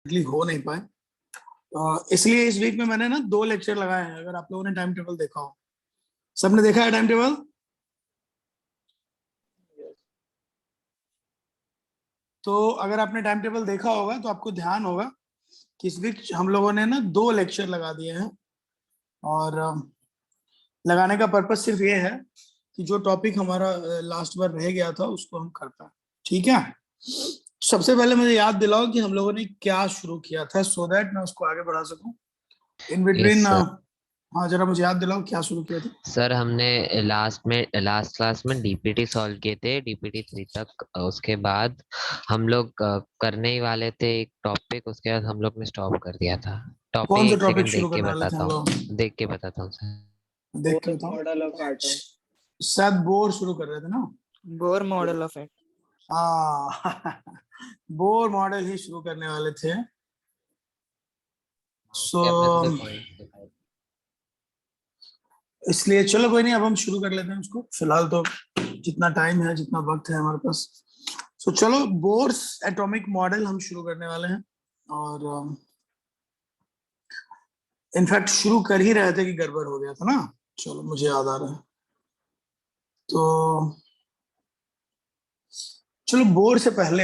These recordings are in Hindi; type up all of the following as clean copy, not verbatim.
हो नहीं पाए। इसलिए इस वीक में मैंने ना 2 लेक्चर लगाए हैं। अगर आप लोगों ने टाइम टेबल देखा हो, सबने देखा है टाइम टेबल? तो अगर आपने टाइम टेबल देखा होगा तो आपको ध्यान होगा कि इस वीक हम लोगों ने ना 2 लेक्चर लगा दिए हैं। और लगाने का पर्पस सिर्फ ये है कि जो टॉपिक हमारा लास्ट बार रह गया था उसको हम कर पाए। ठीक है, सबसे पहले मुझे याद दिलाओ कि हम लोगों ने क्या शुरू किया था, सो दैट मैं उसको आगे बढ़ा सकूं इन यस बिटवीन। सर। हाँ, जरा मुझे याद दिलाओ क्या शुरू किया था। सर हमने लास्ट क्लास में डीपीटी सॉल्व किए थे, डीपीटी 3 तक। उसके बाद हम लोग करने ही वाले थे एक टॉपिक, उसके बाद हम लोग ने स्टॉप कर दिया था। कौन टॉपिक सा एक टॉपिक सेकंड शुरू देख के करने वाले थे बताता हम हूँ, लोग? देख के बताता हूँ सर। देख के बताओ। Model of atom. शायद बोर शुरू कर रहे थे ना? Bohr model of atom. हाँ बोर मॉडल ही शुरू करने वाले थे। सो उसके अपने थोड़े पॉइंट्स दिखाए। इसलिए चलो कोई नहीं, अब हम शुरू कर लेते हैं उसको। फिलहाल तो जितना टाइम है, जितना वक्त है हमारे पास, सो चलो बोर्स एटॉमिक मॉडल हम शुरू करने वाले हैं। और इनफैक्ट शुरू कर ही रहे थे कि गड़बड़ हो गया था ना। चलो मुझे याद आ रहा है। तो चलो बोर से पहले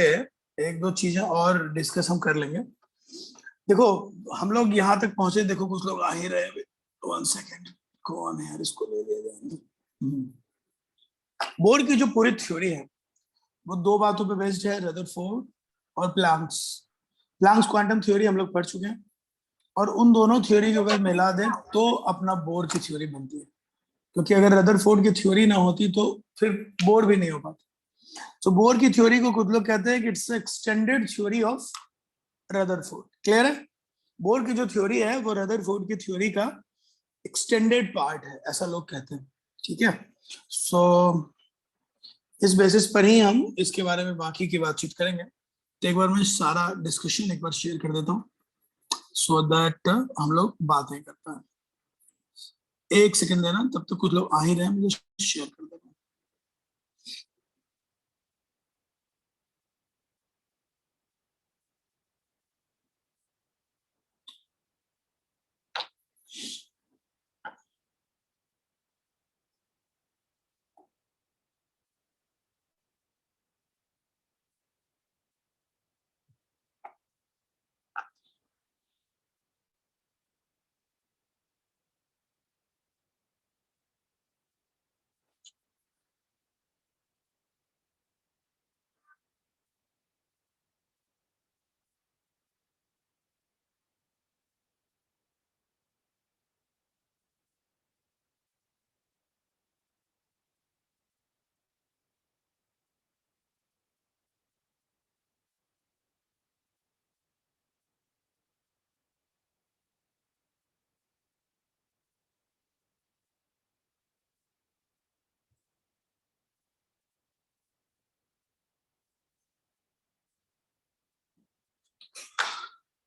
एक दो चीजें और डिस्कस हम कर लेंगे। देखो, हम लोग यहाँ तक पहुंचे, देखो कुछ लोग आ ही रहे हैं। 1 सेकेंड, कौन है यार, इसको ले ले। बोर की जो पूरी थ्योरी है वो 2 बातों पे बेस्ड है, रदरफोर्ड और प्लैंक्स। प्लैंक्स क्वांटम थ्योरी हम लोग पढ़ चुके हैं, और उन दोनों थ्योरी को अगर मिला दें तो अपना बोर की थ्योरी बनती है। क्योंकि अगर रदरफोर्ड की थ्योरी ना होती तो फिर बोर भी नहीं हो पाता। तो बोर की थ्योरी को कुछ लोग कहते हैं कि it's extended theory of Rutherford. Clear है? बोर की जो थ्योरी है वो रदरफोर्ड की थ्योरी का एक्सटेंडेड पार्ट है, ऐसा लोग कहते हैं। ठीक है, सो इस बेसिस पर ही हम इसके बारे में बाकी की बातचीत करेंगे। तो एक बार मैं सारा डिस्कशन एक बार शेयर कर देता हूँ, सो दैट हम लोग बातें कर पाए। 1 सेकंड देना, तब तक कुछ लोग आ ही रहे हैं, मुझे शेयर कर देना।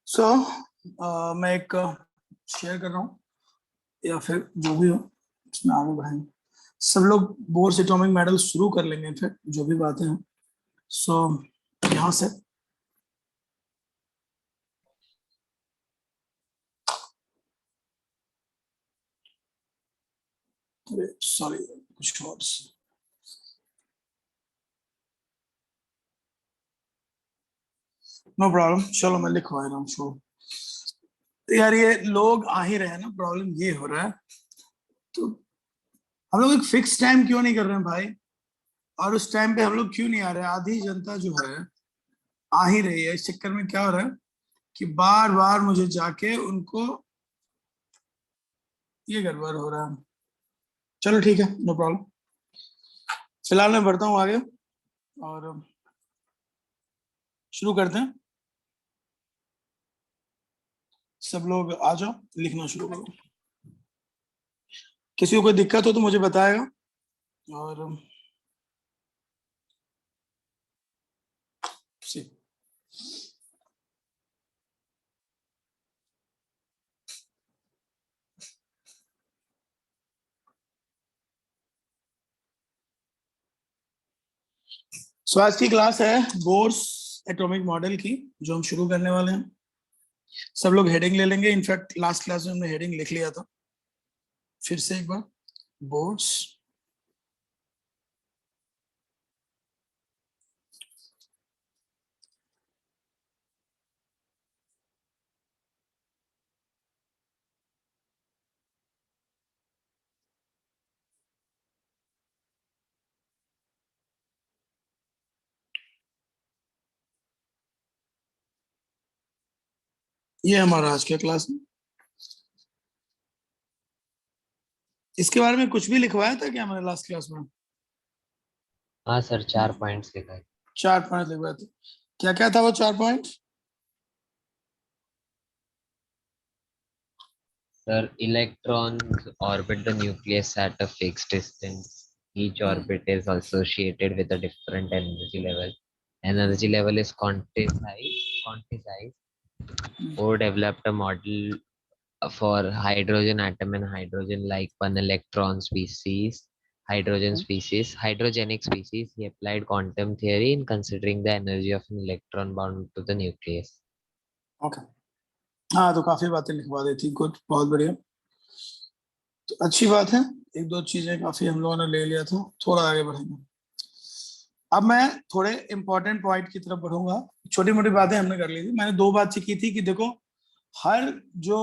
सो मैं एक शेयर कर रहा हूँ, या फिर जो भी हो उसमें आगे बढ़ेंगे। सब लोग बोर से एटॉमिक मॉडल शुरू कर लेंगे, फिर जो भी बातें हैं। सो यहाँ से सॉरी, कुछ शॉर्ट्स, नो प्रॉब्लम। चलो मैं लिखवा रहा हूँ शो। यार ये लोग आ ही रहे हैं ना, प्रॉब्लम ये हो रहा है। तो हम लोग एक फिक्स टाइम क्यों नहीं कर रहे हैं भाई? और उस टाइम पे हम लोग क्यों नहीं आ रहे? आधी जनता जो है आ ही रही है। इस चक्कर में क्या हो रहा है कि बार बार मुझे जाके उनको ये गड़बड़ हो रहा है। चलो ठीक है, नो प्रॉब्लम। फिलहाल मैं बढ़ता हूँ आगे और शुरू करते हैं। सब लोग आ जाओ, लिखना शुरू करो। किसी को कोई दिक्कत हो तो मुझे बताएगा। और सो आज की क्लास है बोर्स एटॉमिक मॉडल की, जो हम शुरू करने वाले हैं। सब लोग हेडिंग ले लेंगे, इनफैक्ट लास्ट क्लास में हमने हेडिंग लिख लिया था। फिर से एक बार, बोर्ड्स, ये हमारा आज का क्लास है। इसके बारे में कुछ भी लिखवाया था क्या मैंने लास्ट क्लास में? हाँ सर, 4 पॉइंट्स लिखा है। 4 पॉइंट लिखवाए थे। क्या क्या था वो 4 point? Sir, electrons orbit the nucleus at a fixed distance. Each orbit is associated with a different energy level. Energy level is quantized. Bohr developed a model for hydrogen atom and hydrogen like one electron species, hydrogenic species. He applied quantum theory in considering the energy of an electron bound to the nucleus. Okay, हाँ तो काफी बातें लिखवा देती। गुड, बहुत बढ़िया, तो अच्छी बात है। एक दो चीजें काफी हम लोगों ने ले लिया था, थोड़ा आगे बढ़ेंगे। अब मैं थोड़े इंपॉर्टेंट पॉइंट की तरफ बढ़ूंगा। छोटी मोटी बातें हमने कर ली थी। मैंने 2 बात की थी कि देखो, हर जो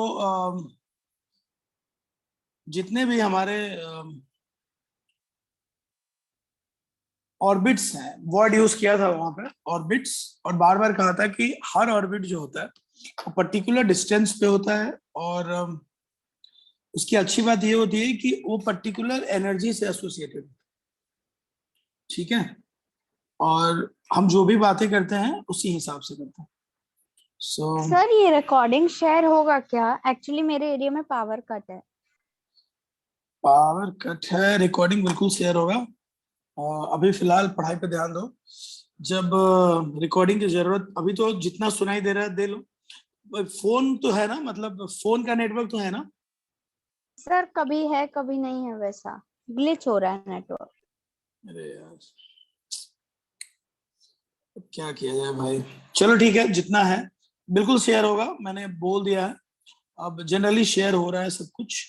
जितने भी हमारे ऑर्बिट्स हैं, वर्ड यूज किया था वहां पे ऑर्बिट्स, और बार बार कहा था कि हर ऑर्बिट जो होता है वो पर्टिकुलर डिस्टेंस पे होता है, और उसकी अच्छी बात ये होती है कि वो पर्टिकुलर एनर्जी से एसोसिएटेड, ठीक है, और हम जो भी बातें करते हैं उसी हिसाब से करते हैं। सर ये रिकॉर्डिंग शेयर होगा क्या? एक्चुअली मेरे एरिया में पावर कट है। पावर कट है, रिकॉर्डिंग बिल्कुल शेयर होगा। अभी फिलहाल पढ़ाई पे ध्यान दो। जब रिकॉर्डिंग की जरूरत, अभी तो जितना सुनाई दे रहा है दे लो। फोन तो है ना, मतलब फोन का नेटवर्क तो है ना? सर कभी है कभी नहीं है, वैसा ग्लिच हो रहा है नेटवर्क। अरे यार, क्या किया जाए भाई। चलो ठीक है, जितना है बिल्कुल शेयर होगा, मैंने बोल दिया है। अब जनरली शेयर हो रहा है सब कुछ।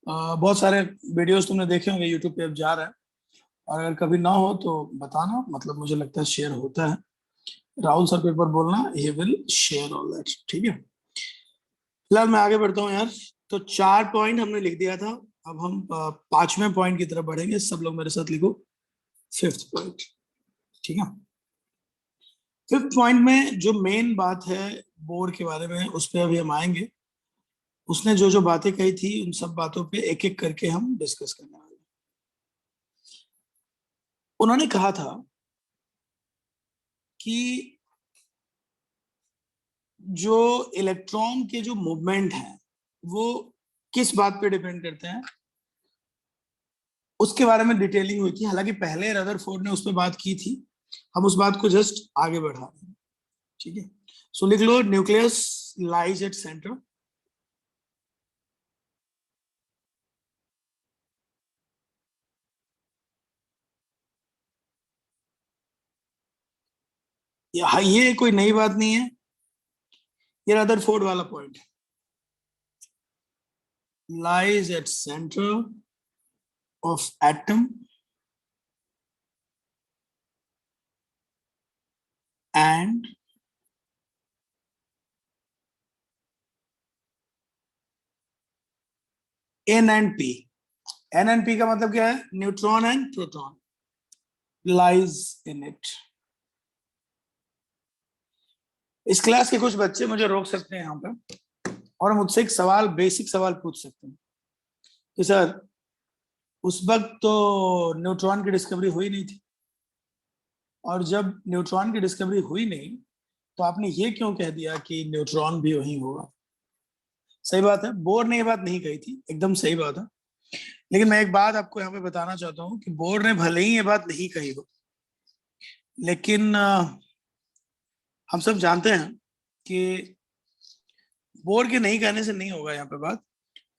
बहुत सारे वीडियोस तुमने देखे होंगे यूट्यूब पे, अब जा रहा है। और अगर कभी ना हो तो बताना, मतलब मुझे लगता है शेयर होता है। राहुल सर को एक बार बोलना, he will share all that, ठीक है। फिलहाल मैं आगे बढ़ता हूँ यार। तो 4 पॉइंट हमने लिख दिया था। अब हम 5वें पॉइंट की तरफ बढ़ेंगे। सब लोग मेरे साथ लिखो 5th पॉइंट, ठीक है। 5th पॉइंट में जो मेन बात है बोर के बारे में, उस पर अभी हम आएंगे। उसने जो जो बातें कही थी उन सब बातों पे एक एक करके हम डिस्कस करने वाले। उन्होंने कहा था कि जो इलेक्ट्रॉन के जो मूवमेंट है वो किस बात पे डिपेंड करते हैं, उसके बारे में डिटेलिंग हुई थी। हालांकि पहले रदरफोर्ड ने उस पर बात की थी, हम उस बात को जस्ट आगे बढ़ा रहे हैं, ठीक है। सो लिख लो, न्यूक्लियस लाइज एट सेंटर, ये कोई नई बात नहीं है, ये रदरफोर्ड वाला पॉइंट है। Lies at centre of atom and N and P. N and P का मतलब क्या है? Neutron and proton lies in it. इस क्लास के कुछ बच्चे मुझे रोक सकते हैं यहाँ पे और मुझसे एक सवाल, बेसिक सवाल पूछ सकते हैं कि सर उस वक्त तो न्यूट्रॉन की डिस्कवरी हुई नहीं थी, और जब न्यूट्रॉन की डिस्कवरी हुई नहीं तो आपने ये क्यों कह दिया कि न्यूट्रॉन भी वहीं होगा? सही बात है, बोर ने ये बात नहीं कही थी, एकदम सही बात है। लेकिन मैं एक बात आपको यहाँ पे बताना चाहता हूँ कि बोर ने भले ही ये बात नहीं कही हो, लेकिन हम सब जानते हैं कि बोर के नहीं कहने से नहीं होगा यहाँ पे बात।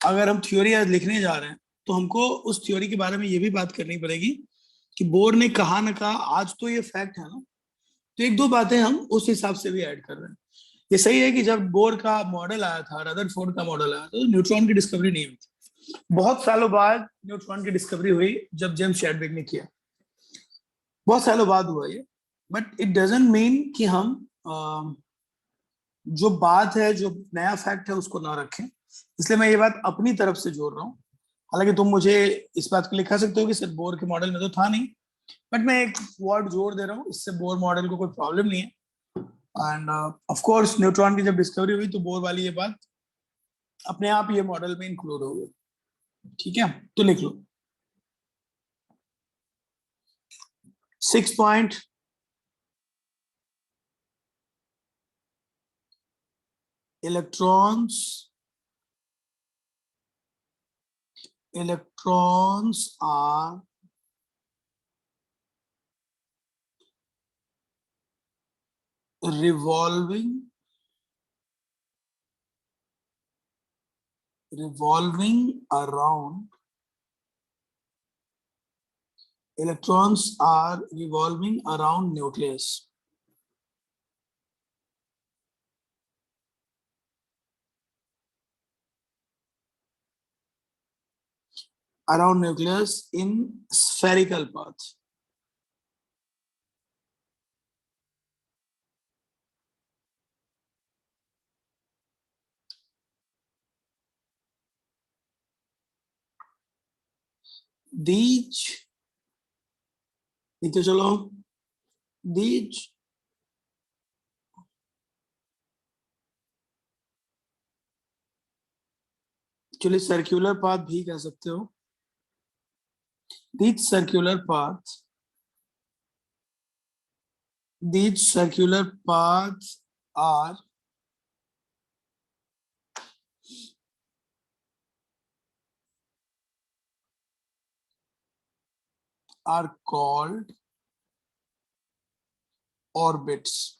अगर हम थ्योरी आज लिखने जा रहे हैं तो हमको उस थ्योरी के बारे में ये भी बात करनी पड़ेगी कि बोर ने कहा ना कहा, आज तो ये फैक्ट है ना, तो एक दो बातें हम उस हिसाब से भी ऐड कर रहे हैं। ये सही है कि जब बोर का मॉडल आया था, रदरफोर्ड का मॉडल आया था, तो न्यूट्रॉन की डिस्कवरी नहीं हुई थी। बहुत सालों बाद न्यूट्रॉन की डिस्कवरी हुई जब जेम्स चैडविक ने किया, बहुत सालों बाद हुआ ये। बट इट डजंट मीन कि हम जो बात है, जो नया फैक्ट है, उसको ना रखें। इसलिए मैं ये बात अपनी तरफ से जोड़ रहा हूँ। हालांकि तुम मुझे इस बात को लिखा सकते हो कि सर बोर के मॉडल में तो था नहीं, बट मैं एक वर्ड जोड़ दे रहा हूँ, इससे बोर मॉडल को कोई प्रॉब्लम नहीं है। एंड ऑफ कोर्स न्यूट्रॉन की जब डिस्कवरी हुई तो बोर वाली ये बात अपने आप ये मॉडल में इंक्लूड हो गई। ठीक है, तो लिख लो 6 point electrons are revolving around nucleus. Around nucleus in spherical path. These, नीचे चलो, these एक्चुअली सर्कुलर पाथ भी कह सकते हो। These circular paths are called orbits.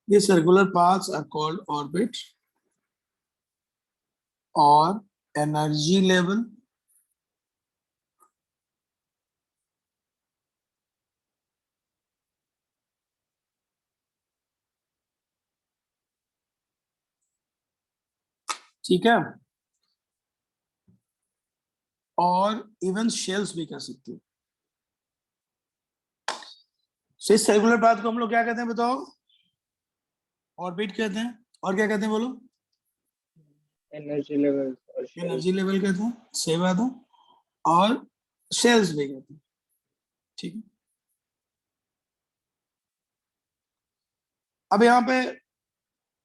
These circular paths are called orbit or energy level ठीक है, और इवन शेल्स भी कह सकते हो। तो इस सर्कुलर पाथ को हम लोग क्या कहते हैं बताओ? ऑर्बिट कहते हैं। और क्या कहते हैं बोलो? Energy level. एनर्जी लेवल कहते हैं, सही बात है। और शेल्स भी कहते हैं, ठीक है। अब यहाँ पे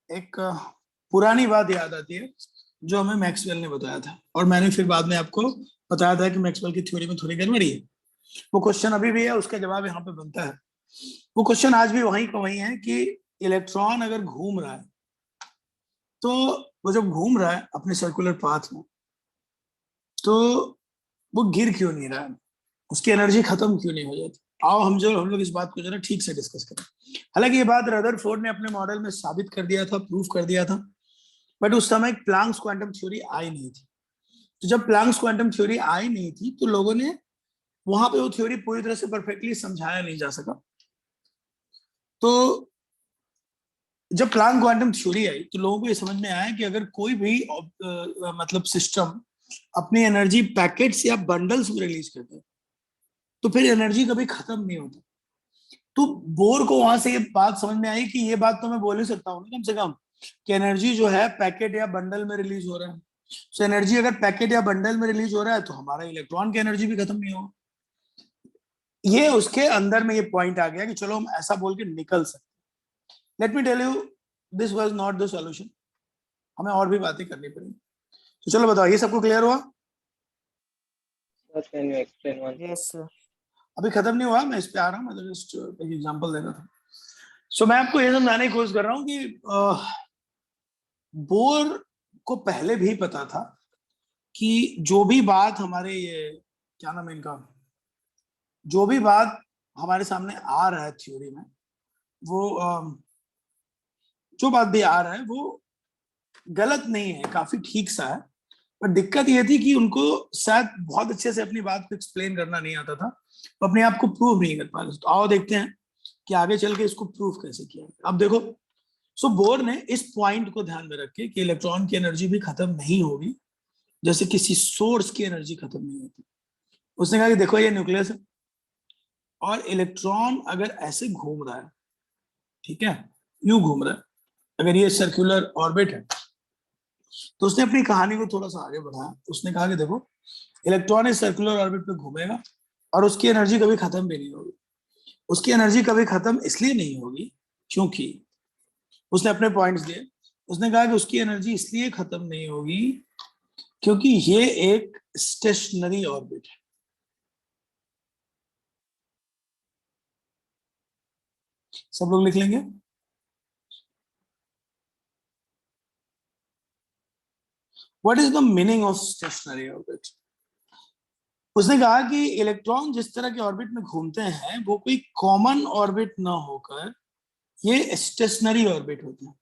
एक पुरानी बात याद आती है जो हमें मैक्सवेल ने बताया था, और मैंने फिर बाद में आपको बताया था कि मैक्सवेल की थ्योरी में थोड़ी गड़बड़ी है। वो क्वेश्चन अभी भी है, उसका जवाब यहाँ पे बनता है। वो क्वेश्चन आज भी वहीं का वहीं है कि इलेक्ट्रॉन अगर घूम रहा है तो वो जब घूम रहा है अपने सर्कुलर पाथ में, तो वो गिर क्यों नहीं रहा है, उसकी एनर्जी खत्म क्यों नहीं हो जाती? आओ हम लोग इस बात को जरा ठीक से डिस्कस करें। हालांकि ये बात रदरफोर्ड ने अपने मॉडल में साबित कर दिया था, प्रूफ कर दिया था, बट उस समय प्लैंक्स क्वांटम थ्योरी आई नहीं थी। तो जब प्लैंक्स क्वांटम थ्योरी आई नहीं थी तो लोगों ने वहां पे वो थ्योरी पूरी तरह से परफेक्टली समझाया नहीं जा सका। तो जब प्लैंक क्वांटम थ्योरी आई तो लोगों को ये समझ में आया कि अगर कोई भी मतलब सिस्टम अपनी एनर्जी पैकेट्स या बंडल्स में रिलीज करते हैं तो फिर एनर्जी कभी खत्म नहीं होती। तो बोर को वहां से ये बात समझ में आई कि ये बात तो मैं बोल ही सकता हूँ कम से कम कि एनर्जी जो है पैकेट या बंडल में रिलीज हो रहा है। तो एनर्जी अगर पैकेट या बंडल में रिलीज हो रहा है तो हमारा इलेक्ट्रॉन की एनर्जी भी खत्म नहीं होगा। ये उसके अंदर में ये पॉइंट आ गया कि चलो हम ऐसा बोल के निकल सकते। Let me tell you, this was not the solution, हमें और भी बातें करनी पड़ी। तो चलो बताओ, ये सबको क्लियर हुआ? Can you explain one? Yes sir. अभी खत्म नहीं हुआ, मैं इस पे आ रहा हूँ, मतलब जस्ट एक एग्जांपल दे रहा था। सो मैं आपको ये समझाने की कोशिश कर रहा हूँ कि बोर को पहले भी पता था कि जो भी बात हमारे ये क्या नाम है इनका, जो भी बात हमारे सामने आ रहा है थ्योरी में, वो जो बात भी आ रहा है वो गलत नहीं है, काफी ठीक सा है। पर दिक्कत ये थी कि उनको शायद बहुत अच्छे से अपनी बात को एक्सप्लेन करना नहीं आता था, तो अपने आप को प्रूव नहीं कर पा रहे। तो आओ देखते हैं कि आगे चल के इसको प्रूव कैसे किया। अब देखो, सो बोर ने इस पॉइंट को ध्यान में रख के कि इलेक्ट्रॉन की एनर्जी भी खत्म नहीं होगी जैसे किसी सोर्स की एनर्जी खत्म नहीं होती। उसने कहा कि देखो ये न्यूक्लियस है और इलेक्ट्रॉन अगर ऐसे घूम रहा है, ठीक है, यूं घूम रहा है, अगर ये सर्कुलर ऑर्बिट है, तो उसने अपनी कहानी को थोड़ा सा आगे बढ़ाया। उसने कहा कि देखो इलेक्ट्रॉन इस सर्कुलर ऑर्बिट पे घूमेगा और उसकी एनर्जी कभी खत्म भी नहीं होगी। उसकी एनर्जी कभी खत्म इसलिए नहीं होगी क्योंकि उसने अपने पॉइंट्स दिए। उसने कहा कि उसकी एनर्जी इसलिए खत्म नहीं होगी क्योंकि ये एक स्टेशनरी ऑर्बिट है। सब लोग लिख लेंगे। What is the meaning of stationery orbit? उसने कहा कि इलेक्ट्रॉन जिस तरह के ऑर्बिट में घूमते हैं वो कोई कॉमन ऑर्बिट ना होकर ये स्टेशनरी ऑर्बिट होते हैं।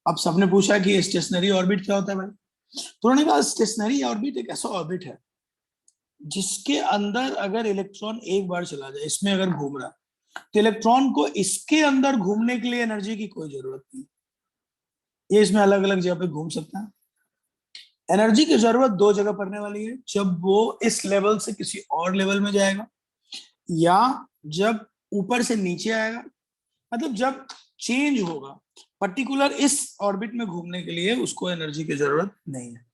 अब सबने पूछा कि स्टेशनरी ऑर्बिट क्या होता है भाई? तो उन्होंने कहा स्टेशनरी ऑर्बिट एक ऐसा ऑर्बिट है जिसके अंदर अगर इलेक्ट्रॉन एक बार चला जाए, इसमें अगर घूम रहा है, तो इलेक्ट्रॉन को इसके अंदर घूमने के लिए एनर्जी की कोई जरूरत नहीं। ये इसमें अलग अलग जगह पे घूम सकता है। एनर्जी की जरूरत दो जगह पड़ने वाली है, जब वो इस लेवल से किसी और लेवल में जाएगा या जब ऊपर से नीचे आएगा, मतलब जब चेंज होगा। पर्टिकुलर इस ऑर्बिट में घूमने के लिए उसको एनर्जी की जरूरत नहीं है,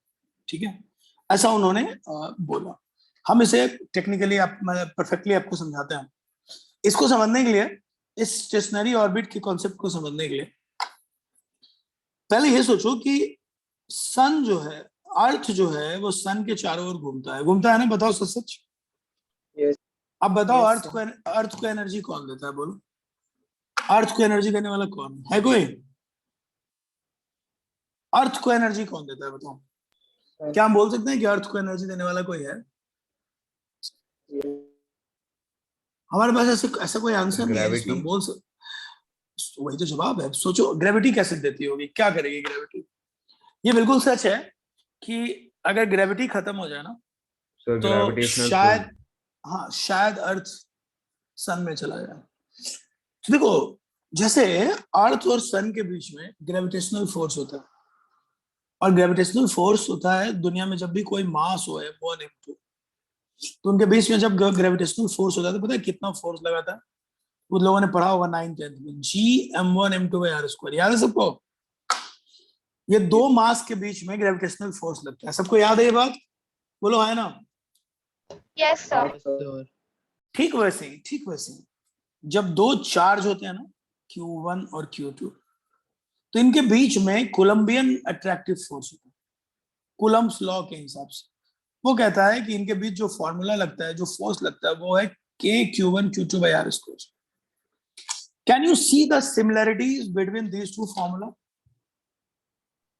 ठीक है, ऐसा उन्होंने बोला। हम इसे टेक्निकली परफेक्टली आपको समझाते हैं। इसको समझने के लिए, इस स्टेशनरी ऑर्बिट के कॉन्सेप्ट को समझने के लिए पहले ये सोचो कि सन जो है, अर्थ जो है, वो सन के चारों ओर घूमता है ना? बताओ सच सच। Yes. अब बताओ Yes, अर्थ को एनर्जी कौन देता है? बोलो, अर्थ को एनर्जी देने वाला कौन है? कोई? अर्थ को एनर्जी कौन देता है बताओ? Sun. क्या हम बोल सकते हैं कि अर्थ को एनर्जी देने वाला कोई है? Yes. हमारे पास ऐसा कोई आंसर नहीं है Gravity. इसमें बोल सकते। वही तो जवाब है। सोचो ग्रेविटी कैसे देती होगी, क्या करेगी ग्रेविटी? ये बिल्कुल सच है कि अगर ग्रेविटी खत्म हो जाए ना, So तो gravitational शायद, pull. हाँ शायद अर्थ सन में चला जाए। तो देखो, जैसे अर्थ और सन के बीच में ग्रेविटेशनल फोर्स होता है, और ग्रेविटेशनल फोर्स होता है दुनिया में जब भी कोई मास हो M1 M2, तो उनके बीच में जब ग्रेविटेशनल फोर्स होता है तो पता है कितना फोर्स लगाता है? उन लोगों ने पढ़ा होगा 9th-10th में, G m1 m2/r²। याद है सबको? ये दो मास के बीच में ग्रेविटेशनल फोर्स लगता है। सबको याद है ये बात? बोलो है ना? Yes sir. Yes, sir. ठीक वैसे ही जब दो चार्ज होते हैं ना, Q1 और Q2, तो इनके बीच में कोलंबियन अट्रैक्टिव फोर्स होता है। कूलम्ब्स लॉ के हिसाब से वो कहता है कि इनके बीच जो फॉर्मूला लगता है, जो फोर्स लगता है, वो है K(Q1 Q2/r²। Can you see the similarities between these two formula?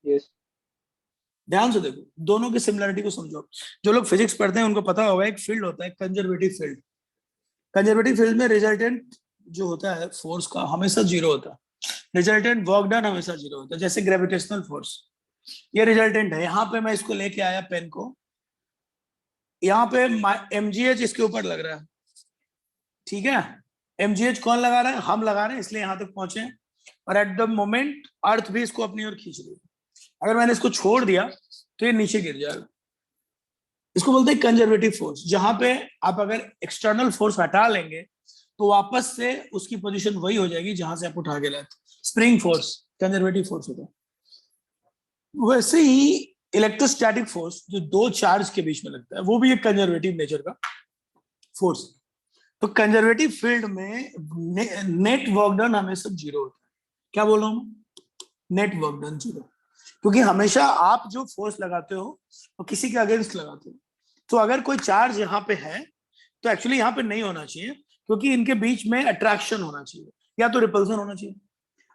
Yes. ध्यान से देखो, दोनों की सिमिलरिटी को समझो। जो लोग फिजिक्स पढ़ते हैं उनको पता होगा एक फील्ड होता है कंजर्वेटिव फील्ड। कंजर्वेटिव फील्ड में रिजल्टेंट जो होता है फोर्स का हमेशा जीरो होता है। रिजल्टेंट वर्क डन हमेशा जीरो होता है। जैसे ग्रेविटेशनल फोर्स, ये रिजल्टेंट है। यहाँ पे मैं इसको लेके आया पेन को, यहाँ पे mgh इसके ऊपर लग रहा है, ठीक है? mgh कौन लगा रहा है? हम लगा रहे हैं, इसलिए यहाँ तक पहुंचे। और एट द मोमेंट अर्थ भी इसको अपनी ओर खींच रही है। अगर मैंने इसको छोड़ दिया तो ये नीचे गिर जाएगा। इसको बोलते हैं कंजर्वेटिव फोर्स। जहां पे आप अगर एक्सटर्नल फोर्स हटा लेंगे तो वापस से उसकी पोजीशन वही हो जाएगी जहां से आप उठा के लाए थे। स्प्रिंग फोर्स कंजर्वेटिव फोर्स होता है। वैसे ही इलेक्ट्रोस्टैटिक फोर्स जो दो चार्ज के बीच में लगता है, वो भी एक कंजर्वेटिव नेचर का फोर्स। तो कंजर्वेटिव फील्ड में नेट वर्क डन हमेशा जीरो होता है। क्या बोल रहा हूं? नेट वर्क डन जीरो, क्योंकि हमेशा आप जो फोर्स लगाते हो वो किसी के अगेंस्ट लगाते हो। तो अगर कोई चार्ज यहाँ पे है तो एक्चुअली यहाँ पे नहीं होना चाहिए, क्योंकि इनके बीच में अट्रैक्शन होना चाहिए या तो रिपल्सन होना चाहिए।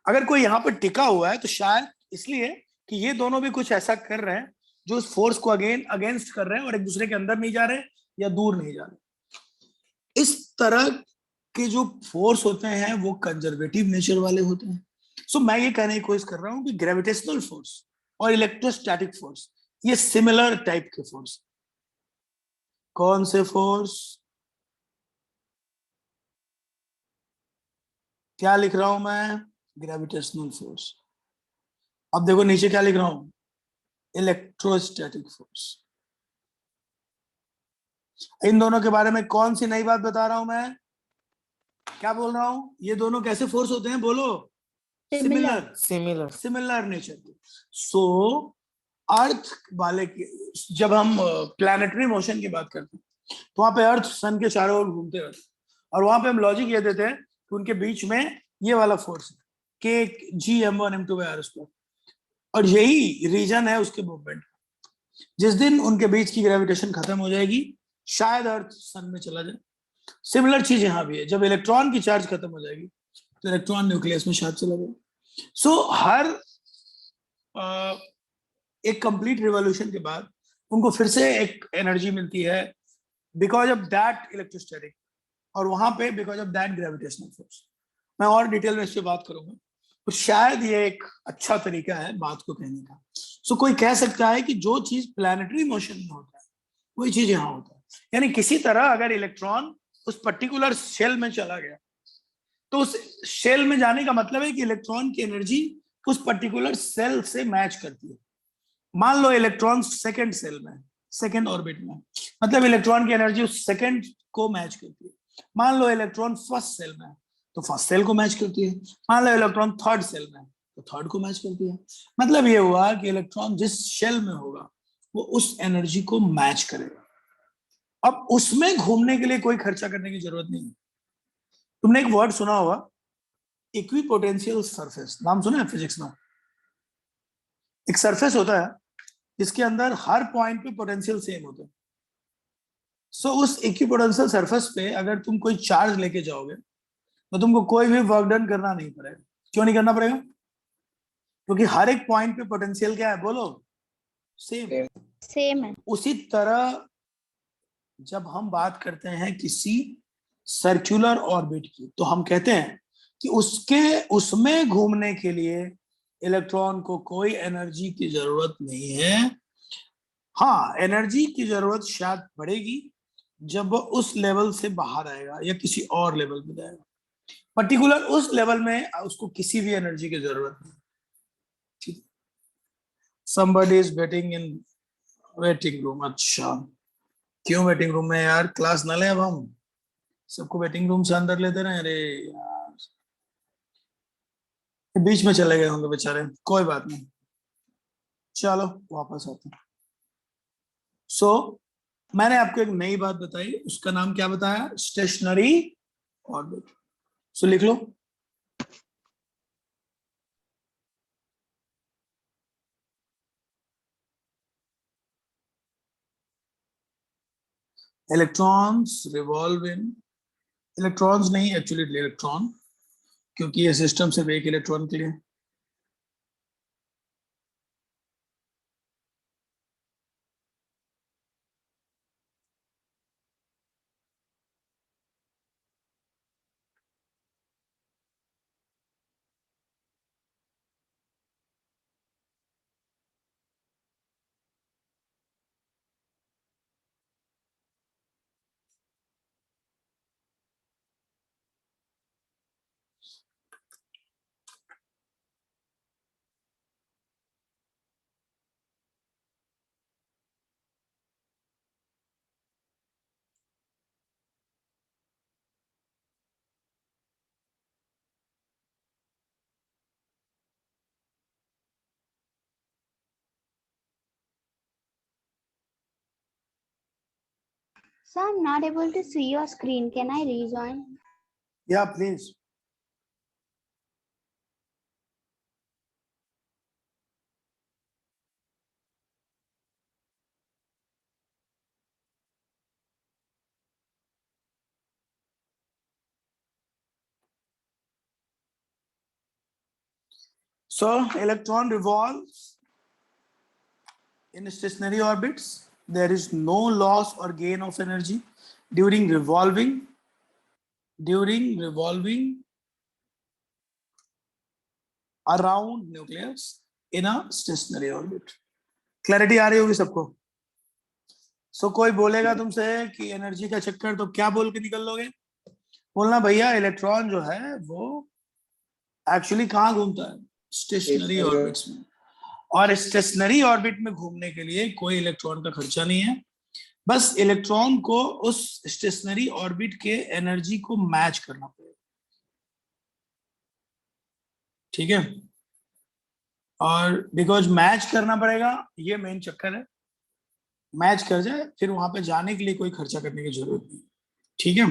अगर कोई यहाँ पे टिका हुआ है तो शायद इसलिए कि ये दोनों भी कुछ ऐसा कर रहे हैं जो उस फोर्स को अगेंस्ट कर रहे हैं और एक दूसरे के अंदर नहीं जा रहे या दूर नहीं जा रहे। इस तरह के जो फोर्स होते हैं वो कंजर्वेटिव नेचर वाले होते हैं। सो मैं ये कहने की कोशिश कर रहा हूं कि ग्रेविटेशनल फोर्स और इलेक्ट्रोस्टैटिक फोर्स ये सिमिलर टाइप के फोर्स। कौन से फोर्स? क्या लिख रहा हूं मैं? Gravitational force. अब देखो नीचे क्या लिख रहा हूं? Electrostatic force. इन दोनों के बारे में कौन सी नई बात बता रहा हूं मैं? क्या बोल रहा हूं? ये दोनों कैसे फोर्स होते हैं, बोलो? सिमिलर। Similar. सिमिलर नेचर के। सो अर्थ वाले के, जब हम प्लैनेटरी मोशन की बात करते हैं तो वहां पे अर्थ सन के चारों ओर घूमते रहते हैं, और वहां पे हम लॉजिक ये देते हैं कि उनके बीच में ये वाला फोर्स है, के G m1m2/r², और यही रीजन है उसके मूवमेंट। जिस दिन उनके बीच की ग्रेविटेशन खत्म हो जाएगी, शायद अर्थ सन में चला जाए। सिमिलर चीज यहां भी है, जब इलेक्ट्रॉन की चार्ज खत्म हो जाएगी तो इलेक्ट्रॉन न्यूक्लियस में शायद चला जाए। सो हर एक कंप्लीट रिवॉल्यूशन के बाद उनको फिर से एक एनर्जी मिलती है बिकॉज ऑफ दैट इलेक्ट्रोस्टैटिक, और वहां पे because of that gravitational force. मैं और डिटेल में इस पे बात करूंगा, तो शायद ये एक अच्छा तरीका है बात को कहने का। सो कोई कह सकता है कि जो चीज प्लैनेटरी मोशन में होता है वही चीज यहाँ होता है। यानी किसी तरह अगर इलेक्ट्रॉन उस पर्टिकुलर शेल में चला गया, तो उस शेल में जाने का मतलब है कि इलेक्ट्रॉन की एनर्जी उस पर्टिकुलर सेल से मैच करती है। मान लो इलेक्ट्रॉन सेकंड सेल में, सेकंड ऑर्बिट में, मतलब इलेक्ट्रॉन की एनर्जी उस सेकंड को मैच करती है। मान लो इलेक्ट्रॉन फर्स्ट सेल में, तो फर्स्ट सेल को मैच करती है। मान लो इलेक्ट्रॉन थर्ड सेल में, तो थर्ड को मैच करती है। मतलब ये हुआ कि इलेक्ट्रॉन जिस शेल में होगा वो उस एनर्जी को मैच करेगा। अब उसमें घूमने के लिए कोई खर्चा करने की जरूरत नहीं है। तुमने एक वर्ड सुना होगा, इक्विपोटेंशियल सरफेस, नाम सुना है फिजिक्स में? एक सरफेस होता है जिसके अंदर हर पॉइंट पे पोटेंशियल सेम होता है। सो उस इक्विपोटेंशियल सरफेस पे अगर तुम कोई चार्ज लेके जाओगे तो तुमको कोई भी वर्क डन करना नहीं पड़ेगा। क्यों नहीं करना पड़ेगा? क्योंकि हर एक पॉइंट पे पोटेंशियल क्या है, बोलो? सेम। सेम है। उसी तरह जब हम बात करते हैं किसी सर्कुलर ऑर्बिट की, तो हम कहते हैं कि उसमें घूमने के लिए इलेक्ट्रॉन को कोई एनर्जी की जरूरत नहीं है। हाँ, एनर्जी की जरूरत शायद पड़ेगी जब वो उस लेवल से बाहर आएगा या किसी और लेवल पे जाएगा। पर्टिकुलर उस लेवल में उसको किसी भी एनर्जी की जरूरत नहीं। ठीक। somebody is waiting in waiting room. अच्छा, क्यों वेटिंग रूम में यार? क्लास ना ले अब हम सबको वेटिंग रूम से अंदर लेते रहे? अरे यार, बीच में चले गए होंगे बेचारे, कोई बात नहीं, चलो वापस आते हैं। सो मैंने आपको एक नई बात बताई, उसका नाम क्या बताया? Stationery orbit. सो लिख लो, इलेक्ट्रॉन्स रिवॉल्व इन, इलेक्ट्रॉन्स नहीं एक्चुअली इलेक्ट्रॉन, क्योंकि ये सिस्टम सिर्फ एक इलेक्ट्रॉन के लिए। So I'm not able to see your screen. Can I rejoin? या please. So electron revolves in stationary orbits. There is no loss or gain of energy during revolving around nucleus in a stationary orbit. Clarity आ रही होगी सबको? सो कोई बोलेगा तुमसे कि एनर्जी का चक्कर, तो क्या बोल के निकल लोगे? बोलना भैया इलेक्ट्रॉन जो है वो एक्चुअली कहाँ घूमता है? स्टेशनरी Stationary ऑर्बिट्स में। और स्टेशनरी ऑर्बिट में घूमने के लिए कोई इलेक्ट्रॉन का खर्चा नहीं है, बस इलेक्ट्रॉन को उस स्टेशनरी ऑर्बिट के एनर्जी को मैच करना पड़ेगा। ठीक है, और बिकॉज मैच करना पड़ेगा, ये मेन चक्कर है। मैच कर जाए फिर वहां पे जाने के लिए कोई खर्चा करने की जरूरत नहीं। ठीक है,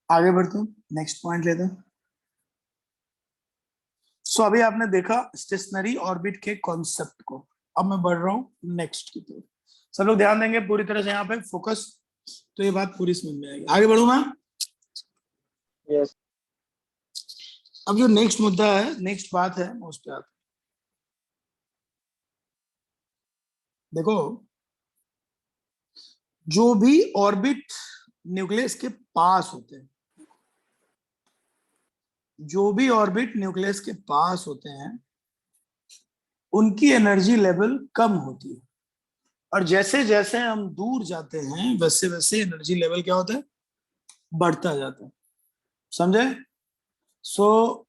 आगे बढ़ते हैं, नेक्स्ट पॉइंट लेते हैं। सो अभी आपने देखा स्टेशनरी ऑर्बिट के कॉन्सेप्ट को, अब मैं बढ़ रहा हूं नेक्स्ट की तरफ। सब लोग ध्यान देंगे पूरी तरह से यहाँ पे फोकस, तो ये बात पूरी समझ में आएगी। आगे बढ़ू मैं। Yes. अब जो नेक्स्ट मुद्दा है, नेक्स्ट बात है, मैं उस पर आता हूं। देखो, जो भी ऑर्बिट न्यूक्लियस के पास होते हैं, जो भी ऑर्बिट न्यूक्लियस के पास होते हैं, उनकी एनर्जी लेवल कम होती है, और जैसे जैसे हम दूर जाते हैं वैसे वैसे एनर्जी लेवल क्या होता है? बढ़ता जाता है। समझे? सो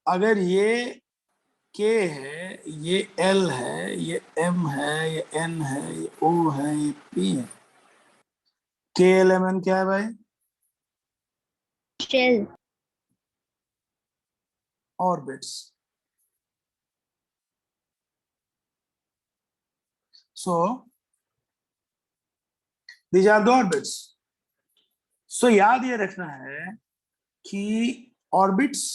अगर ये के है, ये एल है, ये एम है, ये एन है, ये ओ है, ये पी है। के एल एम एन क्या है भाई? Shell. Orbits. So these are the orbits. So याद ये रखना है कि orbits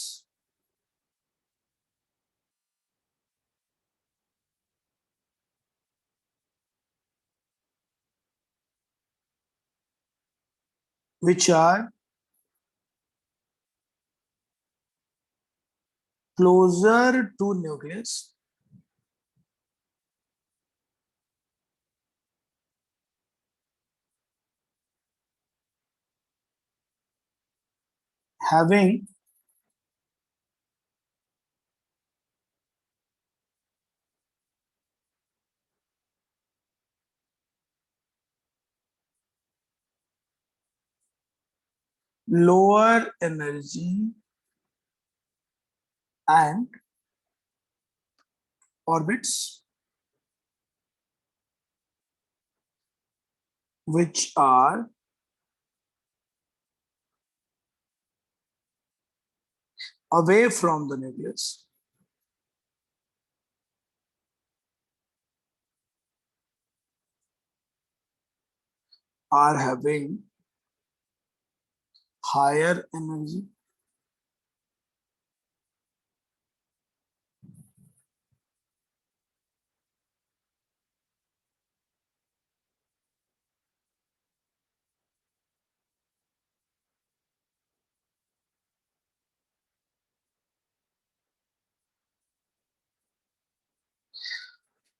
which are closer to nucleus having lower energy and orbits which are away from the nucleus are having higher energy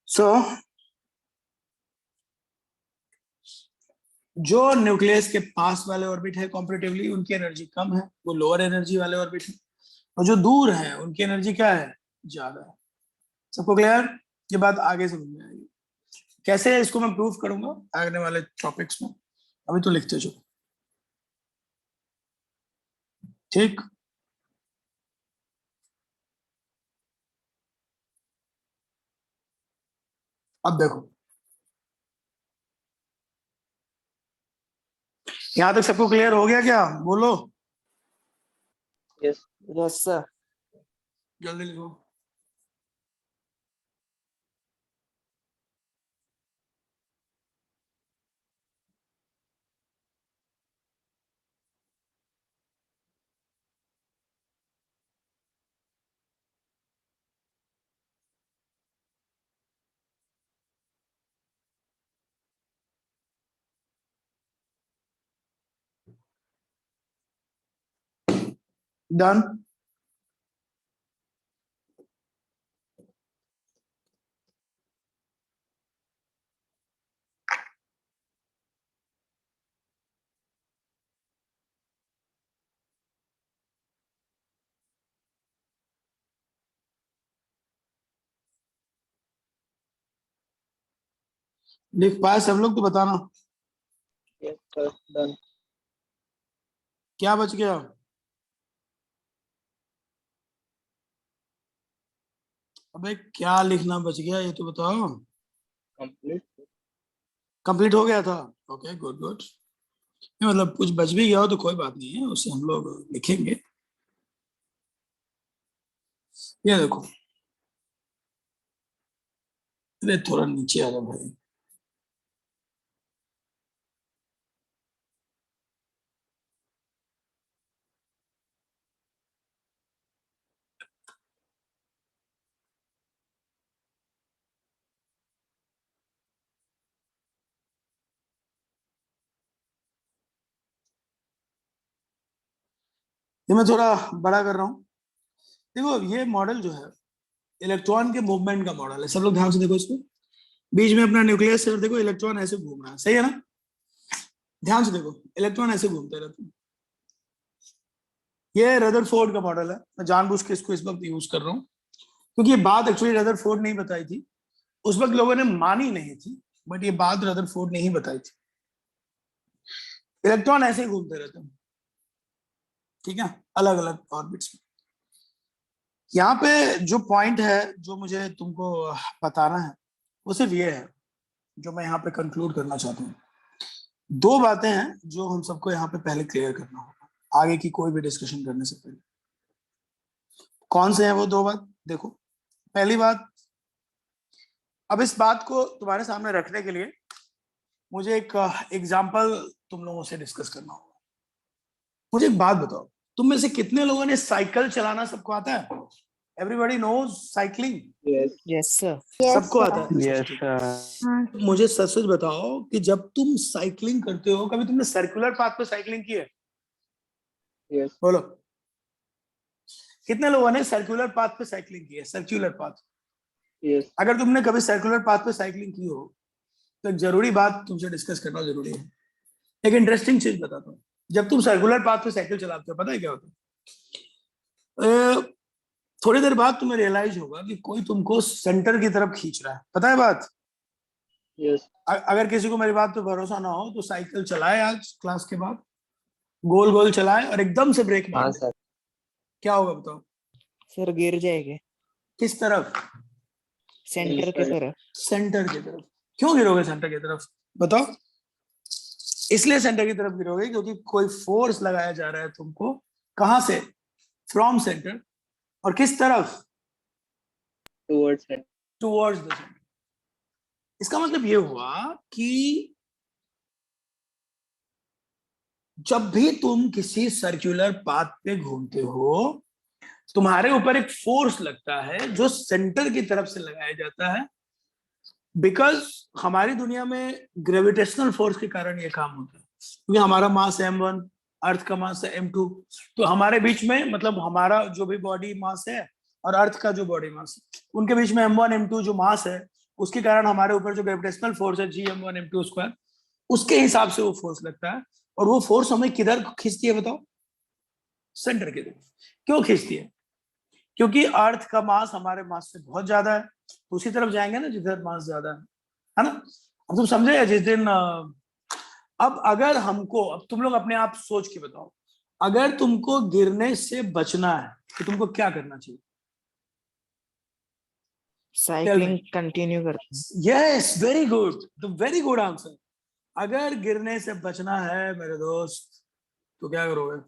so जो न्यूक्लियस के पास वाले ऑर्बिट है कॉम्परेटिवली उनकी एनर्जी कम है, वो लोअर एनर्जी वाले ऑर्बिट है, और जो दूर है उनकी एनर्जी क्या है? ज्यादा है। सबको क्लियर? ये बात आगे समझ में आएगी। कैसे इसको मैं प्रूव करूंगा आगे वाले टॉपिक्स में, अभी तो लिखते चलो। ठीक, अब देखो, यहां तक सबको क्लियर हो गया क्या? बोलो Yes. Yes, sir. जल्दी लिखो। डन। लिख पाए सब लोग तो बताना Yes, sir. Done. क्या बच गया। अबे क्या लिखना बच गया ये तो बताओ। Complete. कंप्लीट हो गया था। Okay good good. मतलब कुछ बच भी गया हो तो कोई बात नहीं है, उसे हम लोग लिखेंगे। ये देखो, अरे थोड़ा नीचे आ जाओ भाई। ये मैं थोड़ा बड़ा कर रहा हूँ। देखो ये मॉडल जो है इलेक्ट्रॉन के मूवमेंट का मॉडल है। सब लोग ध्यान से देखो इसको। बीच में अपना न्यूक्लियस है और देखो इलेक्ट्रॉन ऐसे घूम रहा है, सही है ना? ध्यान से देखो, इलेक्ट्रॉन ऐसे घूमते रहते हैं। ये रदरफोर्ड का मॉडल है। मैं जानबूझ के इसको इस वक्त यूज कर रहा हूँ क्योंकि ये बात एक्चुअली रदरफोर्ड नहीं बताई थी। उस वक्त लोगों ने मानी नहीं थी, बट ये बात रदरफोर्ड ने ही बताई थी। इलेक्ट्रॉन ऐसे ही घूमते रहते हैं, ठीक है, अलग अलग ऑर्बिट्स में। यहाँ पे जो पॉइंट है जो मुझे तुमको बताना है वो सिर्फ ये है, जो मैं यहाँ पे कंक्लूड करना चाहता हूँ। दो बातें हैं जो हम सबको यहाँ पे पहले क्लियर करना होगा आगे की कोई भी डिस्कशन करने से पहले। कौन से हैं वो दो बात? देखो, पहली बात, अब इस बात को तुम्हारे सामने रखने के लिए मुझे एक एग्जाम्पल तुम लोगों से डिस्कस करना होगा। मुझे एक बात बताओ, तुम में से कितने लोगों ने साइकिल चलाना सबको आता है? Everybody knows cycling? Yes. Yes, sir. सबको आता है? Yes, ठीक sir. है। मुझे सच सच बताओ कि जब तुम साइकिलिंग करते हो, कभी तुमने सर्कुलर पाथ पे साइकिलिंग की है? Yes. बोलो, कितने लोगों ने सर्कुलर पाथ पे साइकिलिंग की है? Circular path. Yes. अगर तुमने कभी सर्कुलर पाथ पे साइकिलिंग की हो तो एक जरूरी बात तुमसे डिस्कस करना जरूरी है। एक इंटरेस्टिंग चीज बताता हूँ। जब तुम सर्कुलर पाथ पे साइकिल चलाते हो, पता है क्या होता है? थोड़ी देर बाद तुम्हें रियलाइज होगा कि कोई तुमको सेंटर की तरफ खींच रहा है। पता है बात? Yes. अगर किसी को मेरी बात पे भरोसा ना हो तो साइकिल चलाए आज क्लास के बाद, गोल गोल चलाए और एकदम से ब्रेक मार हाँ दे। सर। क्या होगा बताओ? सर गिर जाएंगे किस तरफ? सेंटर की तरफ। सेंटर की तरफ। क्यों गिरोगे सेंटर की तरफ बताओ? इसलिए सेंटर की तरफ गिरोगे क्योंकि कोई फोर्स लगाया जा रहा है तुमको। कहां से? From centre. और किस तरफ? Towards it. Towards the centre. इसका मतलब ये हुआ कि जब भी तुम किसी सर्कुलर पाथ पे घूमते हो, तुम्हारे ऊपर एक फोर्स लगता है जो सेंटर की तरफ से लगाया जाता है। बिकॉज हमारी दुनिया में ग्रेविटेशनल फोर्स के कारण ये काम होता है, क्योंकि हमारा मास है m1, अर्थ का मास है m2। तो हमारे बीच में, मतलब हमारा जो भी बॉडी मास है और अर्थ का जो बॉडी मास है, उनके बीच में m1 m2 जो मास है, उसके कारण हमारे ऊपर जो ग्रेविटेशनल फोर्स है Gm1 m2 स्क्वायर, उसके हिसाब से वो फोर्स लगता है। और वो फोर्स हमें किधर खींचती है बताओ? सेंटर की तरफ। क्यों खींचती है? क्योंकि अर्थ का मास हमारे मास से बहुत ज्यादा है, तो उसी तरफ जाएंगे ना जिधर मास ज्यादा है ना? अब तुम समझे जिस दिन अब अगर हमको, अब तुम लोग अपने आप सोच के बताओ, अगर तुमको गिरने से बचना है तो तुमको क्या करना चाहिए? साइकिलिंग कंटिन्यू करते हैं। Yes, very good, the very good answer. अगर गिरने से बचना है मेरे दोस्त तो क्या करोगे?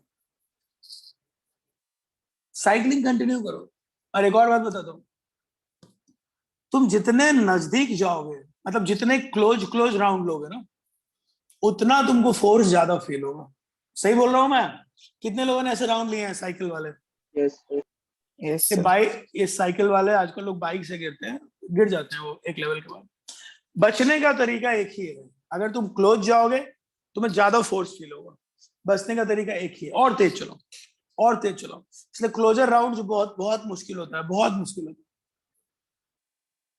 साइकिलिंग कंटिन्यू करो। और एक और बात बताता हूँ, तुम जितने नजदीक जाओगे, मतलब जितने क्लोज क्लोज राउंड लोगे ना, उतना तुमको फोर्स ज्यादा फील होगा। सही बोल रहा हूं मैं? कितने लोगों ने ऐसे राउंड लिए हैं साइकिल वाले? Yes. यस ये सर। बाइक, ये साइकिल वाले आजकल लोग बाइक से गिरते हैं, गिर जाते हैं वो एक लेवल के बाद। बचने का तरीका एक ही है। अगर तुम क्लोज जाओगे तुम्हें ज्यादा फोर्स फील होगा। बचने का तरीका एक ही है, और तेज चलो, और तेज चलो। इसलिए क्लोजर राउंड जो बहुत बहुत मुश्किल होता है, बहुत मुश्किल होता है।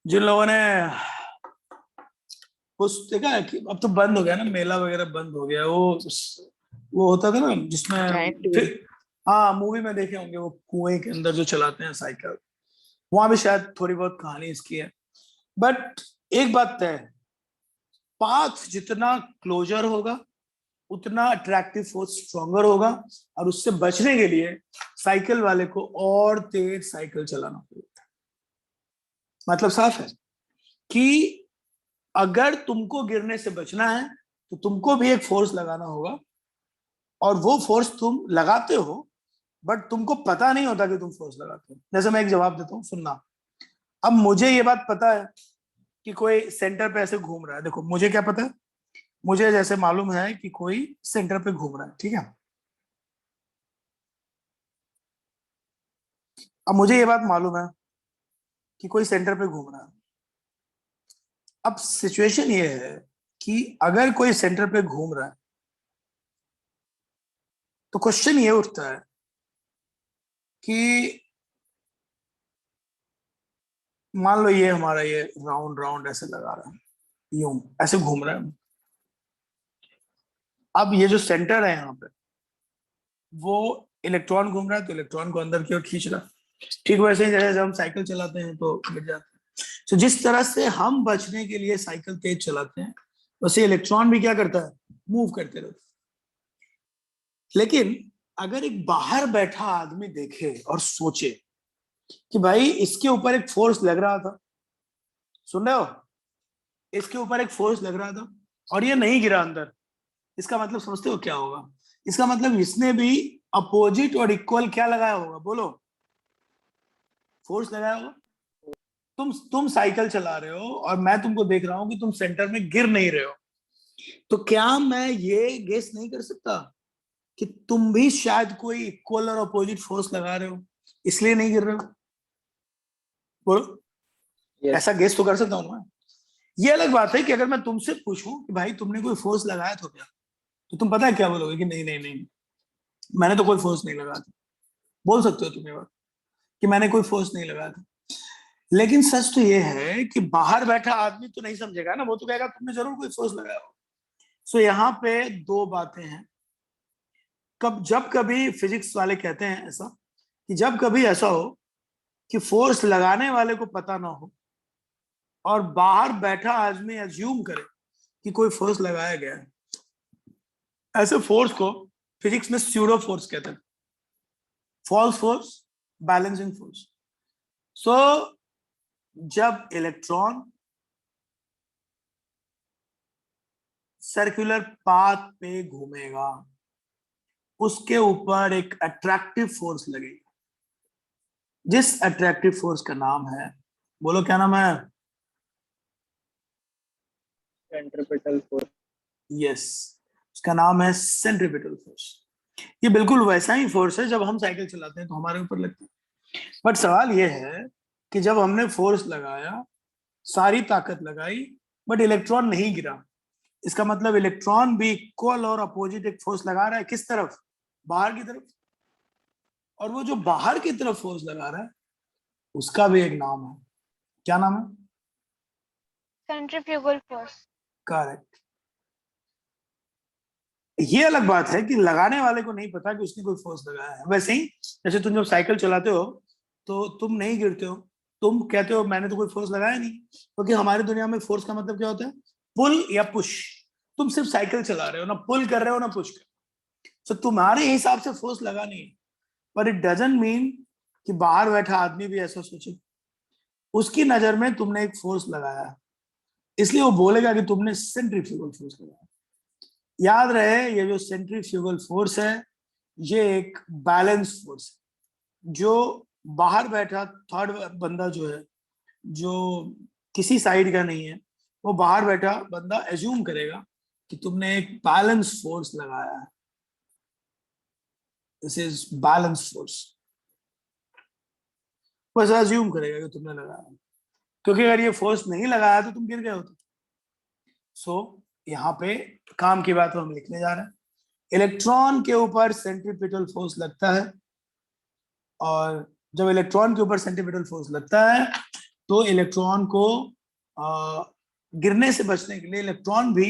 जिन लोगों ने उस देखा है कि अब तो बंद हो गया ना, मेला वगैरह बंद हो गया, वो होता था ना जिसमें Giant wheel. फिर, हाँ मूवी में देखे होंगे वो कुएं के अंदर जो चलाते हैं साइकिल, वहां भी शायद थोड़ी बहुत कहानी इसकी है। बट एक बात तय है, पाथ जितना क्लोजर होगा उतना अट्रैक्टिव फोर्स स्ट्रॉन्गर होगा, और उससे बचने के लिए साइकिल वाले को और तेज साइकिल चलाना पड़ेगा। मतलब साफ है कि अगर तुमको गिरने से बचना है तो तुमको भी एक फोर्स लगाना होगा, और वो फोर्स तुम लगाते हो बट तुमको पता नहीं होता कि तुम फोर्स लगाते हो। जैसे मैं एक जवाब देता हूँ, सुनना। अब मुझे ये बात पता है कि कोई सेंटर पे ऐसे घूम रहा है। देखो मुझे क्या पता है, मुझे जैसे मालूम है कि कोई सेंटर पे घूम रहा है, ठीक है। अब मुझे ये बात मालूम है कि कोई सेंटर पे घूम रहा है। अब सिचुएशन ये है कि अगर कोई सेंटर पे घूम रहा है तो क्वेश्चन ये उठता है कि मान लो ये हमारा ये राउंड राउंड ऐसे लगा रहा है, यूं ऐसे घूम रहा है। अब ये जो सेंटर है यहाँ पे, वो इलेक्ट्रॉन घूम रहा है तो इलेक्ट्रॉन को अंदर की ओर खींच रहा है। ठीक वैसे ही जैसे जब हम साइकिल चलाते हैं तो गिर जाते हैं। तो जिस तरह से हम बचने के लिए साइकिल तेज चलाते हैं, वैसे इलेक्ट्रॉन भी क्या करता है, मूव करते रहता है। लेकिन अगर एक बाहर बैठा आदमी देखे और सोचे कि भाई इसके ऊपर एक फोर्स लग रहा था, सुन रहे हो, इसके ऊपर एक फोर्स लग रहा था और ये नहीं गिरा अंदर, इसका मतलब समझते हो क्या होगा? इसका मतलब इसने भी अपोजिट और इक्वल क्या लगाया होगा, बोलो, फोर्स लगाया होगा। तुम साइकिल चला रहे हो और मैं तुमको देख रहा हूं कि तुम सेंटर में गिर नहीं रहे हो, तो क्या मैं ये गेस नहीं कर सकता कि तुम भी शायद कोई इक्वल और अपोजिट फोर्स लगा रहे हो, इसलिए नहीं गिर रहे हो? बोलो, Yes. ऐसा गेस तो कर सकता हूं मैं। ये अलग बात है कि अगर मैं तुमसे पूछूं कि भाई तुमने कोई फोर्स लगाया था क्या, तो तुम पता है क्या बोलोगे कि नहीं नहीं नहीं, मैंने तो कोई फोर्स नहीं लगाया था। बोल सकते हो तुम ये बात कि मैंने कोई फोर्स नहीं लगाया था। लेकिन सच तो ये है कि बाहर बैठा आदमी तो नहीं समझेगा ना, वो तो कहेगा तुमने जरूर कोई फोर्स लगाया हो। सो यहाँ पे दो बातें हैं। जब कभी फिजिक्स वाले कहते हैं ऐसा, कि जब कभी ऐसा हो कि फोर्स लगाने वाले को पता ना हो और बाहर बैठा आदमी अज्यूम करे कि कोई फोर्स लगाया गया है, ऐसे फोर्स को फिजिक्स में स्यूडो फोर्स कहते हैं, फॉल्स फोर्स, बैलेंसिंग फोर्स। सो जब इलेक्ट्रॉन सर्कुलर पाथ पे घूमेगा, उसके ऊपर एक अट्रैक्टिव फोर्स लगेगा, जिस अट्रैक्टिव फोर्स का नाम है, बोलो क्या नाम है? Centripetal force. यस, उसका नाम है सेंट्रीपिटल फोर्स। ये बिल्कुल वैसा ही फोर्स है जब हम साइकिल चलाते हैं तो हमारे ऊपर लगता है। बट सवाल ये है कि जब हमने फोर्स लगाया, सारी ताकत लगाई, बट इलेक्ट्रॉन नहीं गिरा, इसका मतलब इलेक्ट्रॉन भी इक्वल और अपोजिट एक फोर्स लगा रहा है। किस तरफ? बाहर की तरफ। और वो जो बाहर की तरफ फोर्स लगा रहा है उसका भी एक नाम है। क्या नाम है? Centrifugal force. करेक्ट। ये अलग बात है कि लगाने वाले को नहीं पता कि उसने कोई फोर्स लगाया है। वैसे ही जैसे तुम जब साइकिल चलाते हो तो तुम नहीं गिरते हो, तुम कहते हो मैंने तो कोई फोर्स लगाया नहीं, क्योंकि हमारी दुनिया में फोर्स का मतलब क्या होता है? पुल या पुश। तुम सिर्फ साइकिल चला रहे हो, ना पुल कर रहे हो ना पुश कर रहे हो। तो तुम्हारे हिसाब से फोर्स लगा नहीं है, पर इट डजंट मीन कि बाहर बैठा आदमी भी ऐसा सोचे। उसकी नजर में तुमने एक फोर्स लगाया है, इसलिए वो बोलेगा कि तुमने सेंट्रीफ्यूगल फोर्स लगाया। याद रहे, ये जो सेंट्रीफ्यूगल फोर्स है ये एक बैलेंस फोर्स है। जो बाहर बैठा थर्ड बंदा जो है, जो किसी साइड का नहीं है, वो बाहर बैठा बंदा एज्यूम करेगा कि तुमने एक बैलेंस फोर्स लगाया है। This is balance force. बस एज्यूम करेगा कि तुमने लगाया है, क्योंकि अगर ये फोर्स नहीं लगाया तो तुम गिर गए होते। सो यहाँ पे काम की बात हम लिखने जा रहे हैं। इलेक्ट्रॉन के ऊपर सेंट्रीपिटल फोर्स लगता है, और जब इलेक्ट्रॉन के ऊपर सेंट्रीपिटल फोर्स लगता है तो इलेक्ट्रॉन को गिरने से बचने के लिए इलेक्ट्रॉन भी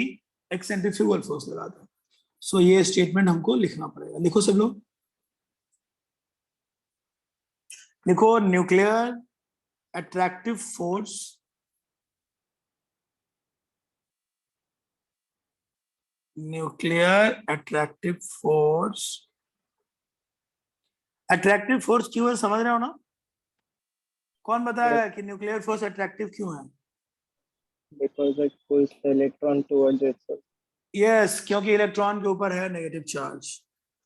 एक सेंट्रीफ्यूगल फोर्स लगाता है। सो ये स्टेटमेंट हमको लिखना पड़ेगा। लिखो सब लोग, लिखो nuclear attractive force nuclear attractive force की वर्ड समझ रहे हो ना? कौन बताया कि न्यूक्लियर फोर्स अट्रैक्टिव क्यों है? Because it pulls the electron towards itself. Yes, क्योंकि इलेक्ट्रॉन के ऊपर है नेगेटिव चार्ज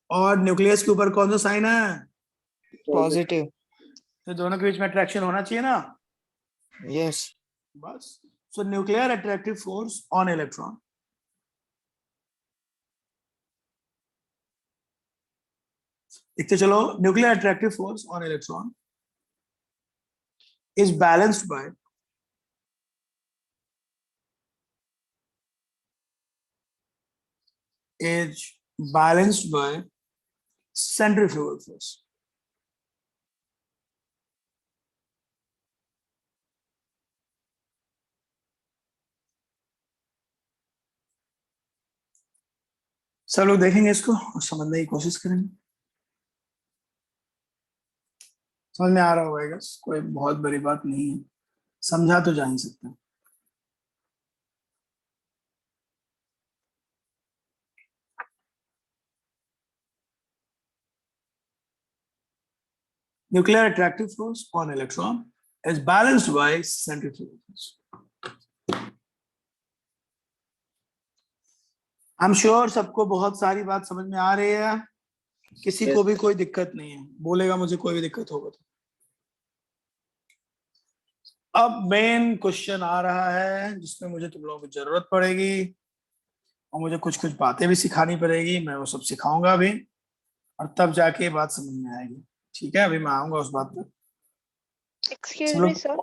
और न्यूक्लियस के ऊपर कौन सा साइन है? पॉजिटिव। तो दोनों के बीच में अट्रैक्शन होना चाहिए ना? यस। बस। सो nuclear attractive force on electron लिखते चलो। Nuclear attractive force on electron is balanced bye centrifugal force. सब लोग देखेंगे इसको और समझने की कोशिश करेंगे। समझ में आ रहा होगा, कोई बहुत बड़ी बात नहीं है, समझा तो जा ही सकते हैं। Nuclear attractive force on electron is balanced by centrifugal force. I'm sure सबको बहुत सारी बात समझ में आ रही है, किसी को भी कोई दिक्कत नहीं है, बोलेगा मुझे कोई भी दिक्कत होगा तो। अब मेन क्वेश्चन आ रहा है जिसमें मुझे तुम लोगों की जरूरत पड़ेगी और मुझे कुछ कुछ बातें भी सिखानी पड़ेगी, मैं वो सब सिखाऊंगा अभी और तब जाके ये बात समझ में आएगी। ठीक है, अभी मैं आऊंगा उस बात पर। Excuse me sir.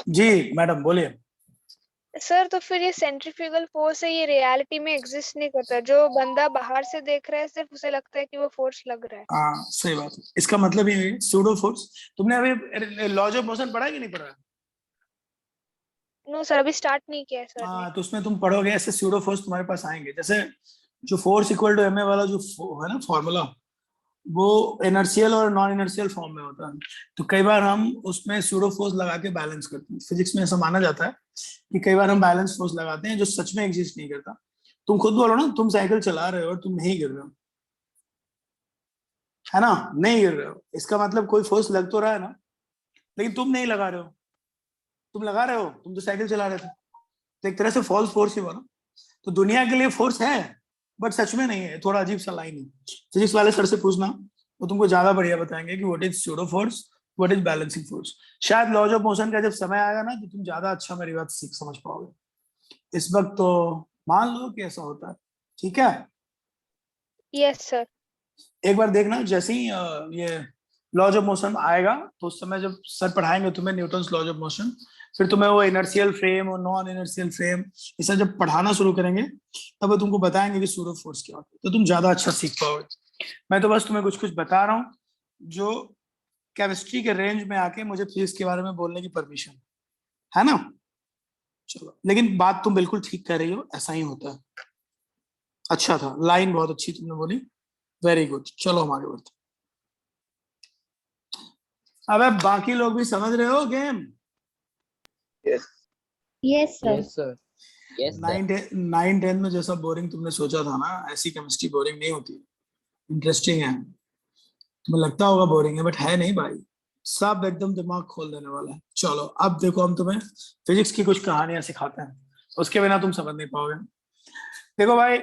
जी मैडम बोलिए। सर तो फिर ये सेंट्रीफ्यूगल फोर्स है, ये रियलिटी में एग्जिस्ट नहीं करता, जो बंदा बाहर से देख रहा है सिर्फ उसे लगता है कि वो फोर्स लग रहा है। हाँ सही बात है, इसका मतलब ये है सूडो फोर्स। तुमने अभी लॉज ऑफ मोशन पढ़ा कि नहीं पढ़ा? नो सर, अभी स्टार्ट नहीं किया है सर ने। हाँ तो उसमें तुम पढ़ोगे ऐसे सूडो फोर्स तुम्हारे पास आएंगे, जैसे जो force equal to M A वाला जो है ना फॉर्मूला, वो इनर्शियल और नॉन इनर्शियल फॉर्म में होता है। तो कई बार हम उसमें सूडो फोर्स लगा के बैलेंस करते हैं। फिजिक्स में ऐसा माना जाता है कि कई बार हम बैलेंस फोर्स लगाते हैं जो सच में एग्जिस्ट नहीं करता। तुम खुद बोलो ना, तुम साइकिल चला रहे हो और तुम नहीं गिर रहे हो, है ना? नहीं गिर रहे हो, इसका मतलब कोई फोर्स लग तो रहा है ना, लेकिन तुम नहीं लगा रहे हो। तुम लगा रहे हो, तुम तो साइकिल चला रहे थे, तो एक तरह से फॉल्स फोर्स ही हुआ ना। तो दुनिया के लिए फोर्स है बट सच में नहीं है, थोड़ा अजीब सा लाइन है। फिजिक्स वाले सर से पूछना वो तुमको ज्यादा बढ़िया बताएंगे कि what is pseudo force, what is balancing force. शायद लॉज ऑफ मोशन का जब समय आएगा ना तो तुम ज्यादा अच्छा मेरी बात सीख समझ पाओगे। इस वक्त तो मान लो कि ऐसा होता है। ठीक है, यस सर। एक बार देखना जैसे ही ये लॉज ऑफ मोशन आएगा तो उस समय जब सर पढ़ाएंगे तुम्हें न्यूटन्स लॉज ऑफ मोशन, फिर तुम्हें वो इनर्शियल फ्रेम और नॉन इनर्शियल फ्रेम इसे जब पढ़ाना शुरू करेंगे तब वो तुमको बताएंगे कि सूडो फोर्स क्या होता है, तो तुम ज्यादा अच्छा सीख पाओगे। मैं तो बस तुम्हें कुछ कुछ बता रहा हूँ जो केमिस्ट्री के रेंज में आके मुझे फिजिक्स के बारे में बोलने की परमिशन है ना। चलो, लेकिन बात तुम बिल्कुल ठीक कर रही हो, ऐसा ही होता है। अच्छा था, लाइन बहुत अच्छी तुमने बोली, वेरी गुड। चलो हम आगे बढ़ते। अबे बाकी लोग भी समझ रहे हो game? Yes. Yes sir. Yes, sir. Yes, sir. 9-10 में जैसा बोरिंग तुमने सोचा था ना, ऐसी केमिस्ट्री बोरिंग नहीं होती, इंटरेस्टिंग है। तुम्हें लगता होगा बोरिंग है बट है नहीं भाई, सब एकदम दिमाग खोल देने वाला है। चलो अब देखो, हम तुम्हें फिजिक्स की कुछ कहानियां सिखाते हैं, उसके बिना तुम समझ नहीं पाओगे। देखो भाई,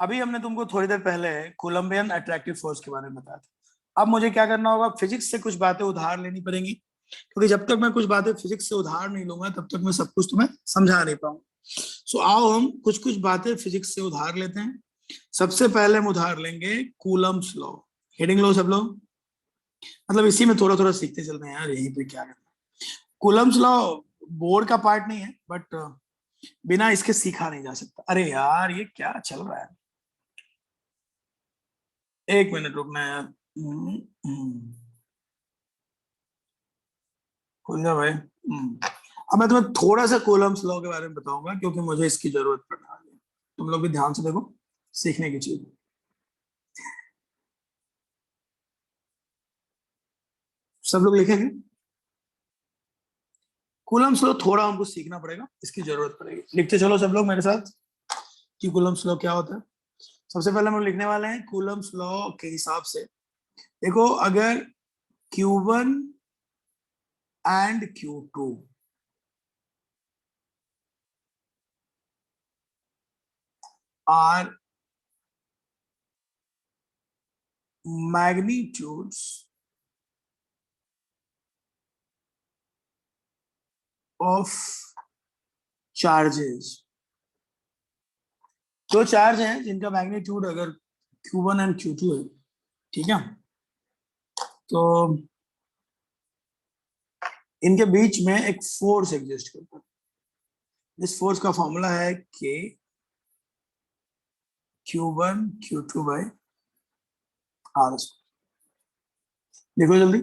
अभी हमने तुमको थोड़ी देर पहले कोलंबियन अट्रैक्टिव फोर्स के बारे में बताया था। अब मुझे क्या करना होगा, फिजिक्स से कुछ बातें उधार लेनी पड़ेंगी, क्योंकि जब तक मैं कुछ बातें फिजिक्स से उधार नहीं लूंगा तब तक मैं सब कुछ तुम्हें समझा नहीं पाऊंगा। सो आओ हम कुछ कुछ बातें फिजिक्स से उधार लेते हैं। सबसे पहले हम उधार लेंगे कूलम्ब्स लॉ। हेडिंग लो सब लोग, मतलब इसी में थोड़ा थोड़ा सीखते चलते हैं यार, यहीं पे क्या करना है। कूलम्ब्स लॉ बोर्ड का पार्ट नहीं है बट बिना इसके सीखा नहीं जा सकता। अरे यार ये क्या चल रहा है, एक मिनट रुकना यार। खुल जा भाई। अब मैं तुम्हें थोड़ा सा कूलम्ब्स लॉ के बारे में बताऊंगा क्योंकि मुझे इसकी जरूरत पड़ने वाली है। तुम लोग भी ध्यान से देखो, सीखने की चीज। सब लोग लिखेंगे? कूलम्ब्स लॉ थोड़ा हमको सीखना पड़ेगा, इसकी जरूरत पड़ेगी। लिखते चलो सब लोग मेरे साथ कि कूलम्ब्स लॉ क्या होता है। सबसे पहले हम लिखने वाले हैं कूलम्ब्स लॉ के हिसाब से। देखो, अगर Q1 and Q2 are magnitudes of charges. दो चार्ज हैं जिनका मैग्नीट्यूड अगर Q1 एंड Q2 है, ठीक है, तो इनके बीच में एक फोर्स एग्जिस्ट करता है। इस फोर्स का फॉर्मूला है K Q1 Q2 by R। देखो जल्दी,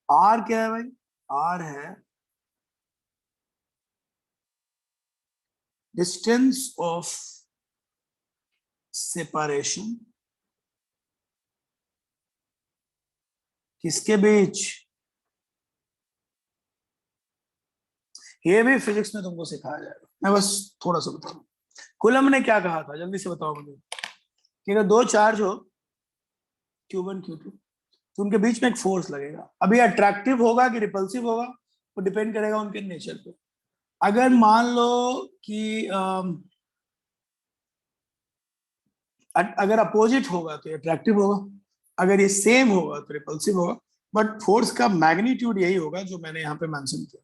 R क्या है भाई? R है डिस्टेंस ऑफ सेपरेशन किसके बीच? ये भी फिजिक्स में तुमको सिखाया जाएगा, मैं बस थोड़ा सा बता रहा हूं। कूलम ने क्या कहा था, जल्दी से बताओ मुझे, कि अगर दो चार्ज हो Q1 Q2 तो उनके बीच में एक फोर्स लगेगा। अभी अट्रैक्टिव होगा कि रिपल्सिव होगा वो डिपेंड करेगा उनके नेचर पे। अगर मान लो कि अगर अपोजिट होगा तो अट्रैक्टिव होगा, अगर ये सेम होगा तो रिपल्सिव होगा, बट फोर्स का मैग्नीट्यूड यही होगा जो मैंने यहाँ पे मेंशन किया,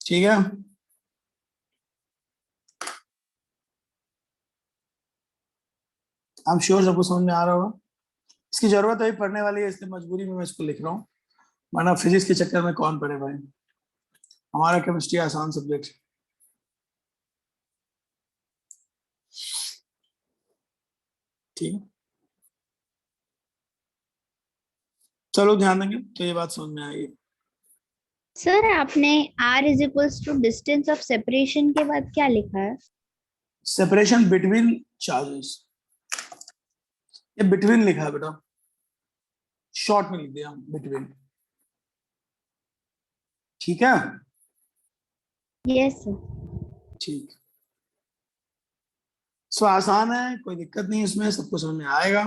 ठीक है। आई एम श्योर सबको समझ में आ रहा होगा। इसकी जरूरत अभी पढ़ने वाली है, इसलिए मजबूरी में मैं इसको लिख रहा हूँ, वरना फिजिक्स के चक्कर में कौन पढ़े भाई। हमारा केमिस्ट्री आसान सब्जेक्ट है, ठीक है। चलो ध्यान देंगे तो ये बात समझ में आएगी। सर आपने R is equals to distance of separation के बाद क्या लिखा है? सेपरेशन बिटवीन चार्जेस, ये बिटवीन लिखा है बेटा, शॉर्ट में लिख दिया बिटवीन, ठीक है। Yes sir. ठीक, सो आसान है, कोई दिक्कत नहीं इसमें, सबको समझ में आएगा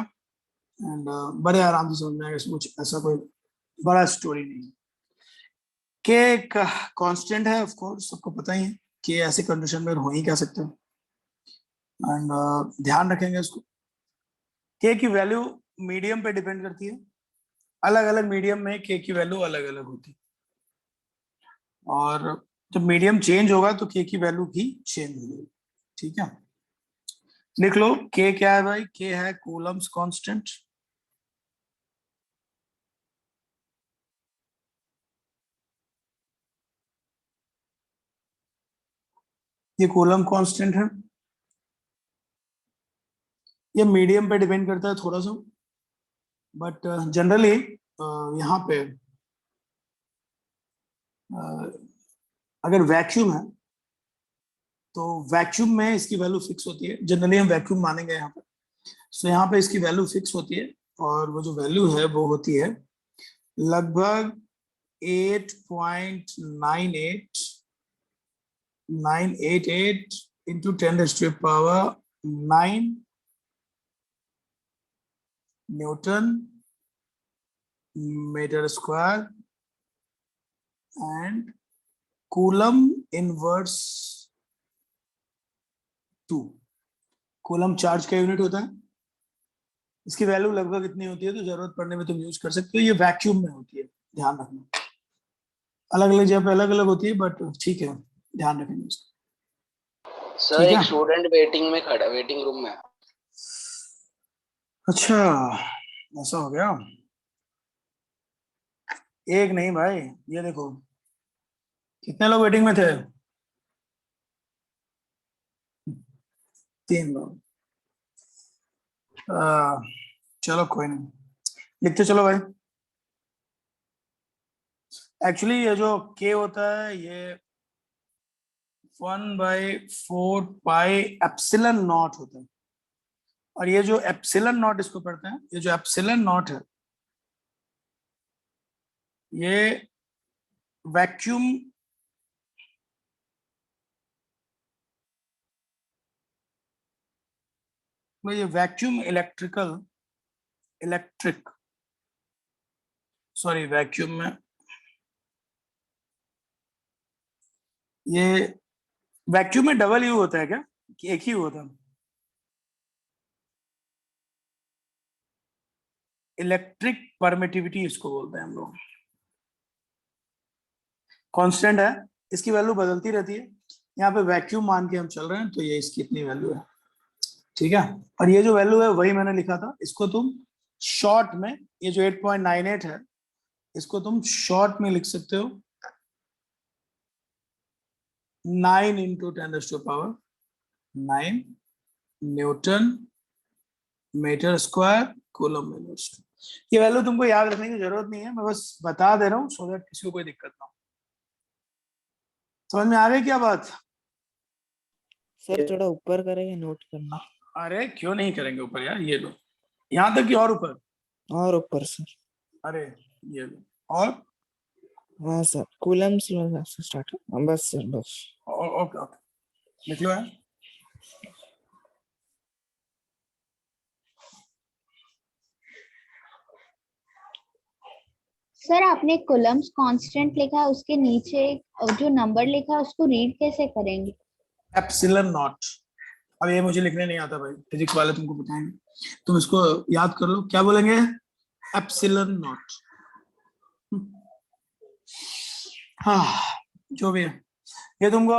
एंड बड़े आराम से समझ में आएगा। इसमें कुछ ऐसा कोई बड़ा स्टोरी नहीं है। के एक कांस्टेंट है, ऑफ कोर्स सबको पता ही है कि ऐसे कंडीशन में हो ही क्या सकते हैं, एंड ध्यान रखेंगे इसको। के की वैल्यू मीडियम पे डिपेंड करती है, अलग अलग मीडियम में के की वैल्यू अलग अलग होती है, और जब मीडियम चेंज होगा तो के की वैल्यू भी चेंज हो जाएगी, ठीक है। लिख लो के क्या है भाई, के है कूलम्स कांस्टेंट, ये कूलम कांस्टेंट है, ये मीडियम पे डिपेंड करता है थोड़ा सा, बट जनरली यहाँ पे अगर वैक्यूम है तो वैक्यूम में इसकी वैल्यू फिक्स होती है, जनरली हम वैक्यूम मानेंगे यहाँ पे। सो यहाँ पे इसकी वैल्यू फिक्स होती है, और वो जो वैल्यू है वो होती है लगभग 8.988 into 10⁻⁹ newton metre square and coulomb inverse 2। Coulomb charge का यूनिट होता है, इसकी वैल्यू लगभग इतनी होती है, तो जरूरत पड़ने में तुम यूज कर सकते हो। ये वैक्यूम में होती है, ध्यान रखना, अलग अलग जगह पे अलग अलग होती है, बट ठीक है, ध्यान रखेंगे इसको। सर ठीक एक है? स्टूडेंट वेटिंग में खड़ा, वेटिंग रूम में। अच्छा, ऐसा हो गया। एक नहीं भाई, ये देखो कितने लोग वेटिंग में थे, 3 लोग। चलो कोई नहीं, लिखते चलो भाई। एक्चुअली ये जो के होता है ये 1/4 पाई एप्सिलन नॉट होता है, और ये जो एप्सिलन नॉट इसको पढ़ते हैं, ये जो एप्सिलन नॉट है ये वैक्यूम में, ये वैक्यूम इलेक्ट्रिक सॉरी वैक्यूम में, ये वैक्यूम में डबल यू होता है क्या कि एक ही होता है? इलेक्ट्रिक परमिटिविटी इसको बोलते हैं हम लोग। कांस्टेंट है, इसकी वैल्यू बदलती रहती है। यहाँ पे वैक्यूम मान के हम चल रहे हैं, तो ये इसकी इतनी वैल्यू है, ठीक है। और ये जो वैल्यू है वही मैंने लिखा था, इसको तुम शॉर्ट में, ये जो 8.98 है, इसको तुम शॉर्ट में लिख सकते हो 9 into 10⁻⁹ newton metre square coulomb minute. ये वैल्यू तुमको याद रखने की जरूरत नहीं है, मैं बस बता दे रहा हूँ सो दैट किसी को कोई दिक्कत ना हो। समझ में आ रही क्या बात? सर थोड़ा ऊपर करेंगे, नोट करना। अरे क्यों नहीं करेंगे ऊपर यार, ये लो यहाँ तक कि और ऊपर, और ऊपर सर। अरे ये लो और हाँ सर, कूलम्स से स्टार्ट है बस सर, बस। ओके ओके लिख लो है। सर आपने कूलम्स कांस्टेंट लिखा है, उसके नीचे जो नंबर लिखा है उसको रीड कैसे करेंगे? Epsilon not. अब ये मुझे लिखने नहीं आता भाई, फिजिक्स वाले तुमको बताएंगे, तुम इसको याद कर लो। क्या बोलेंगे? Epsilon not. हाँ जो भी है, ये तुमको,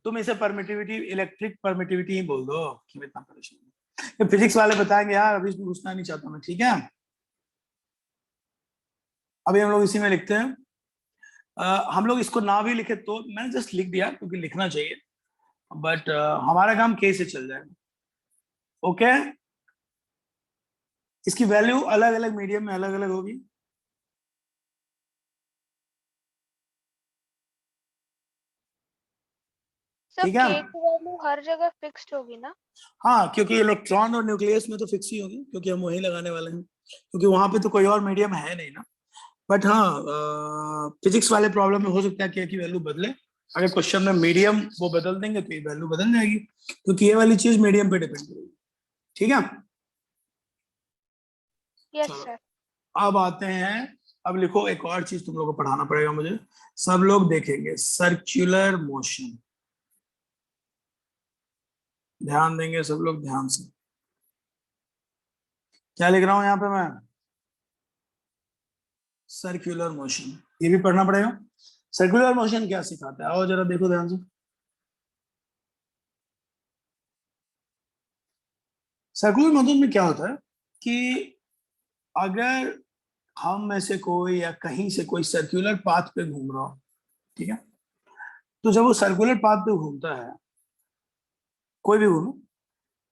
तुम इसे परमिटिविटी, इलेक्ट्रिक परमिटिविटी ही बोल दो, क्यों इतना परेशान? ये फिजिक्स वाले बताएंगे यार, अभी इसमें घुसना नहीं चाहता मैं, ठीक है। अभी हम लोग इसी में लिखते हैं। हम लोग इसको ना भी लिखे तो, मैंने जस्ट लिख दिया क्योंकि लिखना चाहिए, बट हमारा काम के से चल जाएगा। ओके, इसकी वैल्यू अलग अलग मीडियम में अलग अलग होगी। सब ठीक है, के की वैल्यू हर जगह फिक्स्ड होगी ना? हाँ क्योंकि इलेक्ट्रॉन और न्यूक्लियस में तो फिक्स ही होगी, क्योंकि हम वही लगाने वाले हैं, क्योंकि वहां पे तो कोई और मीडियम है नहीं ना। बट हाँ, फिजिक्स वाले प्रॉब्लम में हो सकता है कि की वैल्यू बदले। अगर क्वेश्चन में मीडियम वो बदल देंगे तो ये वैल्यू बदल जाएगी, क्योंकि ये वाली चीज मीडियम पे डिपेंड करेगी। ठीक है, यस सर। अब आते हैं, अब लिखो एक और चीज तुम लोगों को पढ़ाना पड़ेगा मुझे, सब लोग देखेंगे, सर्कुलर मोशन। ध्यान देंगे सब लोग ध्यान से। क्या लिख रहा हूं यहाँ पे मैं? सर्कुलर मोशन, ये भी पढ़ना पड़ेगा। सर्कुलर मोशन क्या सिखाता है, आओ जरा देखो ध्यान से। सर्कुलर मोशन में क्या होता है कि अगर हम में से कोई या कहीं से कोई सर्कुलर पाथ पे घूम रहा हो, ठीक है, तो जब वो सर्कुलर पाथ पे घूमता है, कोई भी घूमे,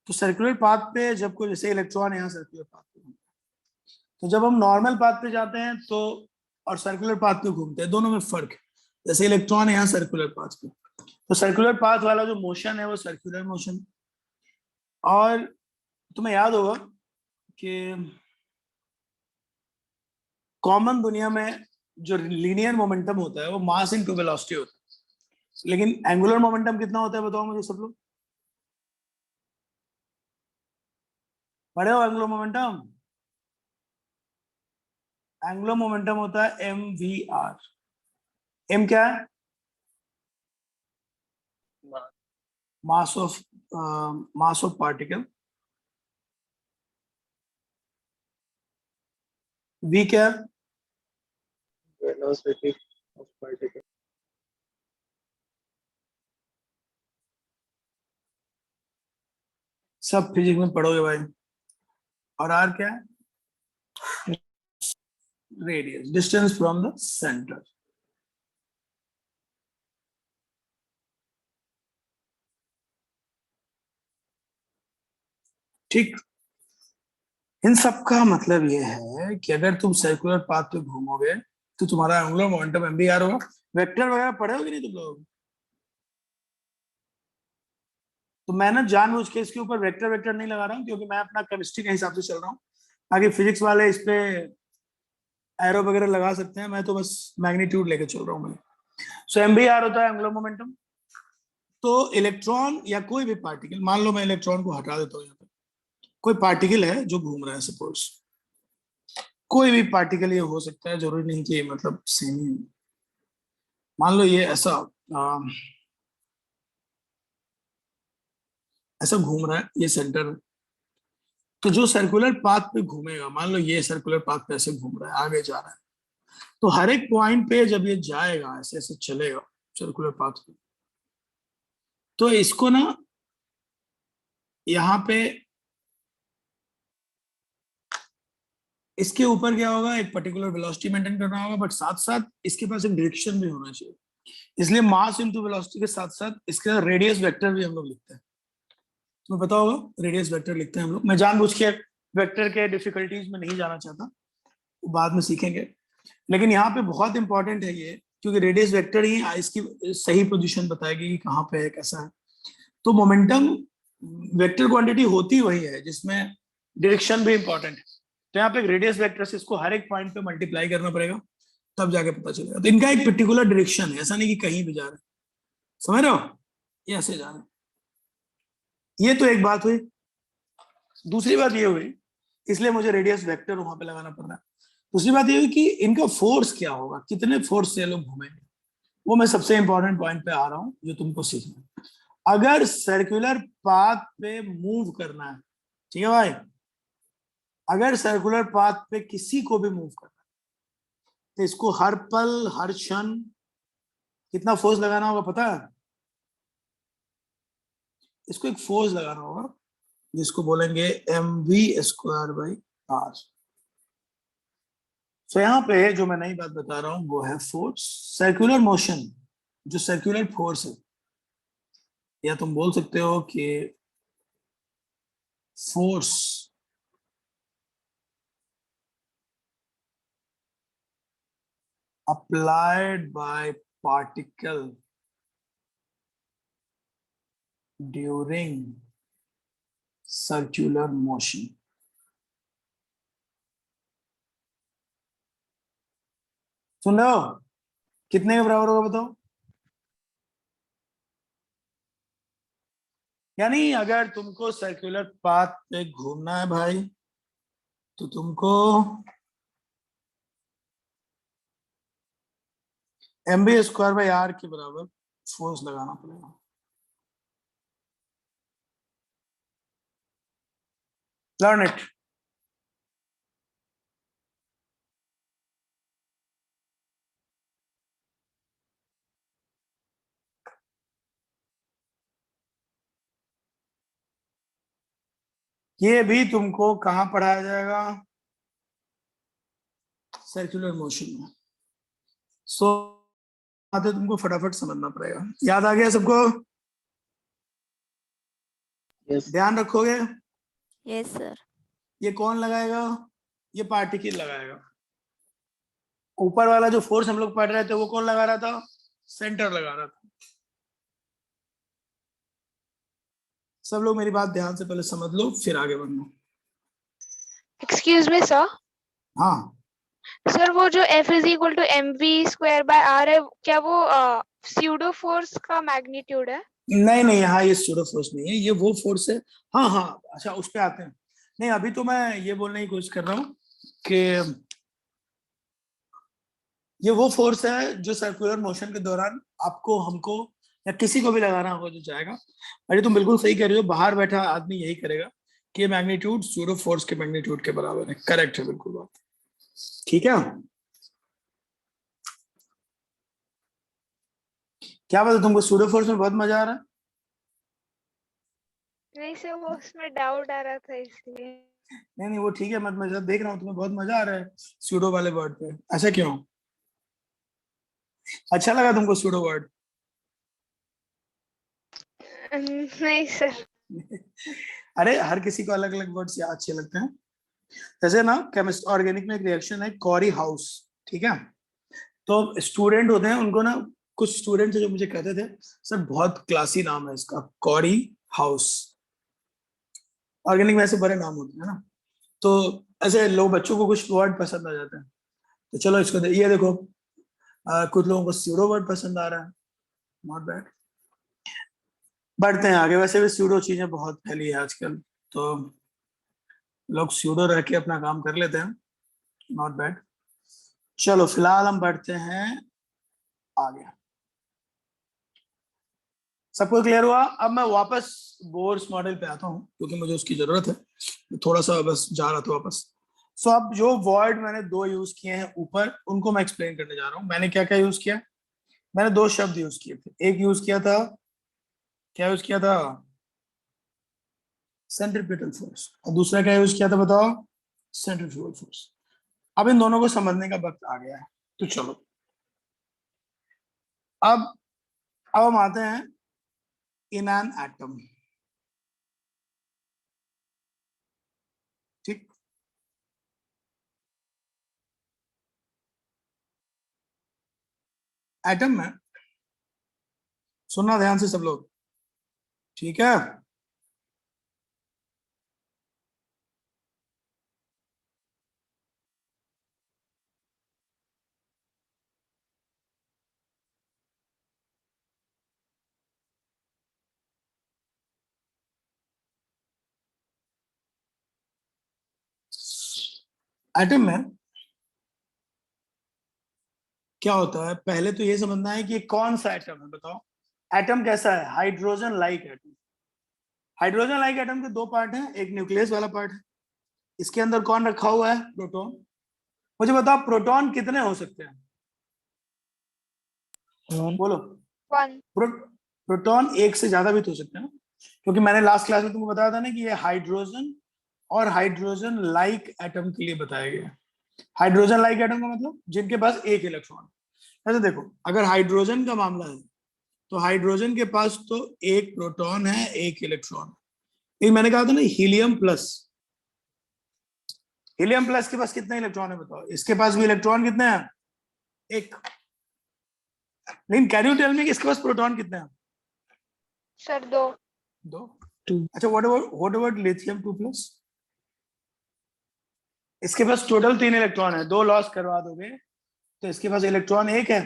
तो सर्कुलर पाथ पे जब कोई, जैसे इलेक्ट्रॉन यहाँ सर्कुलर पाथ पे घूमता है, तो जब हम नॉर्मल पाथ पे जाते हैं तो, और सर्कुलर पाथ पे घूमते हैं, दोनों में फर्क है। जैसे इलेक्ट्रॉन यहाँ सर्कुलर पाथ पे, तो सर्कुलर पाथ वाला जो मोशन है वो सर्कुलर मोशन। और तुम्हें याद होगा कि कॉमन दुनिया में जो लीनियर मोमेंटम होता है वो मास इनटू वेलोसिटी होता है, लेकिन एंगुलर मोमेंटम कितना होता है बताओ मुझे सब लोग? पढ़े हो एंगुलर मोमेंटम? एंगुलर मोमेंटम होता है mvr। m क्या है? मास ऑफ पार्टिकल। v क्या है? velocity of particle. सब फिजिक्स में पढ़ोगे भाई। और r क्या है? Radius, distance from the centre. ठीक, इन सब का मतलब ये है कि अगर तुम सर्कुलर पाथ पे घूमोगे तो तुम्हारा एंगुलर मोमेंटम mvr होगा। वेक्टर वगैरह पढ़े हो कि नहीं तुम लोग? तो मैं ना जानबूझ के इसके ऊपर वेक्टर वेक्टर नहीं लगा रहा हूँ, क्योंकि मैं अपना केमिस्ट्री के हिसाब से चल रहा हूँ। आगे फिजिक्स वाले इस पे एरो वगैरह लगा सकते हैं, मैं तो बस मैग्नीट्यूड लेके चल रहा हूँ मैं। सो mvr होता है एंगुलर मोमेंटम। तो इलेक्ट्रॉन या कोई भी पार्टिकल, मान लो मैं इलेक्ट्रॉन को हटा देता हूँ यहाँ पे, कोई पार्टिकल है जो घूम रहा है, सपोज कोई भी पार्टिकल ये हो सकता है, जरूरी नहीं कि मतलब सेम ही। मान लो ये ऐसा ऐसा घूम रहा है, ये सेंटर है, तो जो सर्कुलर पाथ पे घूमेगा, मान लो ये सर्कुलर पाथ पे ऐसे घूम रहा है, आगे जा रहा है, तो हर एक पॉइंट पे जब ये जाएगा, ऐसे ऐसे चलेगा सर्कुलर पाथ पे, तो इसको ना यहाँ पे इसके ऊपर क्या होगा, एक पर्टिकुलर वेलोसिटी मेंटेन करना होगा, बट साथ साथ इसके पास एक डायरेक्शन भी होना चाहिए। इसलिए मास इनटू वेलोसिटी के साथ साथ इसके रेडियस वेक्टर भी हम लोग लिखते हैं। तुम्हें पता होगा रेडियस वेक्टर लिखते हैं हम लोग। मैं जानबूझ के वेक्टर के डिफिकल्टीज में नहीं जाना चाहता, बाद में सीखेंगे, लेकिन यहाँ पे बहुत इंपॉर्टेंट है ये, क्योंकि रेडियस वेक्टर ही इसकी सही पोजीशन बताएगी कि कहाँ पे है, कैसा है। तो मोमेंटम वेक्टर क्वांटिटी होती वही है जिसमें डायरेक्शन भी इंपॉर्टेंट है। तो यहाँ पे एक रेडियस वेक्टर से इसको हर एक पॉइंट पे मल्टीप्लाई करना पड़ेगा, तब जाके पता चलेगा। तो इनका एक पर्टिकुलर डायरेक्शन है, ऐसा नहीं कि कहीं भी जा रहे, समझ रहे हो, ये ऐसे जा रहे। ये तो एक बात हुई। दूसरी बात ये हुई, इसलिए मुझे रेडियस वेक्टर वहां पे लगाना पड़ रहा है। दूसरी बात ये हुई कि इनका फोर्स क्या होगा, कितने फोर्स से लोग घूमेंगे। वो मैं सबसे इंपॉर्टेंट पॉइंट पे आ रहा हूँ जो तुमको सीखना है। अगर सर्कुलर पाथ पे मूव करना है, ठीक है भाई, अगर सर्कुलर पाथ पे किसी को भी मूव करना है, तो इसको हर पल हर क्षण कितना फोर्स लगाना होगा पता है? इसको एक फोर्स लगाना होगा जिसको बोलेंगे mv²/r। तो यहाँ पे जो मैं नई बात बता रहा हूं वो है फोर्स। सर्कुलर मोशन, जो सर्कुलर फोर्स है, या तुम बोल सकते हो कि force applied by particle during circular motion। सुन रहे हो? कितने के बराबर होगा बताओ? यानी अगर तुमको सर्कुलर पाथ पे घूमना है भाई, तो तुमको mv²/r के बराबर फोर्स लगाना पड़ेगा। Learn it. ये भी तुमको कहां पढ़ाया जाएगा? सर्कुलर मोशन में। सो आते तुमको फटाफट समझना पड़ेगा। याद आ गया सबको? Yes. ध्यान रखोगे? Yes sir. ये कौन लगाएगा? ये पार्टिकल लगाएगा। ऊपर वाला जो फोर्स हम लोग पढ़ रहे थे वो कौन लगा रहा था? सेंटर लगा रहा था। सब लोग मेरी बात ध्यान से पहले समझ लो, फिर आगे बढ़ना। Excuse me sir. हाँ, सर वो जो F is equal to mv²/r है, क्या वो स्यूडो फोर्स का मैग्नीट्यूड है? नहीं नहीं, हाँ ये स्यूडो फोर्स नहीं है, ये वो फोर्स है। हाँ हाँ, अच्छा उस पे आते हैं। नहीं, अभी तो मैं ये बोलने की कोशिश कर रहा हूँ कि ये वो फोर्स है जो सर्कुलर मोशन के दौरान आपको, हमको या किसी को भी लगाना होगा जो जाएगा। अरे तुम बिल्कुल सही कह रहे हो, बाहर बैठा आदमी यही करेगा कि मैग्नीट्यूड स्यूडो फोर्स के मैग्नीट्यूड के बराबर है। करेक्ट है बिल्कुल बात, ठीक है। क्या बात है, तुमको स्यूडो फोर्स में बहुत मजा आ रहा है? नहीं सर, वो उसमें डाउट आ रहा था इसलिए। नहीं नहीं, वो ठीक है, मत मजा, देख रहा हूँ तुम्हें बहुत मजा आ रहा है स्यूडो वाले वर्ड पे। ऐसा क्यों? अच्छा लगा तुमको स्यूडो वर्ड? नहीं सर। अरे हर किसी को अलग अलग वर्ड्स अच्छे लगते हैं। जैसे ना केमिस्ट ऑर्गेनिक में एक रिएक्शन है कॉरी हाउस, ठीक है। तो स्टूडेंट होते हैं, उनको ना कुछ स्टूडेंट जो मुझे कहते थे सर बहुत क्लासी नाम है इसका, कॉरी हाउस। ऑर्गेनिक में ऐसे बड़े नाम होते हैं ना, तो ऐसे लोग, बच्चों को कुछ वर्ड पसंद आ जाते हैं, तो चलो इसको ये देखो, कुछ लोगों को स्यूडो वर्ड पसंद आ रहा है, नॉट बैड। बढ़ते हैं आगे। वैसे भी स्यूडो चीजें बहुत फैली है आजकल, तो लोग स्यूडो रह के अपना काम कर लेते हैं, नॉट बैड। चलो फिलहाल हम बढ़ते हैं आगे। सबको क्लियर हुआ? अब मैं वापस बोर्स मॉडल पे आता हूं क्योंकि मुझे उसकी जरूरत है। मैं थोड़ा सा बस जा रहा था वापस। सो अब जो वर्ड मैंने दो यूज किए हैं ऊपर, उनको मैं एक्सप्लेन करने जा रहा हूं। मैंने क्या क्या यूज किया? मैंने दो शब्द यूज किए थे। एक यूज किया था, क्या यूज किया था? Centripetal force. और दूसरा क्या यूज किया था बताओ? Centrifugal force. अब इन दोनों को समझने का वक्त आ गया है, तो चलो अब हम आते हैं इन एन एटम। ठीक, एटम में सुनना ध्यान से सब लोग, ठीक है? एटम में क्या होता है, पहले तो ये समझना है कि कौन सा एटम है। बताओ एटम कैसा है? Hydrogen like atom. Hydrogen like atom के दो पार्ट हैं, एक न्यूक्लियस वाला पार्ट है। इसके अंदर कौन रखा हुआ है? प्रोटॉन। मुझे बताओ प्रोटॉन कितने हो सकते हैं? One. बोलो। 1. प्रोटॉन एक से ज्यादा भी तो हो सकते हैं ना, क्योंकि मैंने लास्ट क्लास में तुमको बताया था ना कि ये हाइड्रोजन और हाइड्रोजन लाइक एटम के लिए बताया गया है। हाइड्रोजन लाइक एटम का मतलब जिनके पास एक इलेक्ट्रॉन। ऐसे देखो, अगर हाइड्रोजन का मामला है तो हाइड्रोजन के पास तो एक प्रोटॉन है, एक इलेक्ट्रॉन। ये मैंने कहा था ना हीलियम प्लस। हीलियम प्लस के पास कितने इलेक्ट्रॉन है बताओ? इसके पास भी इलेक्ट्रॉन कितने हैं? एक। लेकिन कैन यू टेल मी कि इसके पास प्रोटॉन कितने हैं? सर 2. दो। 2. अच्छा, व्हाट अबाउट लिथियम 2+? इसके पास टोटल 3 इलेक्ट्रॉन है, 2 लॉस करवा दोगे तो इसके पास इलेक्ट्रॉन एक है,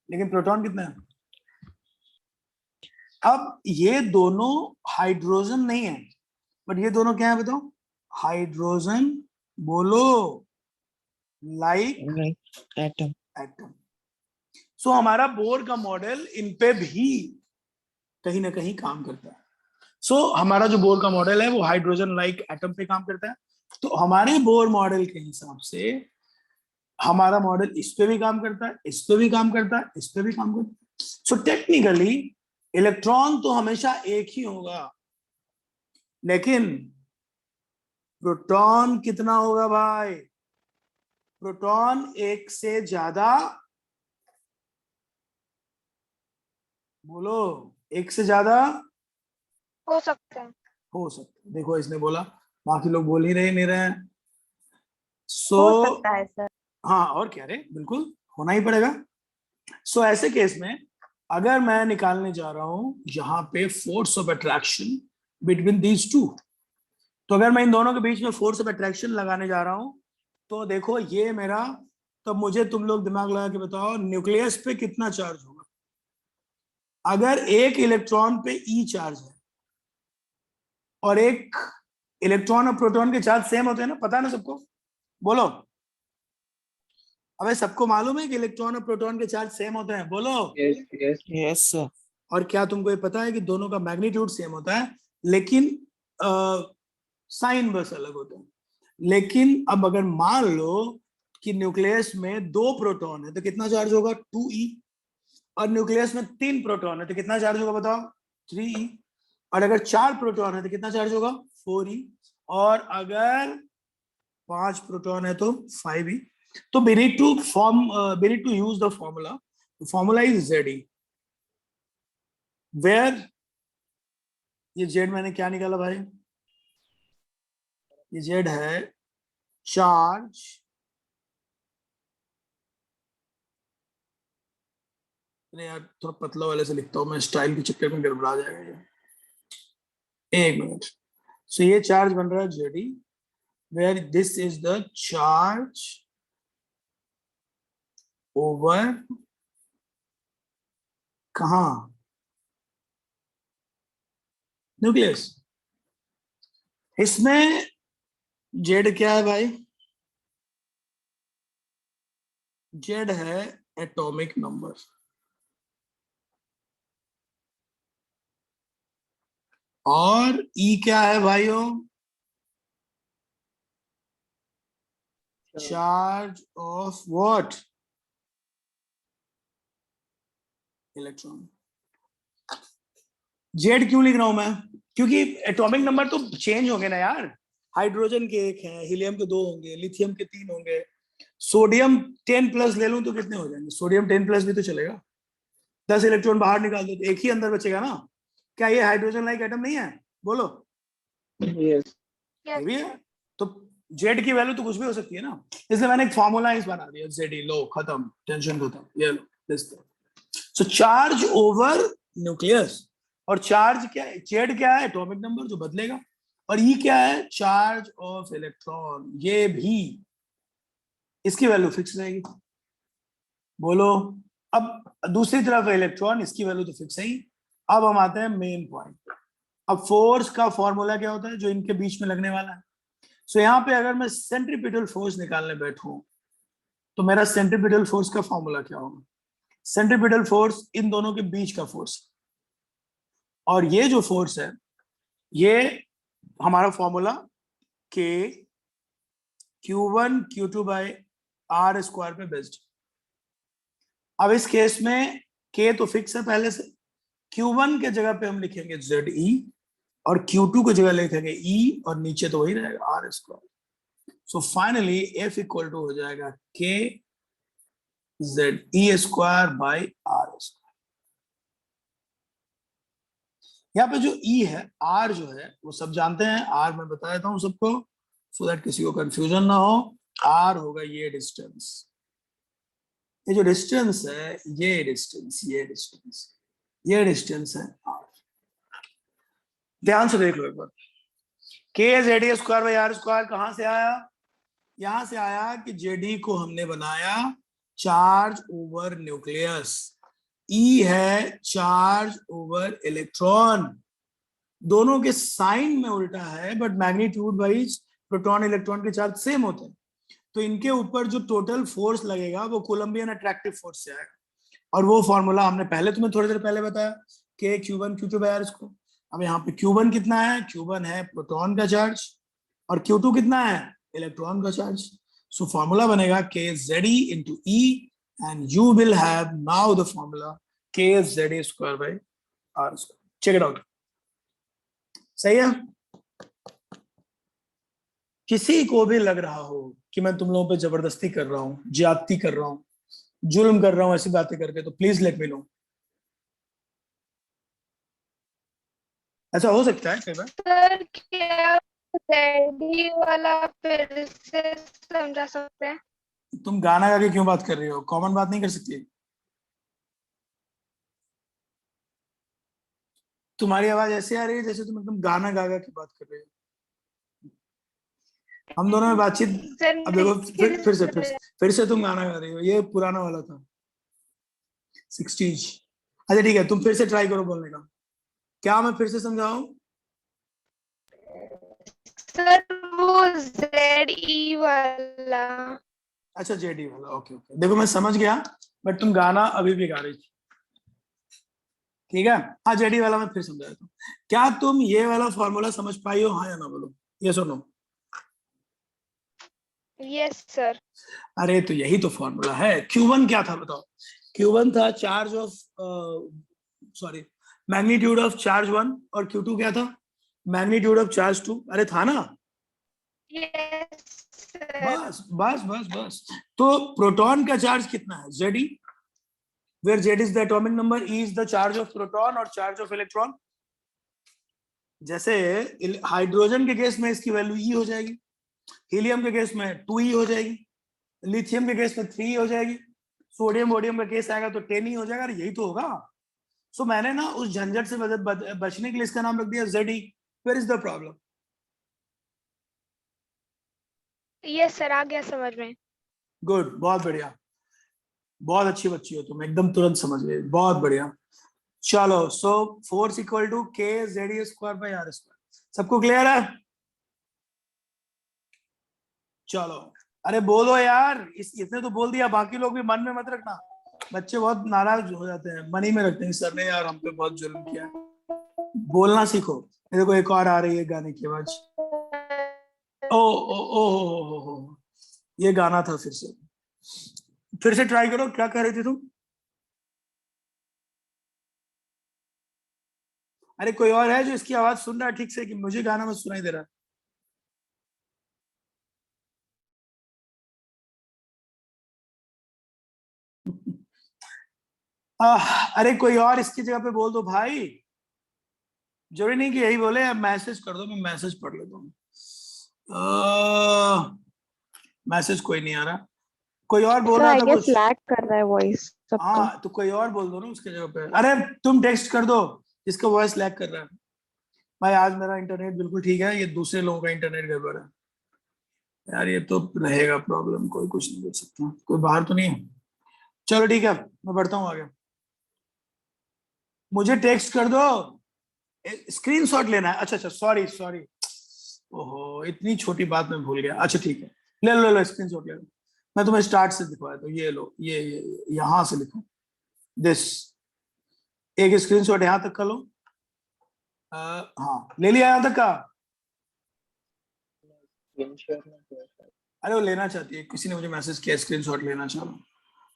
लेकिन प्रोटॉन कितने हैं? अब ये दोनों हाइड्रोजन नहीं है, बट ये दोनों क्या है बताओ? हाइड्रोजन, बोलो, लाइक Like atom. एटम। सो हमारा बोर का मॉडल इन पे भी कहीं ना कहीं काम करता है। सो हमारा जो बोर का मॉडल है वो हाइड्रोजन लाइक एटम पे काम करता है। तो हमारे बोर मॉडल के हिसाब से हमारा मॉडल इस पे भी काम करता है, इस पे भी काम करता है, इस पे भी काम करता है। सो टेक्निकली इलेक्ट्रॉन तो हमेशा एक ही होगा, लेकिन प्रोटॉन कितना होगा भाई? प्रोटॉन एक से ज्यादा, बोलो, एक से ज्यादा हो सकते हैं. हो सकता है। देखो इसने बोला, बाकी लोग बोल ही रहे नहीं रहे हैं। हो सो सकता है सर। हाँ, और क्या रे, बिल्कुल होना ही पड़ेगा। सो ऐसे केस में अगर मैं निकालने जा रहा हूं यहाँ पे force of attraction between these two, तो अगर मैं इन दोनों के बीच में फोर्स ऑफ अट्रैक्शन लगाने जा रहा हूं तो देखो ये मेरा, तो मुझे तुम लोग दिमाग लगा के बताओ न्यूक्लियस पे कितना चार्ज होगा? अगर एक इलेक्ट्रॉन पे ई चार्ज है और एक इलेक्ट्रॉन और प्रोटॉन के चार्ज सेम होते हैं ना, पता है ना सबको? बोलो। अबे सबको मालूम है कि इलेक्ट्रॉन और प्रोटॉन के चार्ज सेम होते हैं? बोलो। Yes, yes. Yes, sir. और क्या तुमको ये पता है कि दोनों का मैग्नीट्यूड सेम होता है, लेकिन साइन बस अलग होता है। लेकिन अब अगर मान लो कि न्यूक्लियस में 2 प्रोटॉन है तो कितना चार्ज होगा? 2e। और न्यूक्लियस में 3 प्रोटॉन है तो कितना चार्ज होगा बताओ? 3e। और अगर 4 प्रोटॉन है तो कितना चार्ज होगा? 4e। और अगर 5 प्रोटॉन है तो 5e। तो we need to use the formula. The formula is ZE, where ये Z मैंने क्या निकाला भाई? ये Z है चार्ज यार, थोड़ा पतला वाले से लिखता हूं मैं, स्टाइल के चक्कर में गड़बड़ा जाएगा ये। एक मिनट। सो ये चार्ज बन रहा है ZE, where this is the charge over कहां? न्यूक्लियस। इसमें Z क्या है भाई? जेड है एटॉमिक नंबर, और ई क्या है भाइयों? Charge of what? Electron. Z क्यों लिख रहा हूं मैं? क्योंकि एटॉमिक नंबर तो चेंज होंगे ना यार, हाइड्रोजन के 1 हैं, हीलियम के 2 होंगे, लिथियम के 3 होंगे, सोडियम 10 प्लस ले लूं तो कितने हो जाएंगे? सोडियम 10 प्लस भी तो चलेगा, 10 इलेक्ट्रॉन बाहर निकाल दो तो एक ही अंदर बचेगा ना। क्या ये हाइड्रोजन लाइक एटम नहीं है? बोलो। Yes. ये भी है। तो जेड की वैल्यू तो कुछ भी हो सकती है ना, इसलिए मैंने एक फॉर्मूला इस बना दिया, जेड लो, खत्म, टेंशन खत्म, ये लो। सो चार्ज ओवर न्यूक्लियस, और चार्ज क्या है? जेड क्या है? एटॉमिक नंबर जो बदलेगा, और ई क्या है? चार्ज ऑफ इलेक्ट्रॉन, ये भी इसकी वैल्यू फिक्स रहेगी। बोलो। अब दूसरी तरफ इलेक्ट्रॉन, इसकी वैल्यू तो फिक्स है ही। अब हम आते हैं मेन पॉइंट। अब फोर्स का फॉर्मूला क्या होता है जो इनके बीच में लगने वाला है? सो यहाँ पे अगर मैं सेंट्रीपिटल फोर्स निकालने बैठूं तो मेरा सेंट्रीपिटल फोर्स का फॉर्मूला क्या होगा? सेंट्रीपिटल फोर्स इन दोनों के बीच का फोर्स, और ये जो फोर्स है ये हमारा फॉर्मूला के Q1 Q2 by R square पे बेस्ड। अब इस केस में K तो फिक्स है पहले से, Q1 के जगह पे हम लिखेंगे ZE, और Q2 की जगह लिखेंगे E, और नीचे तो वही रहेगा R square. So finally F equal to हो जाएगा K ZE square by R square. यहाँ पे जो E है, R जो है वो सब जानते हैं, R मैं बता देता हूं सबको सो दैट किसी को कंफ्यूजन ना हो। R होगा ये डिस्टेंस, ये जो डिस्टेंस है, ये डिस्टेंस, ये डिस्टेंस, ये डिस्टेंस है R। ध्यान से देख लो एक बार, K ZE square by R square कहां से आया? यहां से आया कि जेडी को हमने बनाया चार्ज ओवर न्यूक्लियस, ई है चार्ज ओवर इलेक्ट्रॉन, दोनों के साइन में उल्टा है but magnitude wise proton electron के चार्ज सेम होते हैं। तो इनके ऊपर जो टोटल फोर्स लगेगा वो कोलंबियन अट्रैक्टिव फोर्स से आएगा, और वो फॉर्मूला हमने पहले तुम्हें थोड़ी देर पहले बताया कि Q1 Q2 by R square. अब यहाँ पे Q1 कितना है? Q1 है प्रोटॉन का चार्ज, और Q2 कितना है? इलेक्ट्रॉन का चार्ज। सो फॉर्मूला बनेगा K ZE into E, and you will have now the formula K ZE square by R square. Check it out. सही है? किसी को भी लग रहा हो कि मैं तुम लोगों पे जबरदस्ती कर रहा हूं, ज्यादती कर रहा हूं, जुल्म कर रहा हूं ऐसी बातें करके, तो प्लीज लेट मी नो। ऐसा हो सकता है कई बार। सर क्या ZE वाला फिर से समझा सकते हैं? तुम गाना गा के क्यों बात कर रही हो? कॉमन बात नहीं कर सकती? तुम्हारी आवाज ऐसे आ रही है जैसे तुम एकदम गाना गा गा के बात कर रही हो। हम दोनों में बातचीत, सर अब देखो फिर से तुम गाना गा रही हो, ये पुराना वाला था 60s। अच्छा ठीक है, तुम फिर से ट्राई करो बोलने का। क्या मैं फिर से समझाऊं? सर वो ZE वाला। अच्छा जेडी वाला, ओके ओके। देखो मैं समझ गया, बट तुम गाना अभी भी गा रही थी, ठीक है? हाँ जेडी वाला मैं फिर समझा देता हूँ। क्या तुम ये वाला फॉर्मूला समझ पाई हो? हाँ या ना बोलो, ये सुनो। Yes sir. अरे तो यही तो फॉर्मूला है। Q1 क्या था बताओ? Q1 था charge of, sorry, magnitude of charge 1, और Q2 क्या था? Magnitude of charge 2। अरे था ना? Yes sir. बस बस बस बस। तो प्रोटॉन का चार्ज कितना है? ZE, where Z is the atomic number, E is the charge of proton और charge of electron। जैसे हाइड्रोजन के केस में इसकी वैल्यू E हो जाएगी, हीलियम के केस में 2E हो जाएगी, लिथियम के केस में 3E हो जाएगी, सोडियम वोडियम का केस आएगा तो 10E हो जाएगा। यही तो होगा। सो मैंने ना उस झंझट से बचने के लिए इसका नाम रख दिया ZE। Where is the problem? Yes sir, आ गया समझ में। गुड, बहुत बढ़िया, बहुत अच्छी बच्ची हो तुम, एकदम तुरंत समझ गए, बहुत बढ़िया। चलो, so force equal to K ZE square by R square. सबको क्लियर है? चलो अरे बोलो यार, इतने तो बोल दिया, बाकी लोग भी मन में मत रखना, बच्चे बहुत नाराज हो जाते हैं, मन ही में रखते हैं सर ने यार हम पे बहुत जुल्म किया है। बोलना सीखो। मेरे को एक और आ रही है गाने की आवाज। ओ ओ ओ हो, ये गाना था। फिर से ट्राई करो, क्या कह रही थी तुम? अरे कोई और है जो इसकी आवाज सुन रहा है ठीक से, कि मुझे गाना में सुनाई दे रहा है? अरे कोई और इसकी जगह पे बोल दो भाई, जरूरी नहीं कि यही बोले, अब मैसेज कर दो, मैं मैसेज पढ़ लेता हूँ। मैसेज कोई नहीं आ रहा, कोई और बोल रहा आई था गेस कुछ। लैग कर रहा है वॉइस सबका। हाँ तो कोई और बोल दो ना उसके जगह पे। अरे तुम टेक्स्ट कर दो जिसका वॉइस लैग कर रहा है। भाई आज मेरा इंटरनेट बिल्कुल ठीक है, ये दूसरे लोगों का इंटरनेट गड़बड़ है यार, ये तो रहेगा प्रॉब्लम, कोई कुछ नहीं कर सकता, कोई बाहर तो नहीं है। चलो ठीक है, मैं बढ़ता हूँ आगे। मुझे टेक्स्ट कर दो, स्क्रीनशॉट लेना है। अच्छा अच्छा, सॉरी सॉरी, ओहो इतनी छोटी बात मैं भूल गया। अच्छा ठीक है, ले लो स्क्रीनशॉट ले लो। मैं तुम्हें स्टार्ट से दिखवाया तो ये लो, ये यहां से लिखो दिस, एक स्क्रीनशॉट यहां तक का लो। हाँ ले लिया यहां तक का? स्क्रीन शेयर में किया था। अरे वो लेना चाहती है, किसी ने मुझे मैसेज किया स्क्रीनशॉट लेना चाह रहा हूँ।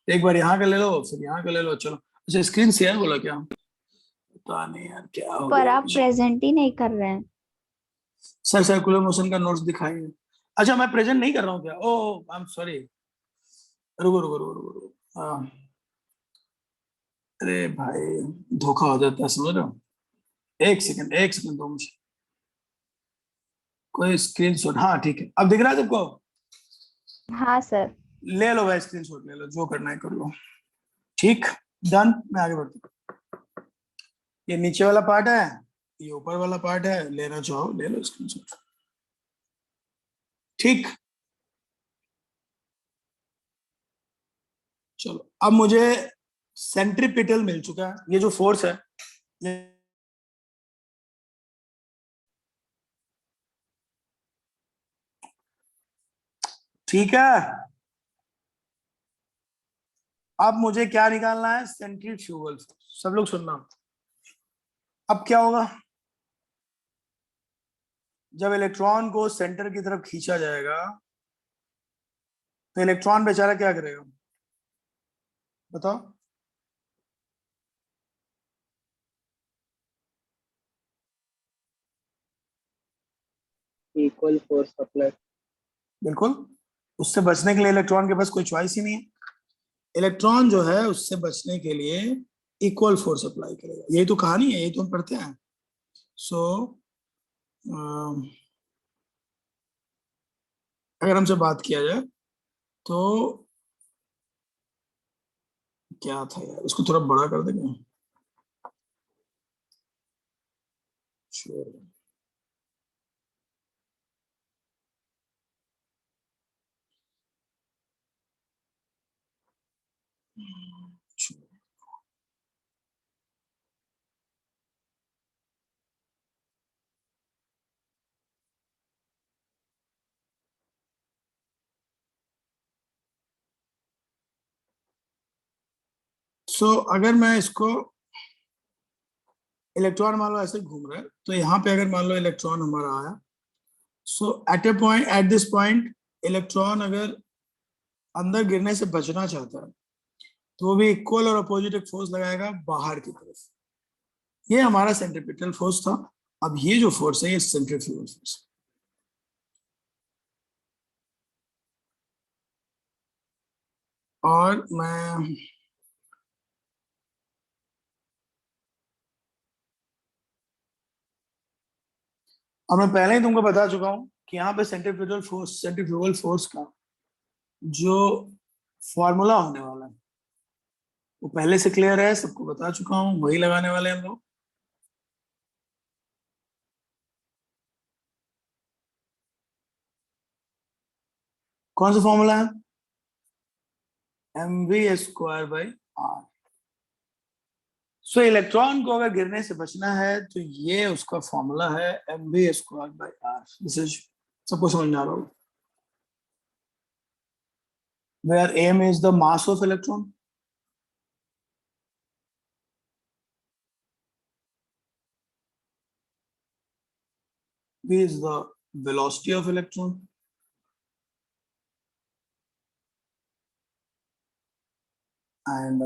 एक बार यहाँ का ले लो, फिर यहाँ का ले लो। चलो अच्छा, स्क्रीन शेयर बोला क्या? पता नहीं यार क्या हो पर गया आप मुझे। प्रेजेंट ही नहीं कर रहे हैं। सर सर्कुलर मोशन का नोट्स दिखाइए। अच्छा मैं प्रेजेंट नहीं कर रहा हूँ क्या? ओह आई एम सॉरी, रुको रुको रुको रुको रुको। अरे भाई धोखा हो जाता है, समझ रहे हो? एक सेकंड दो मुझे, कोई स्क्रीनशॉट। हाँ ठीक है, अब दिख रहा है तुमको? हाँ सर। ले लो भाई स्क्रीनशॉट ले लो, जो करना है कर लो। ठीक, डन, मैं आगे बढ़ता हूँ। ये नीचे वाला पार्ट है, ये ऊपर वाला पार्ट है, लेना चाहो ले लो स्क्रीनशॉट। ठीक, चलो अब मुझे सेंट्रीपिटल मिल चुका है, ये जो फोर्स है ये, ठीक है। अब मुझे क्या निकालना है? Centrifugal force. सब लोग सुनना, अब क्या होगा जब इलेक्ट्रॉन को सेंटर की तरफ खींचा जाएगा, तो इलेक्ट्रॉन बेचारा क्या करेगा बताओ? Equal force apply. बिल्कुल, उससे बचने के लिए इलेक्ट्रॉन के पास कोई चॉइस ही नहीं है। इलेक्ट्रॉन जो है उससे बचने के लिए इक्वल फोर्स अप्लाई करेगा, यही तो कहानी है, यही तो हम पढ़ते हैं। सो अगर हमसे बात किया जाए तो क्या था यार, उसको थोड़ा बड़ा कर देंगे। Sure. अगर मैं इसको, इलेक्ट्रॉन मान लो ऐसे घूम रहा है, तो यहाँ पे अगर मान लो इलेक्ट्रॉन हमारा आया, at A point, at this point electron अगर अंदर गिरने से बचना चाहता है तो वो भी इक्वल और अपोजिट एक फोर्स लगाएगा बाहर की तरफ। ये हमारा सेंट्रीपिटल फोर्स था। अब ये जो फोर्स है ये सेंट्रीफ्यूगल फोर्स। और मैं पहले ही तुमको बता चुका हूं कि यहाँ पे सेंट्रीफ्यूगल फोर्स का जो फॉर्मूला होने वाला है वो पहले से क्लियर है, सबको बता चुका हूं, वही लगाने वाले हैं हम लोग। कौन सा फॉर्मूला है? mv²/r। इलेक्ट्रॉन को अगर गिरने से बचना है तो ये उसका फॉर्मूला है mv²/r। दिस इज, सबको समझ में आ रहा होगा। where m is the mass of electron, v is the velocity of electron, and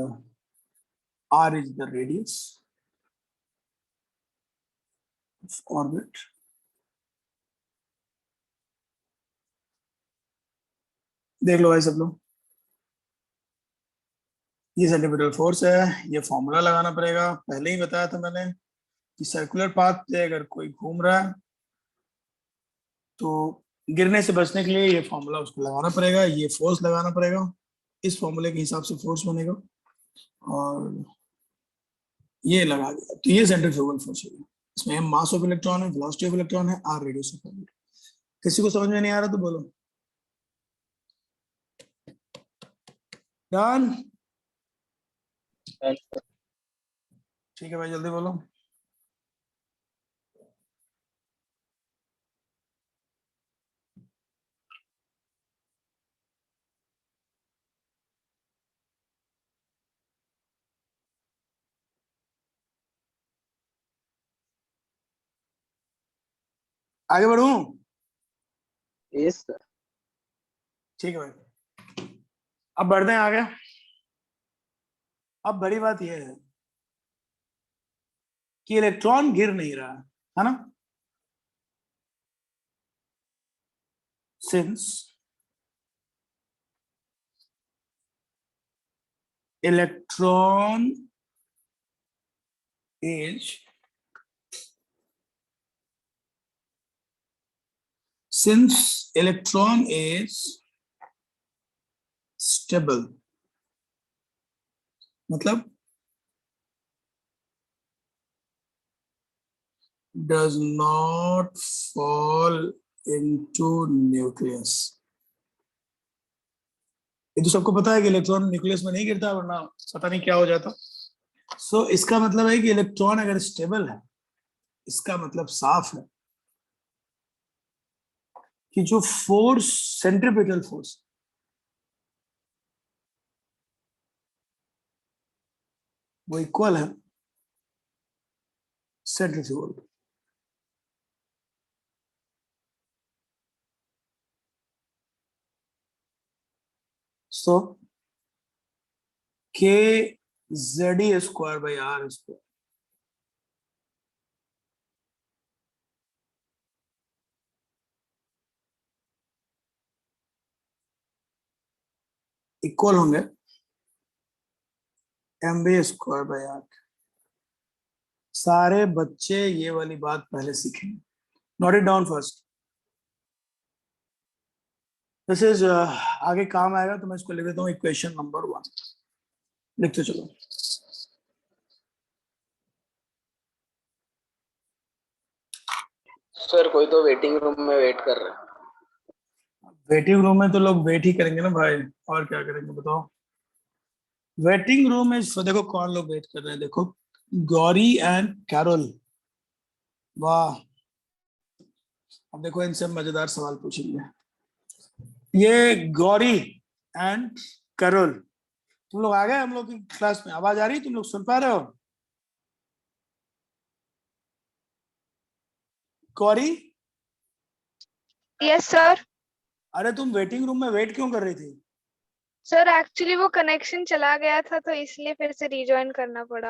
r is the radius of orbit. देख लो भाई सब लोग, ये सेंट्रीपिटल फोर्स है, ये फॉर्मूला लगाना पड़ेगा। पहले ही बताया था मैंने कि सर्कुलर पाथ पे अगर कोई घूम रहा है तो गिरने से बचने के लिए ये फॉर्मूला उसको लगाना पड़ेगा, ये फोर्स लगाना पड़ेगा, इस फॉर्मूले के हिसाब से फोर्स बनेगा, और ये लगा दिया तो ये सेंट्रीफ्यूगल फोर्स है। इसमें m मास ऑफ इलेक्ट्रॉन है, वेलोसिटी ऑफ इलेक्ट्रॉन है, r रेडियस ऑफ ऑर्बिट। किसी को समझ में नहीं आ रहा तो बोलो डन। ठीक है भाई, जल्दी बोलो। आगे बढ़ूं? Yes, sir. ठीक है भाई, अब बढ़ते हैं आगे। अब बड़ी बात यह है कि इलेक्ट्रॉन गिर नहीं रहा है ना, since electron is since electron is stable, मतलब does not fall into nucleus। ये तो सबको पता है कि इलेक्ट्रॉन न्यूक्लियस में नहीं गिरता, वरना पता नहीं क्या हो जाता। सो इसका मतलब है कि इलेक्ट्रॉन अगर स्टेबल है, इसका मतलब साफ है कि जो फोर्स, सेंट्रीपिटल फोर्स, वो इक्वल है centrifugal. So k ZE square by R square equal होंगे MB स्क्वायर बाय R। सारे बच्चे ये वाली बात पहले सीखेंगे, note it down first. This is आगे काम आएगा तो मैं इसको लिख देता हूँ इक्वेशन नंबर 1, लिखते चलो। सर कोई तो वेटिंग रूम में वेट कर रहा है। वेटिंग रूम में तो लोग वेट ही करेंगे ना भाई, और क्या करेंगे बताओ। वेटिंग रूम में देखो कौन लोग वेट कर रहे हैं, देखो गौरी एंड कैरोल। वाह, अब देखो इनसे मजेदार सवाल पूछेंगे। ये गौरी एंड कैरोल, तुम लोग आ गए हम लोग की क्लास में? आवाज आ रही, तुम लोग सुन पा रहे हो? गौरी? Yes sir. अरे तुम वेटिंग रूम में वेट क्यों कर रही थी? सर एक्चुअली वो कनेक्शन चला गया था तो इसलिए फिर से रिजॉइन करना पड़ा।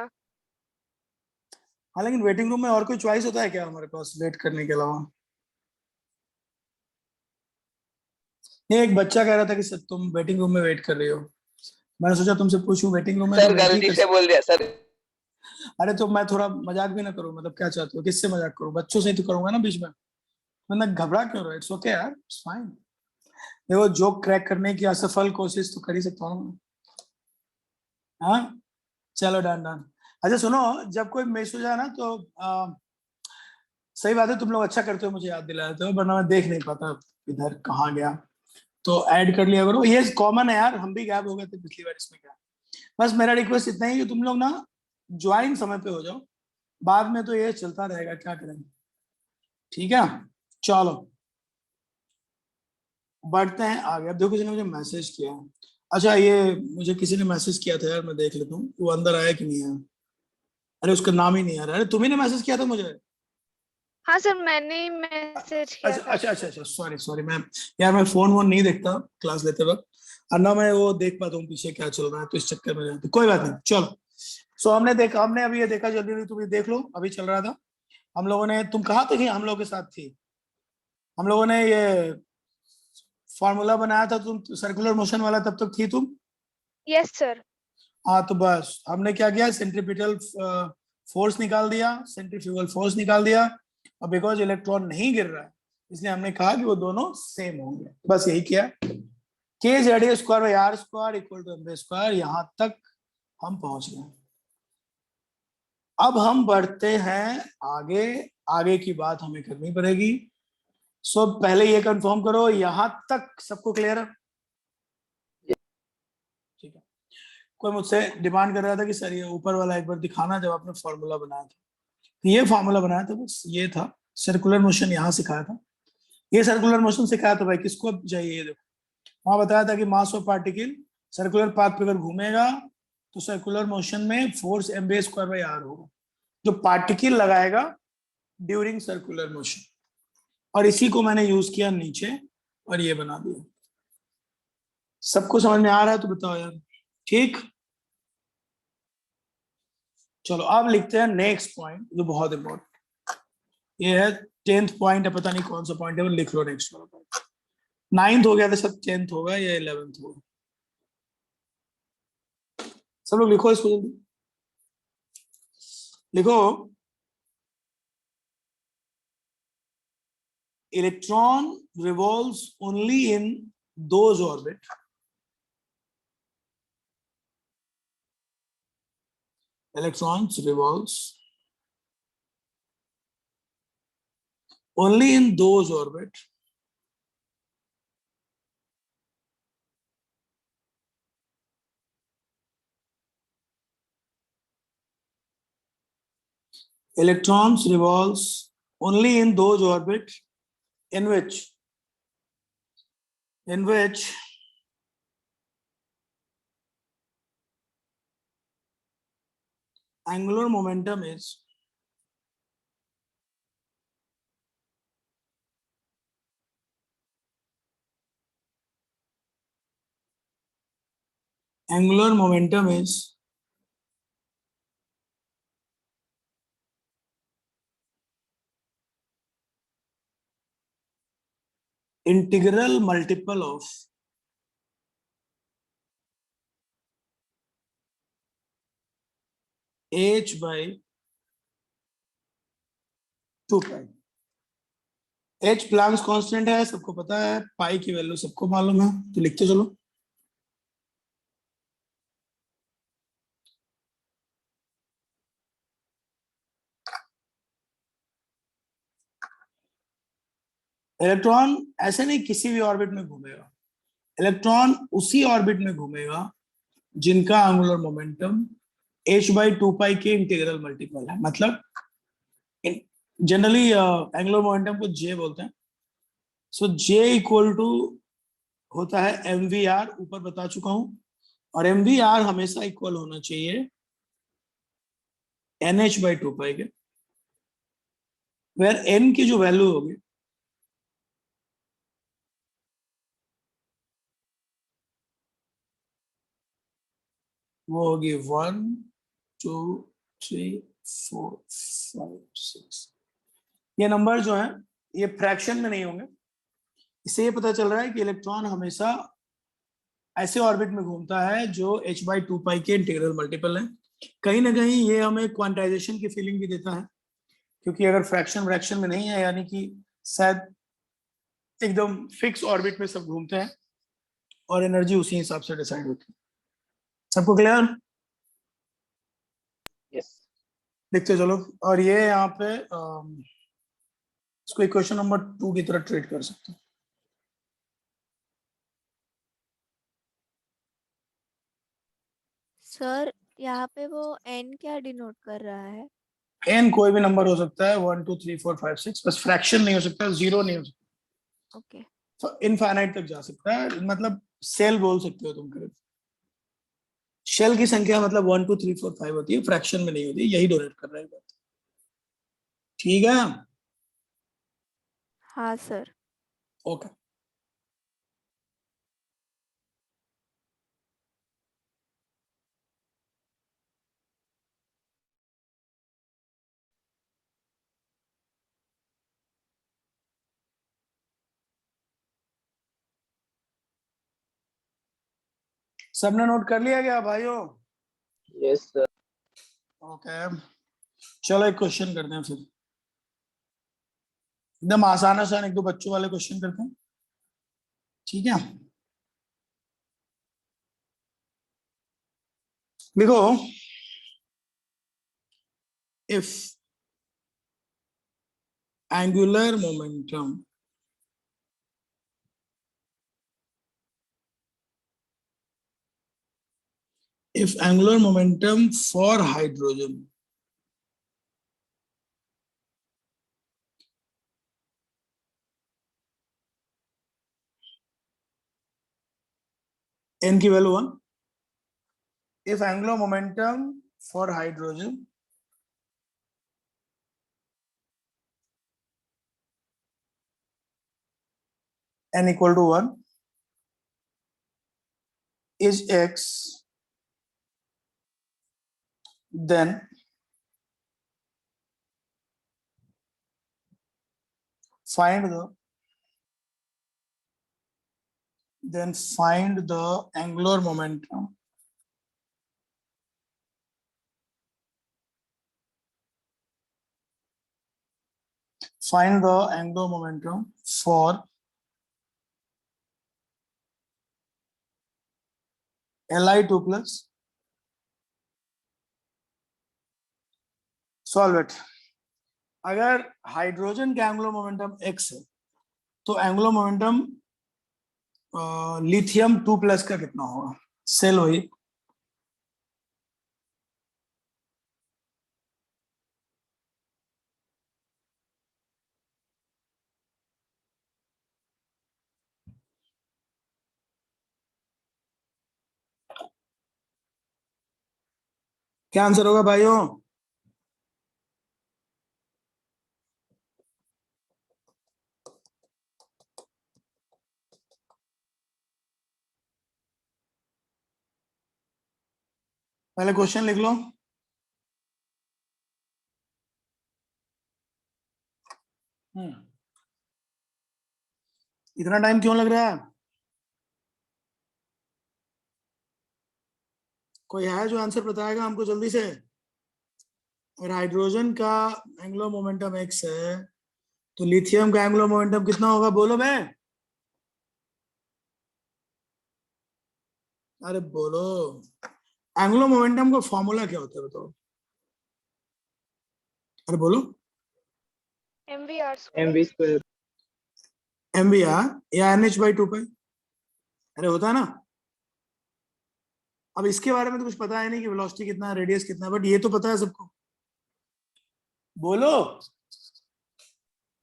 हाँ, लेकिन वेटिंग रूम में और कोई चॉइस होता है क्या हमारे पास वेट करने के अलावा? नहीं, एक बच्चा कह रहा था कि सर तुम वेटिंग रूम में वेट कर रही हो, मैंने सोचा तुमसे पूछूं वेटिंग रूम में सर तो वेट ही गलती कर से बोल दिया सर। अरे तो मैं थोड़ा मजाक भी ना करूं, मतलब क्या चाहते हो, किससे मजाक करूं? बच्चों से ही तो करूंगा ना बीच में, मतलब घबरा क्यों रहे? इट्स ओके यार, इट्स फाइन। देखो जोक क्रैक करने की असफल कोशिश तो कर ही सकता हूँ। हाँ चलो डन डन। अच्छा सुनो, जब कोई मिस हो जाए ना तो सही बात है, तुम लोग अच्छा करते हो मुझे याद दिलाते हो, वरना मैं देख नहीं पाता इधर कहाँ गया। तो ऐड कर लिया करो, ये कॉमन है यार, हम भी गैप हो गए थे पिछली बार, इसमें क्या। बस मेरा रिक्वेस्ट इतना ही कि तुम लोग ना ज्वाइन समय पे हो जाओ, बाद में तो ये चलता रहेगा, क्या करेंगे। ठीक है चलो बढ़ते हैं आगे। अब देखो जिन्होंने मुझे मैसेज किया है, अच्छा, ये मुझे किसी ने मैसेज किया था यार, मैं देख लेता हूँ वो अंदर आया कि नहीं आया। अरे उसका नाम ही नहीं आ रहा। अरे तुम्ही ने मैसेज किया था मुझे। हाँ सर, मैंने ही मैसेज किया अच्छा था। अच्छा अच्छा अच्छा, सॉरी सॉरी मैम। यार मैं फोन वोन नहीं देखता क्लास लेते वक्त, और ना मैं वो देख पाता हूँ पीछे क्या चल रहा है, तो इस चक्कर में जाते। कोई बात नहीं, चलो। सो हमने देखा, हमने अभी ये देखा, जल्दी जल्दी तुम ये देख लो, अभी चल रहा था हम लोगों ने। तुम कहाँ थे कि हम लोगों के साथ थी? हम लोगों ने ये फॉर्मूला बनाया था, तुम सर्कुलर मोशन वाला, तब तक थी तुम? Yes sir. हाँ, तो बस हमने क्या किया, सेंट्रीपिटल फोर्स निकाल दिया, सेंट्रीफ्यूगल फोर्स निकाल दिया, और बिकॉज इलेक्ट्रॉन नहीं गिर रहा है इसलिए हमने कहा कि वो दोनों सेम होंगे। बस यही किया। K Z E square by R square equal to M square, यहां तक हम पहुंच गए। अब हम बढ़ते हैं आगे। आगे की बात हमें करनी पड़ेगी। सो पहले ये कंफर्म करो, यहां तक सबको क्लियर है? ठीक है। कोई मुझसे डिमांड कर रहा था कि सर ये ऊपर वाला एक बार दिखाना, जब आपने फॉर्मूला बनाया था। ये फॉर्मूला बनाया था, बस ये था। सर्कुलर मोशन यहाँ सिखाया था। ये सर्कुलर मोशन सिखाया था भाई, किसको अब चाहिए? ये देखो, वहां बताया था कि mass of particle circular path पे अगर घूमेगा तो सर्कुलर मोशन में force M square by R होगा, जो पार्टिकल लगाएगा ड्यूरिंग सर्कुलर मोशन। और इसी को मैंने यूज किया नीचे और ये बना दिया। सबको समझ में आ रहा है तो बताओ यार। ठीक, चलो अब लिखते हैं नेक्स्ट पॉइंट, जो बहुत इंपॉर्टेंट ये है। 10th पॉइंट है, पता नहीं कौन सा पॉइंट है, वो लिख लो नेक्स्ट वाला पॉइंट। 9th हो गया था सब, 10th होगा या 11th होगा? सब लोग लिखो इसको जल्दी, लिखो। Electron revolves only in those orbit electrons revolves only in those orbit electrons revolves only in those orbit in which angular momentum is integral multiple of h by 2 pi। h Planck's constant है, सबको पता है। पाई की वैल्यू सबको मालूम है, तो लिखते चलो। इलेक्ट्रॉन ऐसे नहीं किसी भी ऑर्बिट में घूमेगा, इलेक्ट्रॉन उसी ऑर्बिट में घूमेगा जिनका एंगुलर मोमेंटम h by 2 पाई के इंटीग्रल मल्टीपल है। मतलब जनरली एंगुलर मोमेंटम को j बोलते हैं। सो j इक्वल टू होता है mvr, ऊपर बता चुका हूं। और mvr हमेशा इक्वल होना चाहिए nh by 2 पाई के, वेयर n की जो वैल्यू होगी वो होगी 1 2 3 4 5 6। ये नंबर जो है ये फ्रैक्शन में नहीं होंगे। इससे ये पता चल रहा है कि इलेक्ट्रॉन हमेशा ऐसे ऑर्बिट में घूमता है जो h by 2 पाई के इंटीग्रल मल्टीपल है। कहीं ना कहीं ये हमें क्वांटाइजेशन की फीलिंग भी देता है, क्योंकि अगर फ्रैक्शन में नहीं है, यानी कि शायद एकदम फिक्स ऑर्बिट में सब घूमते हैं और एनर्जी उसी हिसाब से डिसाइड होती है। सबको क्लियर? यस। देखते चलो। और ये यहाँ पे इसको इक्वेशन नंबर 2 की तरह ट्रीट कर सकते हैं। सर यहाँ पे वो n क्या डिनोट कर रहा है? n कोई भी नंबर हो सकता है, 1 2 3 4 5 6, बस फ्रैक्शन नहीं हो सकता, जीरो नहीं हो सकता, ओके। इनफाइनाइट तक जा सकता है। मतलब सेल बोल सकते हो तुम करीब। शेल की संख्या मतलब 1 2 3 4 5 होती है, फ्रैक्शन में नहीं होती, यही डोनेट कर रहा है। ठीक है, हाँ सर। ओके। सबने नोट कर लिया क्या भाइयों? Yes sir. ओके, चलो एक क्वेश्चन करते हैं फिर, एकदम आसान आसान एक दो बच्चों वाले क्वेश्चन करते हैं, ठीक है? देखो, if angular momentum for hydrogen n की वैल्यू 1, if angular momentum for hydrogen n equal to 1 is x, then find the angular momentum for Li2 plus, solve it. अगर हाइड्रोजन का एंगुलर मोमेंटम x है तो एंगुलर मोमेंटम लिथियम 2 प्लस का कितना होगा? सेल वही, क्या आंसर होगा भाइयों? पहले क्वेश्चन लिख लो। इतना टाइम क्यों लग रहा है? कोई है जो आंसर बताएगा हमको जल्दी से? और हाइड्रोजन का एंगुलर मोमेंटम x है तो लिथियम का एंगुलर मोमेंटम कितना होगा? बोलो बे, अरे बोलो। एंगुलर मोमेंटम का फॉर्मूला क्या होता है बताओ? अरे बोलो। mvr MV square. mvr या nh/2 अरे होता है ना। अब इसके बारे में तो कुछ पता है नहीं कि वेलोसिटी कितना है, रेडियस कितना है, बट ये तो पता है सबको। बोलो।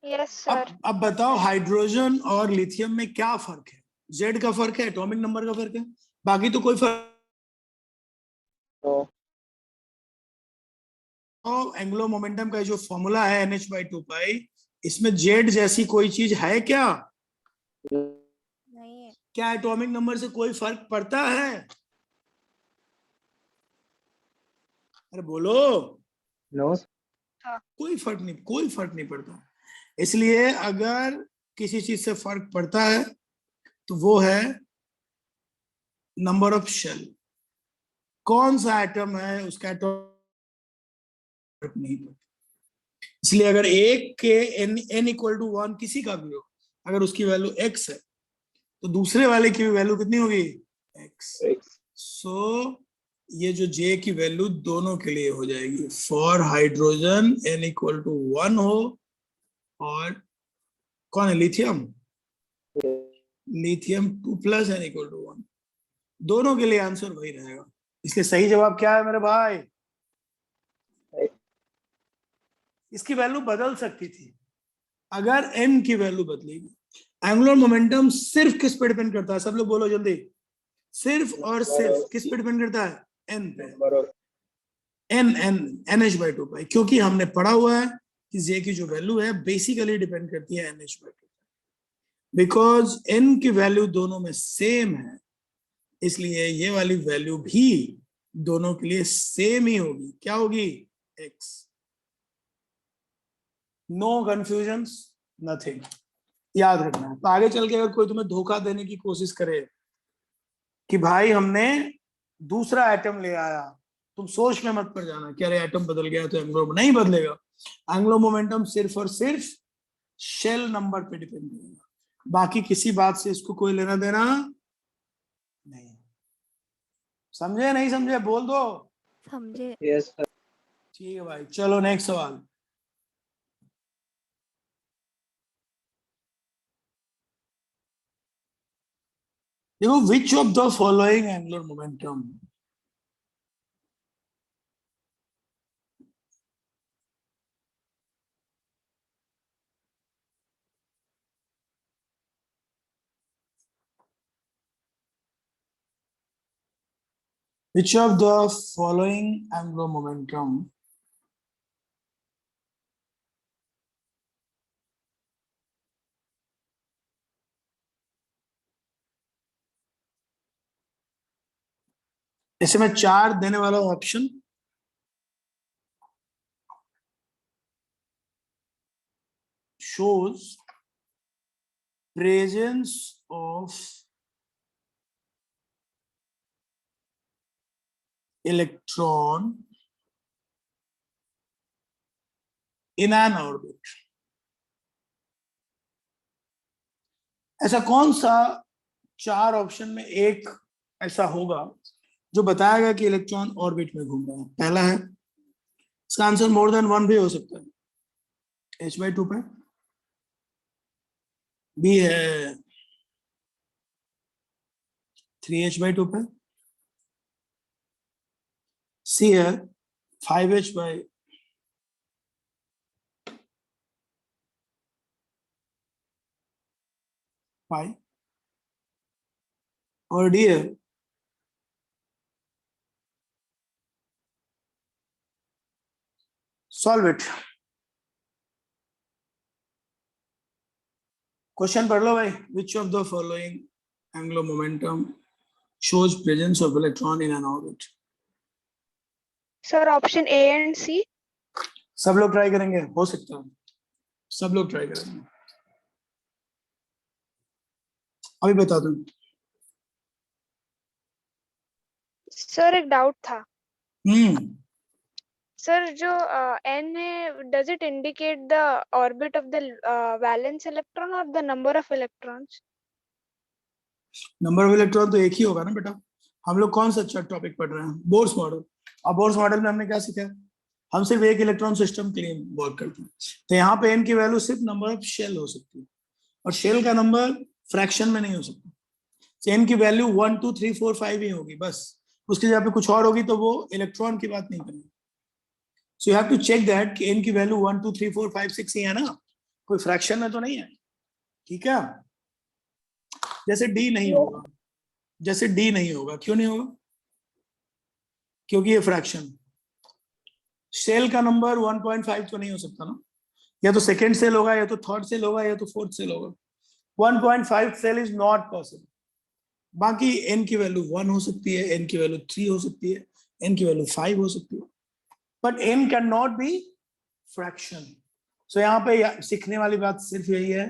yes sir अब बताओ हाइड्रोजन और लिथियम में क्या फर्क है? जेड का फर्क है, एटॉमिक नंबर का फर्क है, बाकी तो कोई फर्क। No. एंगुलर मोमेंटम का जो फॉर्मूला है nh/2, इसमें जेड जैसी कोई चीज है क्या? नहीं है। क्या एटॉमिक नंबर से कोई फर्क पड़ता है? अरे बोलो। No. कोई फर्क नहीं पड़ता। इसलिए अगर किसी चीज से फर्क पड़ता है तो वो है नंबर ऑफ शेल। कौन सा एटम है उसका एटॉम फर्क नहीं पड़ता। इसलिए अगर एक के n इक्वल टू 1 किसी का भी हो, अगर उसकी वैल्यू x है तो दूसरे वाले की भी वैल्यू कितनी होगी? x। सो ये जो j की वैल्यू दोनों के लिए हो जाएगी। For hydrogen n equal to 1 हो, और कौन है? Lithium 2 plus n equal to 1, दोनों के लिए आंसर वही रहेगा। इसलिए सही जवाब क्या है मेरे भाई? इसकी वैल्यू बदल सकती थी अगर n की वैल्यू बदलेगी। एंगुलर मोमेंटम सिर्फ किस पे डिपेंड करता है? सब लोग बोलो जल्दी। सिर्फ और सिर्फ किस पे डिपेंड करता है? n पे, number of NH/2 पाई, क्योंकि हमने पढ़ा हुआ है कि J की जो वैल्यू है बेसिकली डिपेंड करती है NH/2, बिकॉज n की वैल्यू दोनों में सेम है, इसलिए ये वाली वैल्यू भी दोनों के लिए सेम ही होगी। क्या होगी? x। नो कंफ्यूजन्स, नथिंग, याद रखना है। तो आगे चल के अगर कोई तुम्हें धोखा देने की कोशिश करे कि भाई हमने दूसरा एटम ले आया, तुम सोच में मत पड़ जाना कि अरे एटम बदल गया तो एंगुलर नहीं बदलेगा। एंगुलर मोमेंटम सिर्फ और सिर्फ शेल नंबर पे डिपेंड करेगा, बाकी किसी बात से इसको कोई लेना देना नहीं। समझे नहीं समझे? बोल दो। समझे। yes sir. ठीक है भाई, चलो नेक्स्ट सवाल। देखो, विच of the following angular momentum which of the following angular momentum इसमें 4 देने वाला option shows presence of electron in an orbit। ऐसा कौन सा 4 ऑप्शन में एक ऐसा होगा जो बताएगा कि इलेक्ट्रॉन ऑर्बिट में घूम रहा है? पहला है, इसका आंसर मोर देन 1 भी हो सकता है, H/2 पे। बी है 3H/2 पे। सी है 5H/5। और डी है सॉल्व इट। क्वेश्चन पढ़ लो भाई। Which of the following angular momentum shows presence of electron in an orbit? Sir option A and C. सब लोग ट्राई करेंगे? हो सकता है सब लोग ट्राई करेंगे। अभी बता दूं। सर एक डाउट था हम्म सर, जो एन है, does it indicate the orbit of the valence electron और the number of electrons? Number of electron तो एक ही होगा ना बेटा। हम लोग कौन सा अच्छा टॉपिक पढ़ रहे हैं? Bohr's model. अब बोर्स मॉडल में हमने क्या सीखा? हम सिर्फ एक इलेक्ट्रॉन सिस्टम के लिए वर्क करते हैं। तो यहाँ पे एन की वैल्यू सिर्फ नंबर ऑफ शेल हो सकती है, और शेल का नंबर फ्रैक्शन में नहीं हो सकता। तो एन की वैल्यू 1 2 3 4 5 ही होगी बस। उसकी जगह पे कुछ और होगी तो वो इलेक्ट्रॉन की बात नहीं करेंगे। So you have to check that कि एन की वैल्यू 1 2 3 4 5 6 ही है ना, कोई फ्रैक्शन में तो नहीं है। ठीक है, जैसे डी नहीं होगा, जैसे डी नहीं होगा। क्यों नहीं होगा? क्योंकि ये फ्रैक्शन। सेल का नंबर 1.5 तो नहीं हो सकता ना, या तो सेकेंड सेल होगा, या तो थर्ड सेल होगा, या तो फोर्थ सेल होगा। 1.5 सेल इज नॉट पॉसिबल। बाकी एन की वैल्यू 1 हो सकती है, एन की वैल्यू 3 हो सकती है, एन की वैल्यू 5 हो सकती है, but n can not be fraction. So यहाँ पे सीखने वाली बात सिर्फ यही है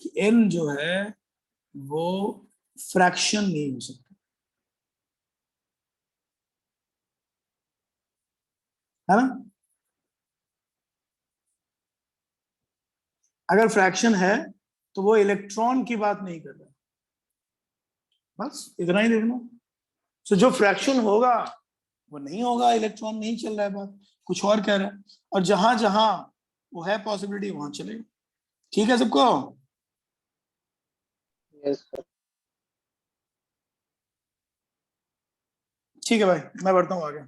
कि एन जो है वो फ्रैक्शन नहीं हो सकता, है ना। अगर फ्रैक्शन है तो वो इलेक्ट्रॉन की बात नहीं कर रहा, बस इतना ही देखना। सो जो फ्रैक्शन होगा वो नहीं होगा, इलेक्ट्रॉन नहीं चल रहा है, बात कुछ और कह रहा है। और जहां जहां वो है पॉसिबिलिटी वहां चलेगा। ठीक है सबको? yes sir. ठीक है भाई, मैं बढ़ता हूँ आगे।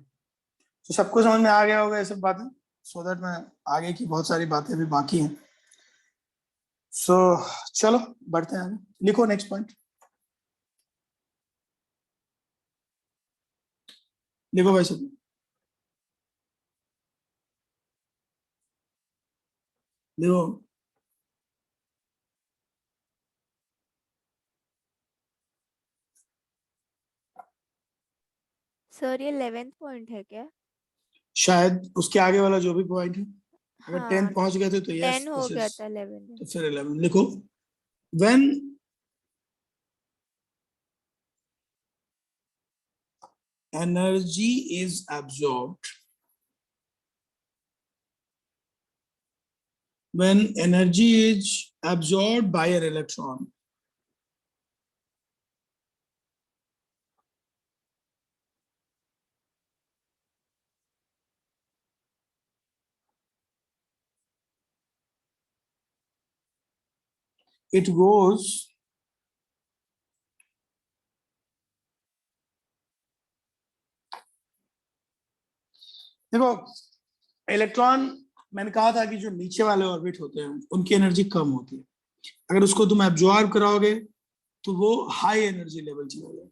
तो सबको समझ में आ गया होगा ये सब बातें, सो दैट मैं आगे की बहुत सारी बातें भी बाकी हैं। सो चलो बढ़ते हैं आगे। लिखो नेक्स्ट पॉइंट। लिखो भाई सब, लिखो। सर ये 11th पॉइंट है क्या? शायद उसके आगे वाला जो भी पॉइंट है, अगर हाँ 10 पहुंच गए थे तो यस, 10 हो गया था 11 तो फिर 11 लिखो। When energy is absorbed, when energy is absorbed by an electron, it goes देखो इलेक्ट्रॉन, मैंने कहा था कि जो नीचे वाले ऑर्बिट होते हैं उनकी एनर्जी कम होती है, अगर उसको तुम एब्जॉर्ब कराओगे तो वो हाई एनर्जी लेवल चला जाएगा।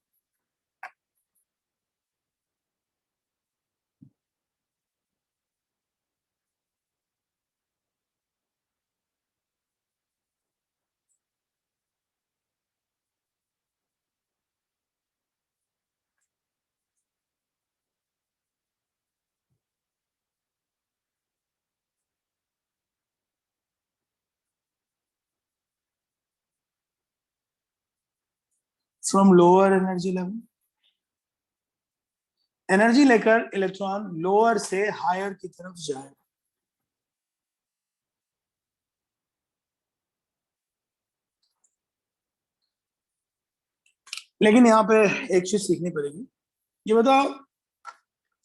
From lower energy level, energy लेकर इलेक्ट्रॉन लोअर से हायर की तरफ जाएगा। लेकिन यहाँ पे एक चीज सीखनी पड़ेगी, ये बताओ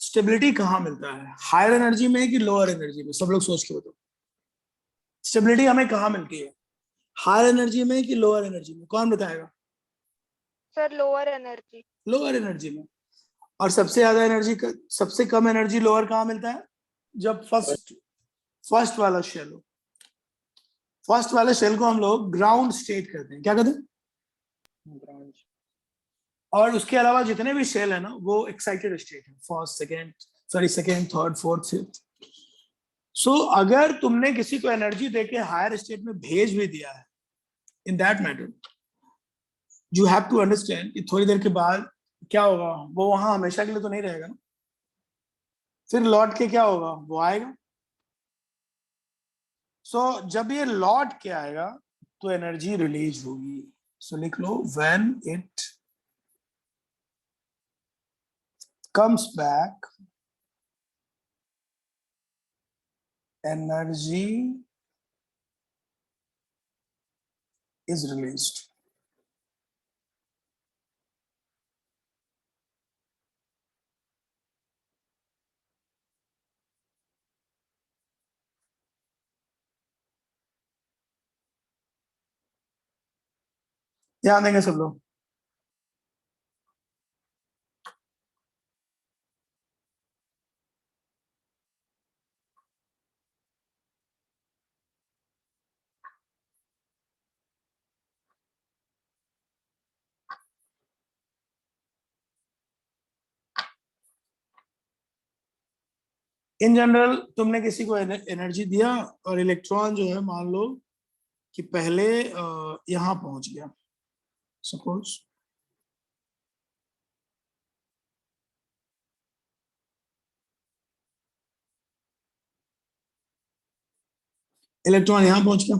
स्टेबिलिटी कहाँ मिलता है, हायर एनर्जी में कि लोअर एनर्जी में? सब लोग सोच के बताओ, स्टेबिलिटी हमें कहाँ मिलती है, हायर एनर्जी में कि लोअर एनर्जी में? कौन बताएगा? Sir lower energy. Lower energy में। और सबसे ज्यादा एनर्जी, सबसे कम एनर्जी लोअर कहाँ मिलता है? जब फर्स्ट वाला शेल हो। फर्स्ट वाले शेल को हम लोग ग्राउंड स्टेट कहते हैं, क्या कहते हैं? ग्राउंड। और उसके अलावा जितने भी शेल है ना वो एक्साइटेड स्टेट है, first second, sorry second, third, fourth, fifth. So अगर तुमने किसी को एनर्जी देके हायर स्टेट में भेज भी दिया है, in that matter you have to understand कि थोड़ी देर के बाद क्या होगा, वो वहां हमेशा के लिए तो नहीं रहेगा ना, फिर लौट के क्या होगा, वो आएगा। सो जब ये लौट के आएगा तो एनर्जी रिलीज होगी। सो लिख लो, when it comes back energy is released. ध्यान देंगे सब लोग। इन जनरल तुमने किसी को एनर्जी दिया और इलेक्ट्रॉन जो है मान लो कि पहले यहां पहुंच गया, सपोज इलेक्ट्रॉन यहां पहुंच गया,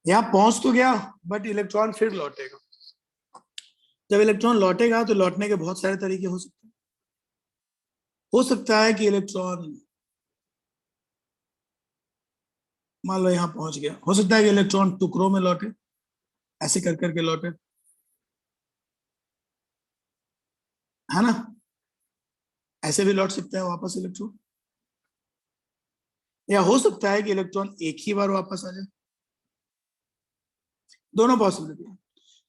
यहां पहुंच तो गया बट इलेक्ट्रॉन फिर लौटेगा। जब इलेक्ट्रॉन लौटेगा तो लौटने के बहुत सारे तरीके हो सकते हैं। हो सकता है कि इलेक्ट्रॉन मान लो यहां पहुंच गया, हो सकता है कि इलेक्ट्रॉन टुकड़ों में लौटे, ऐसे कर करके लौटे, है ना, ऐसे भी लौट सकता है वापस इलेक्ट्रॉन। या हो सकता है कि इलेक्ट्रॉन एक ही बार वापस आ जाए, दोनों पॉसिबिलिटी है।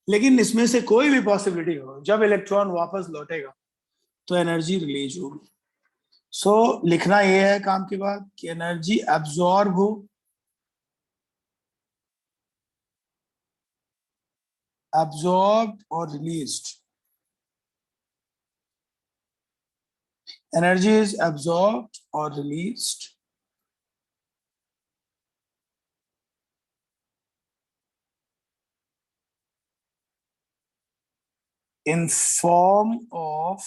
लेकिन इसमें से कोई भी पॉसिबिलिटी हो, जब इलेक्ट्रॉन वापस लौटेगा तो एनर्जी रिलीज होगी। सो लिखना यह है काम की बात कि एनर्जी एब्जॉर्ब हो, एब्जॉर्ब और released, Energy is absorbed or released in form of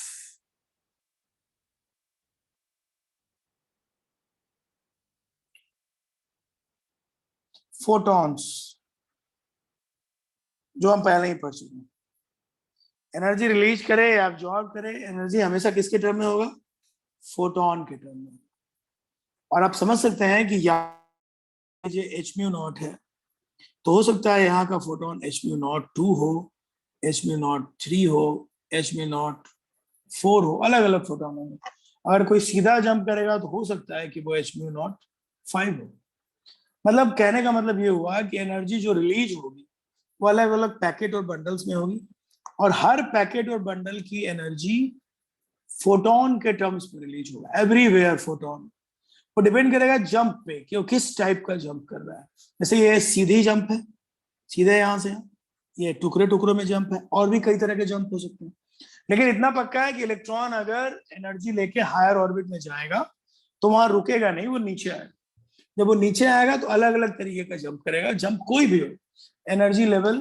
photons, जो हम पहले ही पढ़ चुके हैं। एनर्जी रिलीज करे या एब्जॉर्ब करे, एनर्जी हमेशा किसके टर्म में होगा? फोटोन के टर्म में। और आप समझ सकते हैं कि यहाँ जो एच म्यू नॉट है, तो हो सकता है यहाँ का फोटोन एच म्यू नॉट 2 हो, एच म्यू नॉट 3 हो, एच म्यू नॉट 4 हो, अलग अलग फोटोन होंगे। अगर कोई सीधा जंप करेगा तो हो सकता है कि वो एच म्यू नॉट 5 हो। मतलब कहने का मतलब ये हुआ कि एनर्जी जो रिलीज होगी वो अलग अलग पैकेट और बंडल्स में होगी, और हर पैकेट और बंडल की एनर्जी फोटोन के टर्म्स में रिलीज होगा, एवरीवेयर फोटोन। वो डिपेंड करेगा जंप पे कि वो किस टाइप का जंप कर रहा है। जैसे ये सीधी जंप है, सीधे यहाँ से, ये टुकड़े टुकड़ों में जंप है, और भी कई तरह के जंप हो सकते हैं। लेकिन इतना पक्का है कि इलेक्ट्रॉन अगर एनर्जी लेके हायर ऑर्बिट में जाएगा तो वहां रुकेगा नहीं, वो नीचे आएगा। जब वो नीचे आएगा तो अलग अलग तरीके का जंप करेगा, जंप कोई भी हो, एनर्जी लेवल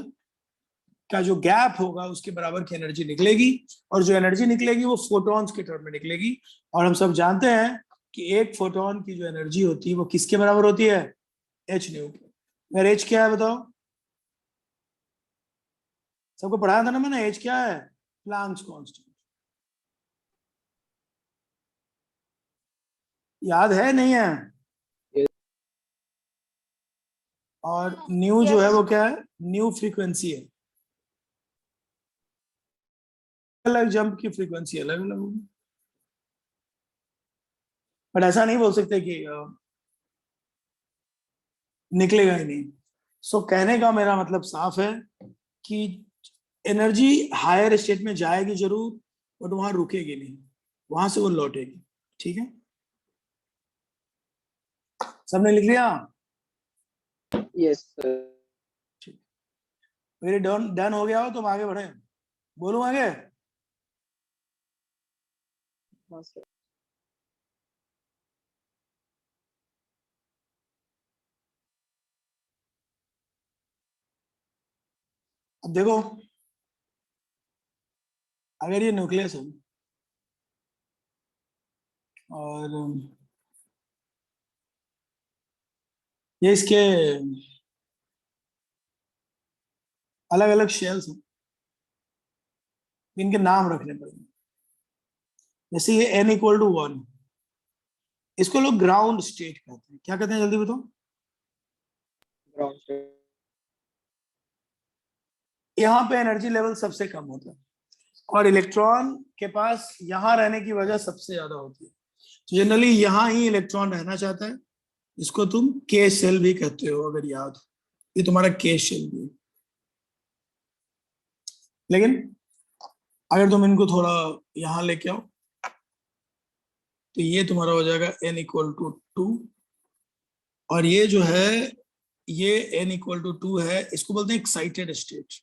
का जो गैप होगा उसके बराबर की एनर्जी निकलेगी, और जो एनर्जी निकलेगी वो फोटॉन्स के टर्म में निकलेगी। और हम सब जानते हैं कि एक फोटोन की जो एनर्जी होती है वो किसके बराबर होती है? एच न्यू के। अगर एच क्या है बताओ? सबको पढ़ाया था ना मैंने, एच क्या है? Planck's constant. याद है नहीं है? और न्यू जो है वो क्या है? न्यू फ्रीक्वेंसी है। अलग जंप की फ्रीक्वेंसी अलग अलग होगी, बट ऐसा नहीं बोल सकते कि निकलेगा ही नहीं। सो कहने का मेरा मतलब साफ है कि एनर्जी हायर स्टेट में जाएगी जरूर, बट वहां रुकेगी नहीं, वहां से वो लौटेगी। ठीक है, सबने लिख लिया? Yes, sir. मेरे डन डन हो गया हो तो हम आगे बढ़े, बोलूं आगे? हाँ, sir. अब देखो, अगर ये न्यूक्लियस है और ये इसके अलग अलग शेल्स हैं, इनके नाम रखने पड़ेंगे। जैसे ये n इक्वल टू 1, इसको लोग ग्राउंड स्टेट कहते हैं। क्या कहते हैं जल्दी बताओ? Ground state. यहाँ पे एनर्जी लेवल सबसे कम होता है, और इलेक्ट्रॉन के पास यहाँ रहने की वजह सबसे ज्यादा होती है। तो जनरली यहाँ ही इलेक्ट्रॉन रहना चाहता है, इसको तुम के शेल भी कहते हो अगर याद हो, ये तुम्हारा के शेल भी है। लेकिन अगर तुम इनको थोड़ा यहाँ लेके आओ तो ये तुम्हारा हो जाएगा n इक्वल टू 2, और ये जो है ये n इक्वल टू 2 है, इसको बोलते हैं एक्साइटेड स्टेट।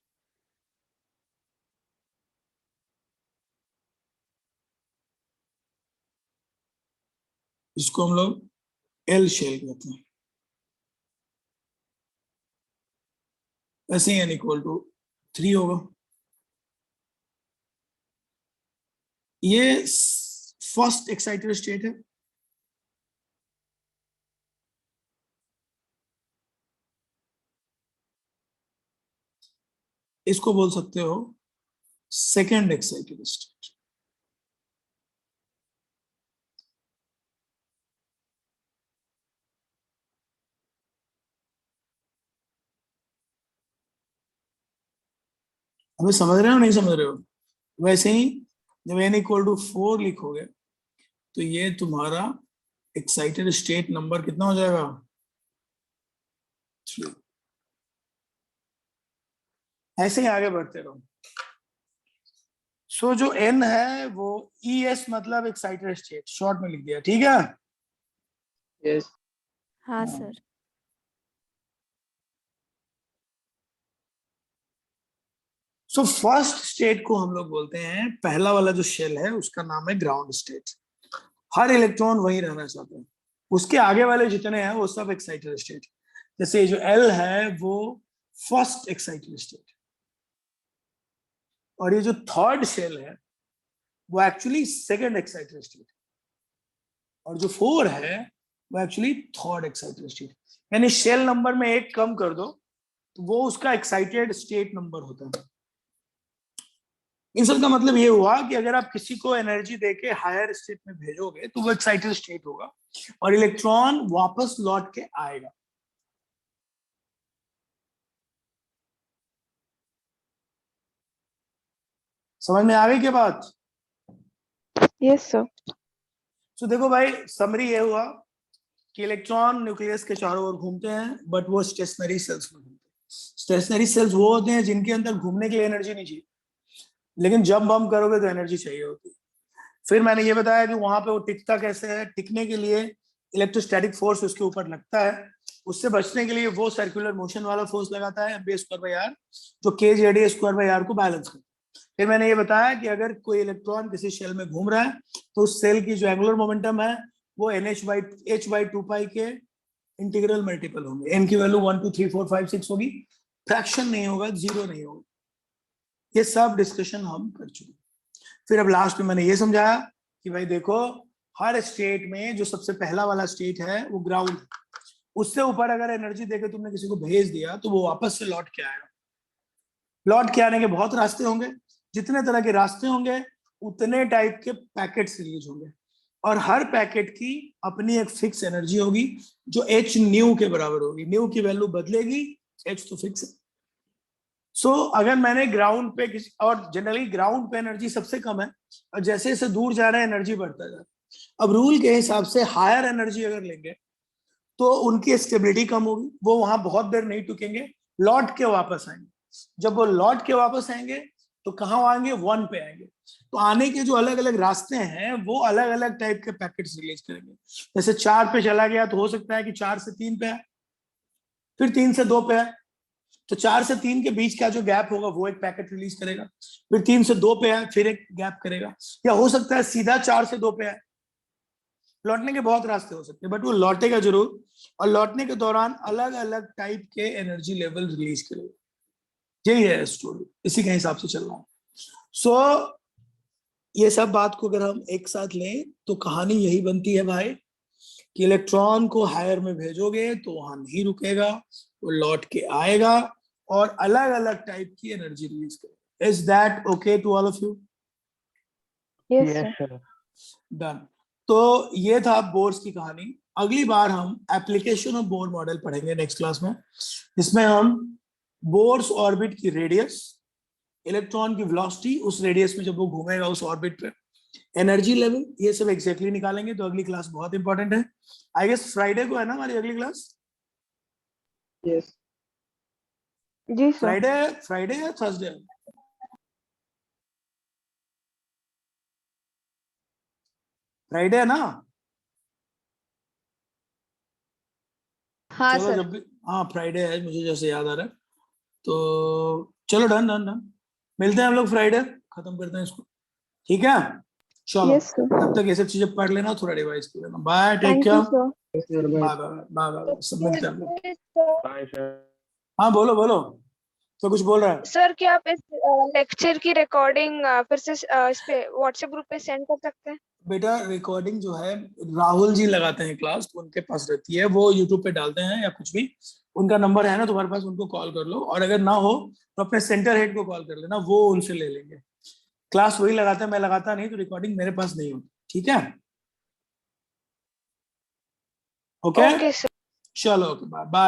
इसको हम लोग एल शेल कहते हैं। वैसे ही n इक्वल टू 3 होगा। ये फर्स्ट एक्साइटेड स्टेट है, इसको बोल सकते हो सेकेंड एक्साइटेड स्टेट। हमें समझ रहे हो नहीं समझ रहे हो? वैसे ही जब n इक्वल टू 4 लिखोगे तो ये तुम्हारा एक्साइटेड स्टेट नंबर कितना हो जाएगा? 3। ऐसे ही आगे बढ़ते रहो। सो जो n है वो ES मतलब एक्साइटेड स्टेट, शॉर्ट में लिख दिया, ठीक है? Yes. हाँ सर। सो फर्स्ट स्टेट को हम लोग बोलते हैं, पहला वाला जो शेल है उसका नाम है ग्राउंड स्टेट। हर इलेक्ट्रॉन वहीं रहना चाहता है। उसके आगे वाले जितने हैं वो सब एक्साइटेड स्टेट, जैसे ये जो L है वो फर्स्ट एक्साइटेड स्टेट, और ये जो थर्ड शेल है वो एक्चुअली सेकंड एक्साइटेड स्टेट, और जो 4 है वो एक्चुअली थर्ड एक्साइटेड स्टेट। यानी शेल नंबर में एक कम कर दो तो वो उसका एक्साइटेड स्टेट नंबर होता है। इन सब का मतलब ये हुआ कि अगर आप किसी को एनर्जी देके हायर स्टेट में भेजोगे तो वो एक्साइटेड स्टेट होगा और इलेक्ट्रॉन वापस लौट के आएगा। समझ में आ गई क्या बात? Yes sir. तो देखो भाई, समरी ये हुआ कि इलेक्ट्रॉन न्यूक्लियस के चारों ओर घूमते हैं, बट वो स्टेशनरी सेल्स में घूमते हैं। स्टेशनरी सेल्स वो होते हैं जिनके अंदर घूमने के लिए एनर्जी नहीं चाहिए, लेकिन जब बम करोगे तो एनर्जी चाहिए होती है। फिर मैंने ये बताया कि वहां पे वो टिकता कैसे है। टिकने के लिए इलेक्ट्रोस्टैटिक फोर्स उसके ऊपर लगता है, उससे बचने के लिए वो सर्कुलर मोशन वाला फोर्स लगाता है mv²/r, जो kJ/r को बैलेंस करता है। फिर मैंने ये बताया कि अगर कोई इलेक्ट्रॉन किसी शेल में घूम रहा है तो उस सेल की जो एंगुलर मोमेंटम है वो h/2π के इंटीग्रल मल्टीपल होंगे। n की वैल्यू 1 2 3 4 5 6 होगी, फ्रैक्शन नहीं होगा, जीरो नहीं होगा। ये सब डिस्कशन हम कर चुके। फिर अब लास्ट में मैंने ये समझाया कि भाई देखो, हर स्टेट में जो सबसे पहला वाला स्टेट है वो ग्राउंड, उससे ऊपर अगर एनर्जी देके तुमने किसी को भेज दिया तो वो वापस से लौट के आएगा। लौट के आने के बहुत रास्ते होंगे, जितने तरह के रास्ते होंगे उतने टाइप के पैकेट्स रिलीज होंगे, और हर पैकेट की अपनी एक फिक्स एनर्जी होगी जो h न्यू के बराबर होगी। न्यू की वैल्यू बदलेगी, h तो फिक्स है। सो अगर मैंने ग्राउंड पे किसी, और जनरली ग्राउंड पे एनर्जी सबसे कम है और जैसे जैसे दूर जा रहा है एनर्जी बढ़ता जा रहा है। अब रूल के हिसाब से हायर एनर्जी अगर लेंगे तो उनकी स्टेबिलिटी कम होगी, वो वहां बहुत देर नहीं टिकेंगे, लौट के वापस आएंगे। जब वो लौट के वापस आएंगे तो कहाँ आएंगे? 1 पे आएंगे। तो आने के जो अलग अलग रास्ते हैं वो अलग अलग टाइप के पैकेट्स रिलीज करेंगे। जैसे 4 पे चला गया तो हो सकता है कि 4 से 3 पे आए, फिर 3 से 2 पे आए, तो 4 से 3 के बीच का जो गैप होगा वो एक पैकेट रिलीज करेगा। फिर 3 से 2 पे आए, फिर एक गैप करेगा, या हो सकता है सीधा 4 से 2 पे आए। लौटने के बहुत रास्ते हो सकते हैं, बट वो लौटेगा जरूर, और लौटने के दौरान अलग अलग टाइप के एनर्जी लेवल रिलीज करेगा। यही है स्टोरी, इसी के हिसाब से चल रहा है। सो ये सब बात को अगर हम एक साथ लें तो कहानी यही बनती है भाई कि इलेक्ट्रॉन को हायर में भेजोगे तो वहां नहीं रुकेगा, वो लौट के आएगा और अलग अलग टाइप की एनर्जी रिलीज करेगा। Is that okay to all of you? Yes sir. Done. तो ये था बोर्स की कहानी। अगली बार हम एप्लीकेशन ऑफ बोर मॉडल पढ़ेंगे नेक्स्ट क्लास में, जिसमें हम बोर्स ऑर्बिट की रेडियस, इलेक्ट्रॉन की वेलोसिटी उस रेडियस में जब वो घूमेगा उस ऑर्बिट पे, एनर्जी लेवल, ये सब एग्जैक्टली निकालेंगे। तो अगली क्लास बहुत इंपॉर्टेंट है। आई गेस फ्राइडे को है ना हमारी अगली क्लास? Yes. जी सर। फ्राइडे या थर्सडे? फ्राइडे है ना? हाँ चलो सर। जब भी, हाँ फ्राइडे है, मुझे जैसे याद आ रहा है। तो चलो डन डन डन, मिलते हैं हम लोग फ्राइडे, खत्म करते हैं इसको, ठीक है? चलो यस सर। तब तक ये सब चीजें पढ़ लेना, थोड़ा रिवाइज कर लेना। Bye, take thank you care, sir. Yes, sir. Bye. Bye bye bye bye, सब मिलते हैं हम लोग। Bye, sir. हाँ बोलो बोलो, तो कुछ बोल रहा है? सर क्या आप इस लेक्चर की रिकॉर्डिंग फिर से इस पे व्हाट्सएप ग्रुप पे सेंड कर सकते हैं? बेटा रिकॉर्डिंग जो है राहुल जी लगाते हैं क्लास, तो उनके पास रहती है, वो यूट्यूब पे डालते हैं या कुछ भी, उनका नंबर है ना तुम्हारे पास, उनको कॉल कर लो, और अगर ना हो तो अपने सेंटर हेड को कॉल कर लेना, वो उनसे ले लेंगे। क्लास वही लगाते हैं, मैं लगाता नहीं, तो रिकॉर्डिंग मेरे पास नहीं होती, ठीक है? Okay okay sir. चलो, ओके बाय बाय।